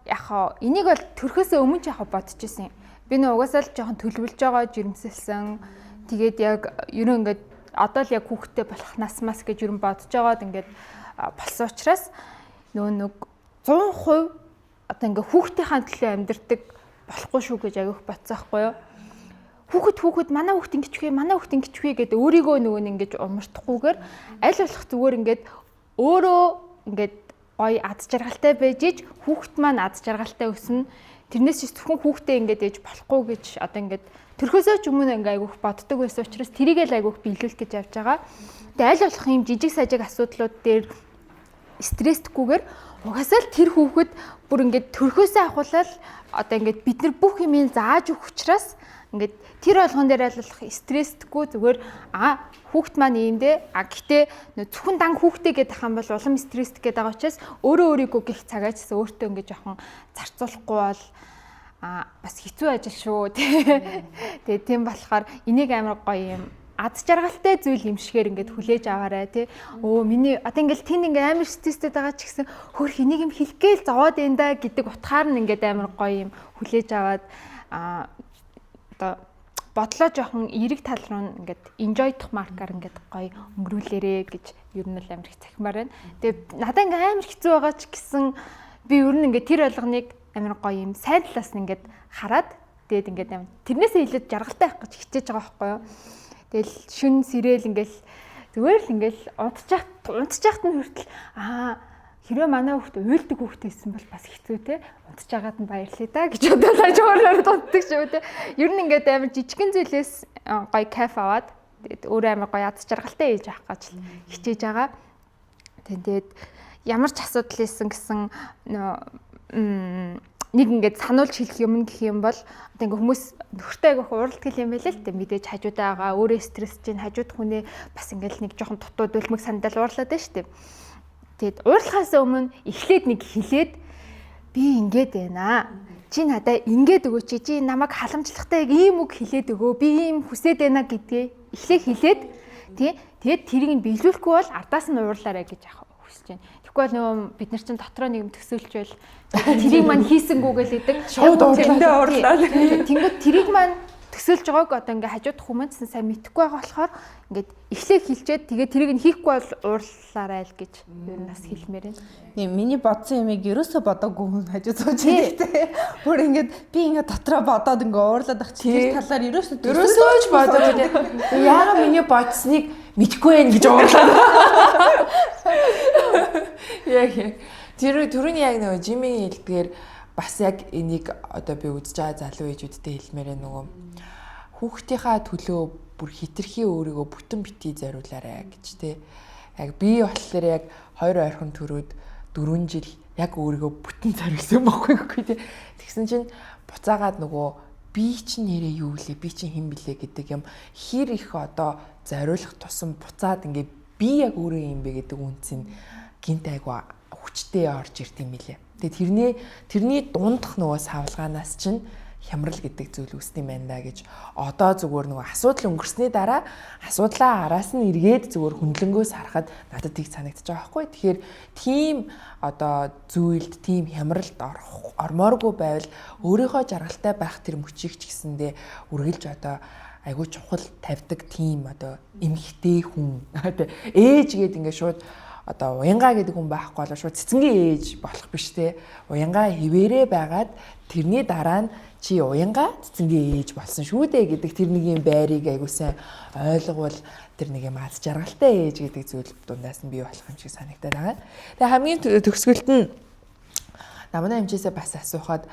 яг энийг бол төрхөөсөө өмнө ч яг бодож ирсэн. Би нөө угаасаа л жоохон төлөвлөж байгаа жирэмсэлсэн. Тэгээд яг ерөн ингээд одоо л яг хүүхдтэй болох насмас гэж ерөн бодож байгаад ингээд болсон учраас нэг 100% одоо ингээд хүүхдийнхээ төлөө амьдрдаг болохгүй шүү гэж агиох бодсаахгүй юу? Хүүхэд манай хүүхд ингэж вэ гэдэг өөрийгөө нөгөө ингэж умартахгүйгээр аль болох зүгээр ингээд өөрөө ингээд гоё аз жаргалтай байж иж хүүхэд маань аз жаргалтай өснө. Тэрнээс ч зөвхөн хүүхдээ ингээд ээж болохгүй гэж одоо ингээд төрхөөсөө ч өмнө ингээд айгүйх боддог байсан учраас тэрийгээ л айгүйх биелүүлэх гэж явж байгаа. Тэгээ аль болох юм жижиг сажиг асуудлууд дээр стресстгүйгээр угаасаа л тэр хүүхэд бүр ингээд төрхөөсөө ахуулаад одоо ингээд бид нар бүх юмыг зааж өгөх учраас ингээд тэр болгон дээр аль стрессдэггүй зүгээр хүүхд маань иймдээ гэтээ зөвхөн дан хүүхдээ гэдэг юм бол улам стрессдэг гэдэг байгаа учраас өөрөө өөрийгөө гих цагаач өөртөө ингээд жоохон зарцуулахгүй бол бас хэцүү ажил шүү тэгээ тийм болохоор энийг амар гоё юм аз жаргалтай зүйл юм шигээр ингээд хүлээж аваарай тий. Миний одоо ингээд тийм ингээд амар стресстэй байгаа ч гэсэн хөрх энийг юм хэлэх гээл зовоод энэ да гэдэг утгаар нь ингээд амар гоё юм хүлээж аваад одоо бодлоо жоохон эерэг тал руу ингээд enjoy-дох маркаар ингээд гоё өнгөрүүлээрэ гэж ер нь л амар их захимаар байна. Тэгээ надад ингээд амар хэцүү байгаа ч гэсэн би ер нь ингээд тэр болгоныг амар гоё юм сайн талаас нь ингээд хараад тэгээд ингээд амар тэрнээсээ илүү жаргалтай байх гэж хичээж байгаа байхгүй юу. Тэгэл шүн сэрэл ингээл зүгээр л ингээл унтчихт нь хүртэл хэрвээ манай хүүхд уйлдаг хүүхд байсан бол бас хэцүү те унтж байгаад нь баярлая да гэж бодлоо жуулаар дунтдаг шүү те. Ер нь ингээд амар жижигхэн зүйлээс гоё кайф аваад тэгээд өөрөө амар гоё аз жаргалтай ээж авах гэж хичээж байгаа. Тэгээд ямар ч асуудал ийсэн гэсэн нэг ингээд сануулж хэлэх юм гэх юм бол одоо ингээ хүмүүс нөхөртэй агих уралдгал юм байл л тэ мэдээж хажуудаа байгаа өөрөө стресс чинь хажууд хүнээ бас ингээл нэг жоохон дутуу дөлмөг сандал уурлаад байна шүү дээ. Тэгэд уурлахаас өмнө эхлээд нэг хэлээд би ингээд байна. Чи надаа ингээд өгөөч чи намайг халамжлахтай ийм үг хэлээд өгөө. Би ийм хүсээд байна гэдгээ эхлээ хэлээд тий. Тэгээд тэрийг нь биелүүлэхгүй бол ардаас нь уурлаарай гэж яах хүсэж байна. Тэгвэл нөгөө бид нар чинь дотроо нэг юм төсөөлчвөл тэрийг маань хийсэнгүү гэлээдэг. Шууд уурлаа. Тэнгүүд тэрийг маань төсөөлж байгааг одоо ингээ хажуудах хүмүүс сайн мэдэхгүй байгаа болохоор ингээд эхлээ хэлчихэд тэгээ тэрийг нь хийхгүй бол уурлаарай л гэж ер нь бас хэлмээр байна. Миний бодсон юмыг ерөөсө бодоогүй хүн хажуу сууж байгаа. Бүр ингээд би ингээд дотроо бодоод ингээд уурлаад ах чи тэр талаар ерөөсөө ч бодоод яагаад миний бодсныг мэдгүй байх гэж уурлаад. Яг түрүүний яг нөгөө Жимийн хэлдгээр бас яг энийг одоо би үзэж байгаа залуу ээжүүдтэй хэлмээрээ нөгөө хүүхдийнхаа төлөө бүр хитрхи өөрийгөө бүтэн битгий зориулаарай гэж тий. Яг би болохоор яг 2 ойрхон төрөөд 4 жил яг өөрийгөө бүтэн зориулсан байхгүй тий. Тэгсэн чинь буцаагаад нөгөө би чинь нэрээ юу лээ, би чинь хэн блэ гэдэг юм хэр их одоо зориулах тусам буцаад ингээд би яг өөрөө юм бэ гэдэг үнцэн гинт айгу хүчтэй орж ирд юм билээ. Тэгээ тэрний дундах нөгөө савлгаанаас чинь хямрал гэдэг зүйл үүсдэг юм байна да гэж одоо зүгээр нөгөө асуудал өнгөрсний дараа асуудлаа араас нь эргээд зүгээр хүндлэнгөөс харахад надад тийг санагдаж байгаа байхгүй. Тэгэхээр тийм одоо зүйлд тийм хямралд ормооргүй байвал өөрийнхөө жаргалтай байх тэр мөчийг ч гэсэндээ үргэлж одоо айгуу чухал тавьдаг тийм одоо эмхтэй хүн одоо ээж гээд ингээ шууд одоо уянгаа гэдэг хүн байхгүй болоо шууд цэцэнгийн ээж болох биш те. Уянгаа хിവэрэ байгаад тэрний дараа нь чи уянгаа цэцэнгийн ээж болсон шүү дээ гэдэг тэр нэг юм байрыг айгуусан ойлговол тэр нэг юм аз жаргалтай ээж гэдэг зүйл дундаас нь бий болох юм шиг санагдаад байгаа. Тэгээ хамгийн төгсгөлт нь намайг хэмжээсээ бас асуухад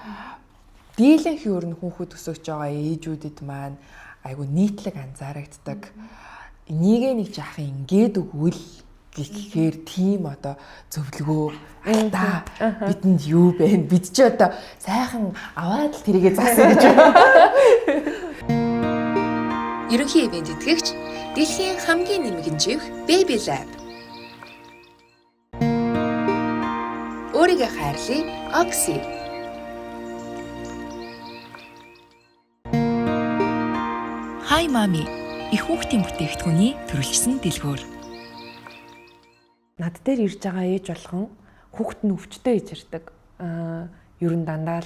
дийлэнх өөр нь хүүхэд өсөж байгаа ээжүүдэд маань айгуу нийтлэг анзаарагддаг. Энийг нэг жаахан ингээд өгвөл гэхээр тийм одоо зөвлөгөө та бидэнд юу бэ? Бид ч одоо сайхан аваад л тэрийгэ заасан гэж байна. Ерөнхий ивент итгэгч дэлхийн хамгийн нэмэгэн жив Baby Lab. Өөрийгөө хайрлая, Oxy. Hi Mommy. Их хүүхдийн бүтээгдэхүүний төрөлжсөн дэлгүүр. Над дээр ирж байгаа ээж болгон хүүхэд нь өвчтөй ээж ирдэг. Ер нь дандаа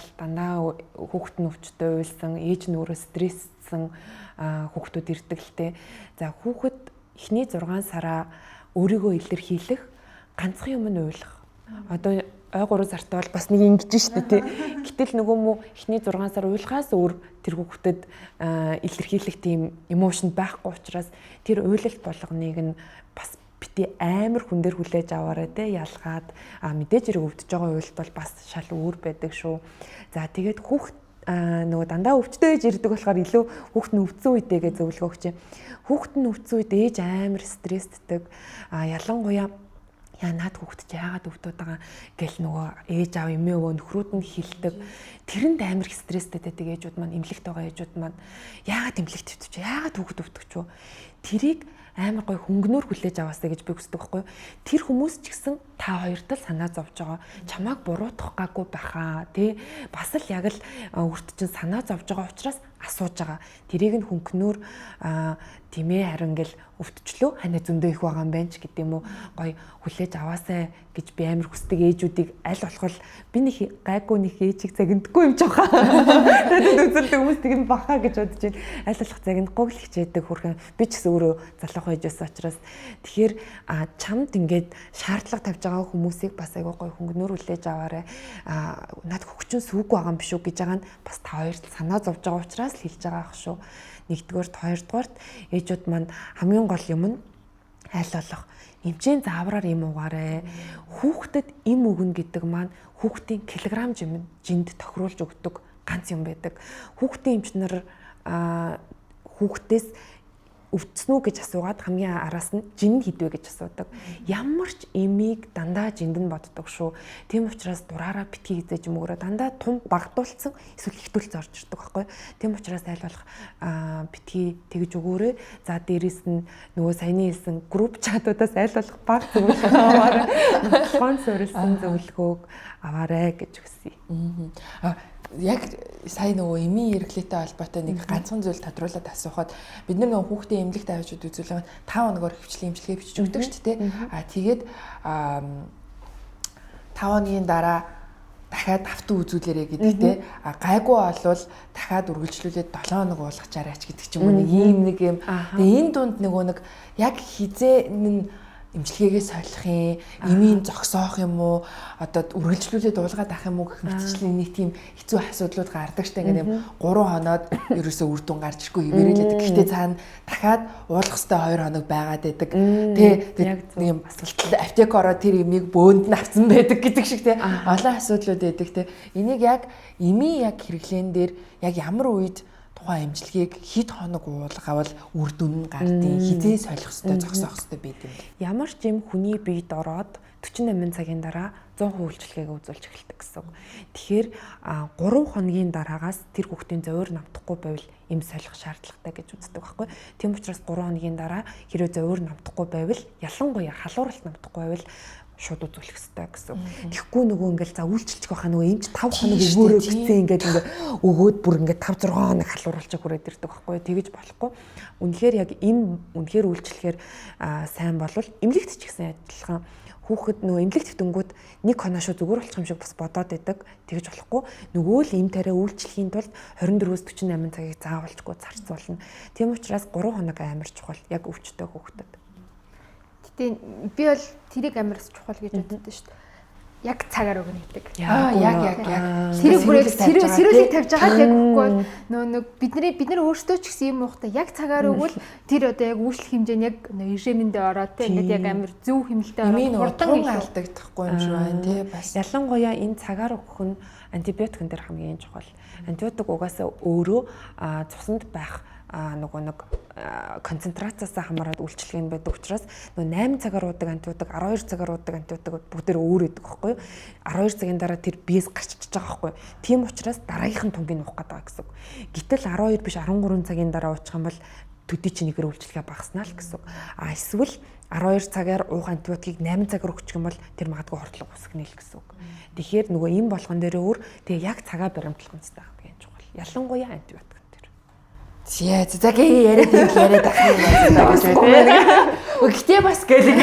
хүүхэд нь өвчтөй уйлсан, ээж нь өөрөө стресссэн хүүхдүүд ирдэг л те. За хүүхэд эхний 6 сараа өөрийгөө илэрхийлэх ганцхан юм нь уйлах. Одоо ой 3 сартай бол бас нэг ингэж штэ те. Гэтэл нөгөө мө эхний 6 сар уйлахаас өөр тэр хүүхдэд илэрхийлэх тийм эмошн байхгүй учраас тэр уйлалт болгоныг нь бас бити амар хүн дээр хүлээж аваарай те ялгаад мэдээж хэрэг өвдөж байгаа уйлт бол бас шал өөр байдаг шүү. За тэгээд хүүхд нөгөө дандаа өвчтөй ээж ирдэг болохоор илүү хүүхд нь өвдсөн үедээ гэж зөвлөгөө өгч. Хүүхд нь өвдсөн үед ээж амар стрессддэг. Ялангуяа наад хүүхд чи яагаад өвдөд байгаа гэл нөгөө ээж аав эмээ өвөө нөхрүүд нь хилдэг. Тэрэнд амар их стресстэй байдаг ээжүүд маань эмнэлэгт байгаа ээжүүд маань яагаад эмнэлэгт өвдөж яагаад хүүхд өвдөх ч вэ? Тэрийг амар гой хөнгөнөөр хүлээж аваасаа гэж би хүсдэг байхгүй. Тэр хүмүүс ч гэсэн та хоёрт л санаа зовж байгаа. Чамааг буруутгах гаагүй байхаа тий. Бас л яг л өөрт чинь санаа зовж байгаа учраас асууж байгаа. Тэрийг нь хөнгөнөөр тийм ээ харин гэл өвдчлөө ханаа зөндөө их байгаа юм байна ч гэдэг юм уу. Гой хүлээж аваасаа гэж би амар хүсдэг ээжүүдийг аль болох би нэг гайгүй нэг ээжийг загиндаггүй юм жохоо. Надад үзэлдэг хүмүүс тийм бахаа гэж бодож байна. Аль болох загиндахгүй л хичээдэг хүрхэн би ч гэсэн өөрөө залуухан ээжээс учраас тэгэхээр чамд ингээд шаардлага тавьж байгаа хүмүүсийг бас айгүй гой хөнгөнөөр хүлээж аваарай. Над хөгчөн сүүгүй байгаа юм биш үү гэж байгаа нь бас та хоёрт санаа зовж байгаа учраас л хэлж байгаа ах шүү. Нэгдүгээрт хоёрдугаарт ээжүүд манд хамгийн гол юм нь аль болох эмчийн заавраар им угаарай. Хүүхдэд им өгнө гэдэг маань хүүхдийн килограмм жинд тохируулж өгдөг ганц юм байдаг. Хүүхдийн эмч нар хүүхдээс өвдсөн үү гэж асуугаад хамгийн араас нь жин хідвэ гэж асуудаг. Ямар ч эмийг дандаа жинд нь боддог шүү. Тийм учраас дураараа битгий хизээж мөгрөө дандаа тун багдуулсан эсвэл ихтүүлж орж ирдэг байхгүй. Тийм учраас аль болох битгий тэгж өгөөрэй. За дээрэс нь нөгөө саяны хэлсэн групп чатуудаас аль болох баг зөвлөгөө аваарай. Нотлохоон суурилсан зөвлөгөөг аваарай гэж хүсье. Яг сая нөгөө эмийн эргэлттэй холбоотой нэг ганцхан зүйл тодруулаад асуухад бид нар нөгөө хүүхдээ эмнэлэгт авчид үзүүлээд 5 хоногор хвчлэн эмчилгээ бичиж өгдөг шүү дээ. Тэгээд 5 хоногийн дараа дахиад автуу үзүүлээрэ гэдэг те. Гайгүй болвол дахиад үргэлжлүүлээд 7 хоног уулгачаарайч гэдэг ч юм уу нэг ийм нэг юм. Тэгээ энэ дунд нөгөө нэг яг хизээ имчилгээгээ солих юм, эмийн зогсоох юм уу, одоо үргэлжлүүлээд уулгаад авах юм уу гэх мэтчлийн нэг тийм хэцүү асуудлууд гардаг штэ ингээд юм 3 хоноод ерөөсөө үр дүн гарч ирэхгүй хэмээрэлээд гэхдээ цаана дахиад уулах хэвээр 2 хоног байгаад байдаг. Тэг нэг юм аптек ороод тэр эмийг бөөнд нь авсан байдаг гэдэг шиг те олон асуудлууд байдаг те. Энийг яг эмийн яг хэрэглэн дээр яг ямар үед тухайн имчилгээг хэд хоног уулгавал үр дүн нь гардыг хизээ солих хэвээр зогсоох хэвээр байд юм. Ямар ч юм хүний биед ороод 48 цагийн дараа 100% үйлчилгээг үзүүлж эхэлдэг гэсэн үг. Тэгэхээр 3 хоногийн дараагаас тэр хүүхдийн зовир намтахгүй байвал эм солих шаардлагатай гэж үздэг байхгүй. Тийм учраас 3 хоногийн дараа хэрвээ зовир намтахгүй байвал ялангуяа халууралт намтахгүй байвал шууд үзүүлэх хэрэгтэй гэсэн. Тэгэхгүй нөгөө ингээл за үйлчилчих байхаа нөгөө эмч 5 хоног өгөөрөө гэсэн ингээд өгөөд бүр ингээд 5 6 хоног халууруулчих хүрээд ирдэг байхгүй. Тэгэж болохгүй. Үнэхээр яг энэ үнэхээр үйлчлэхээр сайн болвол эмнэлэгт ч гэсэн адилхан хүүхэд нөгөө эмнэлэгт тэнгүүд 1 хоношоо зүгээр болчих юм шиг бас бодоод байдаг. Тэгэж болохгүй. Нөгөө л эм тариа үйлчлэхийн тулд 24-өөс 48 цагийг заавалжгүй зарцуулна. Тийм учраас 3 хоног амар чухал яг өвчтөе хүүхдэд. Тийм би бол тэрийг амарс чухал гэж боддог шүү дээ. Яг цагаар өгнө гэдэг. Яг. Тэрийг бүрээ сэрүүлэг тавьж байгаа яг үгүй нэг бид нар өөрсдөө ч гэсэн юм уухта яг цагаар өгвөл тэр одоо яг үйлчлэх хэмжээ нь яг режимэндээ ороод те ингээд яг амар зөв хэмнэлтэд ороод хурдан алдагдахгүй юм шиг байна тий бас. Ялангуяа энэ цагаар өгөх нь антибиотикэн дээр хамгийн чухал. Антибиотик угаасаа өөрөө цуснд байх нөгөө нэг концентрацаасаа хамаарат үйлчлэг нь байдаг учраас нөгөө 8 цагаар уудаг антибиотик 12 цагаар уудаг антибиотик бүгдээр өөр өгдөг байхгүй юу 12 цагийн дараа тэр биес гарч ичж байгаа байхгүй юу тийм учраас дараагийнх нь тунгийг уух гэдэг гэсэн үг гэтэл 12 биш 13 цагийн дараа уучих юм бол төдий чинь нэгээр үйлчлэгээ багаснаа л гэсэн үг эсвэл 12 цагаар уух антибиотикийг 8 цагаар өгчих юм бол тэр магадгүй хортлого үсгэнэ л гэсэн үг тэгэхээр нөгөө ийм болгон дээр өөр тэгээ яг цагаа баримтлах нь хамгийн чухал ялангуяа антибиотик Зэзэгээ яриад ах юм байна гэж байна. Гэхдээ бас гэл нэг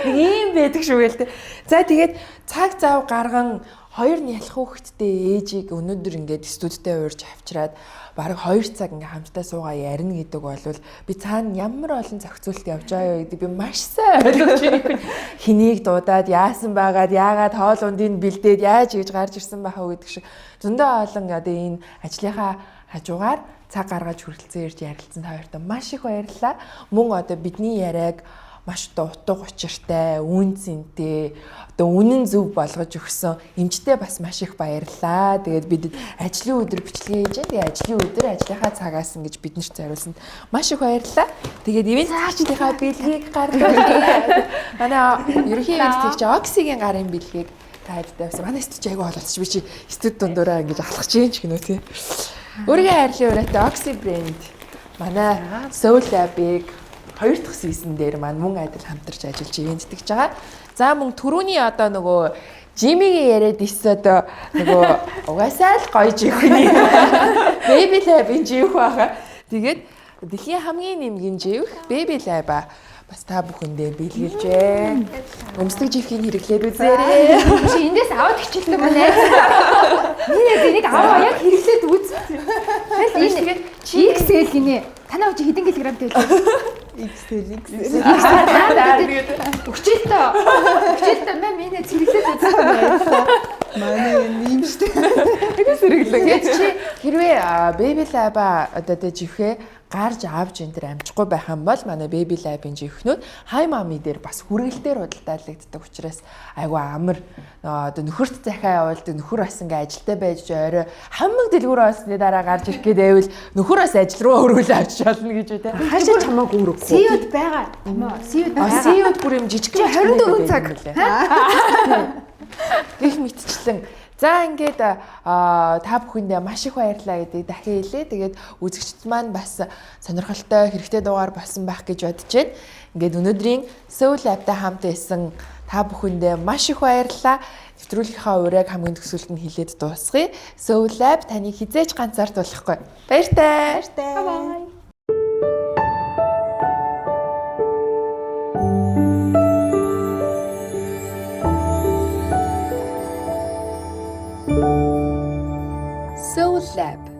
юм байдаг шүү гээл тэ. За тэгээд цаг зав гарган хоёр нялх хүүхэдтэй ээжийг өнөөдөр ингээд студидтэй уурж авчираад бараг 2 цаг ингээд хамтдаа суугаа ярина гэдэг бол би цаана ямар олон зохицуулт явж байгаа юу гэдэг би маш сайн ойлгож байна. Хэнийг дуудаад яасан байгаад яагаад хоол ундыг бэлдээд яаж гэж гарч ирсэн байхаа гэдэг шиг зөндөө олон одоо энэ ажлынхаа хажуугаар цаг гаргаж хүрэлцэн ирж ярилцсан хоёртоо маш их баярлалаа. Мөн одоо бидний яриаг маш утга учиртай, үн цэнтэй, одоо үнэн зөв болгож өгсөн эмчтэй бас маш их баярлалаа. Тэгээд бид ажлын өдөр бичлэгээ хийж, тэгээд ажлын өдөр ажлынхаа цагаас ингэж биднэрт зориулсанд маш их баярлалаа. Тэгээд ивент цаашдынхаа бэлгийг гарлаа. Манай ерөнхий ивент цэгч Оксигийн гарын бэлгийг тайлбар тавьсан. Манай студид айгу бололцож би чи студид дундаараа ингэж алхаж чинь ч гинөө тий. Өөрийнхөө хайрлын ураатай Oxy брэнд манай Soul Lab-ыг 2 дахь сизон дээр маань мөн адил хамтарч ажиллаж ивэнтдэг гэж байгаа. За мөн түрүүний одоо нөгөө Жимигийн яриад ирсэн одоо нөгөө угаасаа л гоё живхний Baby Lab-ын живх байгаа. Тэгээд дэлхийн хамгийн нэмгийн живх Baby Lab бас та бүхэндээ бэлгэлжээ. Өмсдөг живхийг хэрэглээд үзээрэй. Чи эндээс аваад хичээлдэг байна. Энийг аваа яг хэрэглээд үз. Тэгээд XL гинэ. Танаа чи хэдэн килограмтай вэ? XL. Өчөлтөө миний зэрэглээд үзсэн байна. Манай юм шүү дээ. Тэгээс хэрэглээ. Чи хэрвээ Baby Lab одоо тэ живхээ гарч авч энэ төр амжихгүй байх юм бол манай Baby Lab-ын живхнүүд Hi Mommy дээр бас хүргэлтээр худалдаалагддаг учраас айгу амар одоо нөхөрт захиа явуулдаг нөхөр бас ингээ ажилдаа байж орой хамаг дэлгүүр олсны дараа гарч ирэх гээд байвал нөхөр бас ажил руу өргөл авч болно гэж үү те хаашаа чамааг өрөхгүй Сиуд байгаа тийм үү Сиуд бүр юм жижиг 24 цаг гэх мэтчлэн за ингээд та бүхэндээ маш их баярлалаа гэдэг дахин хэлээ. Тэгээд үзэгчд маань бас сонирхолтой хэрэгтэй дугаар болсон байх гэж бодож байна. Ингээд өнөөдрийн Soul Lab-тай хамт исэн та бүхэндээ маш их баярлалаа. Нэвтрүүлгийнхаа урайг хамгийн төгсгөлд нь хэлээд дуусгая. Soul Lab таныг хизээж ганцаардуулахгүй. Баяртай. Bye. Lab.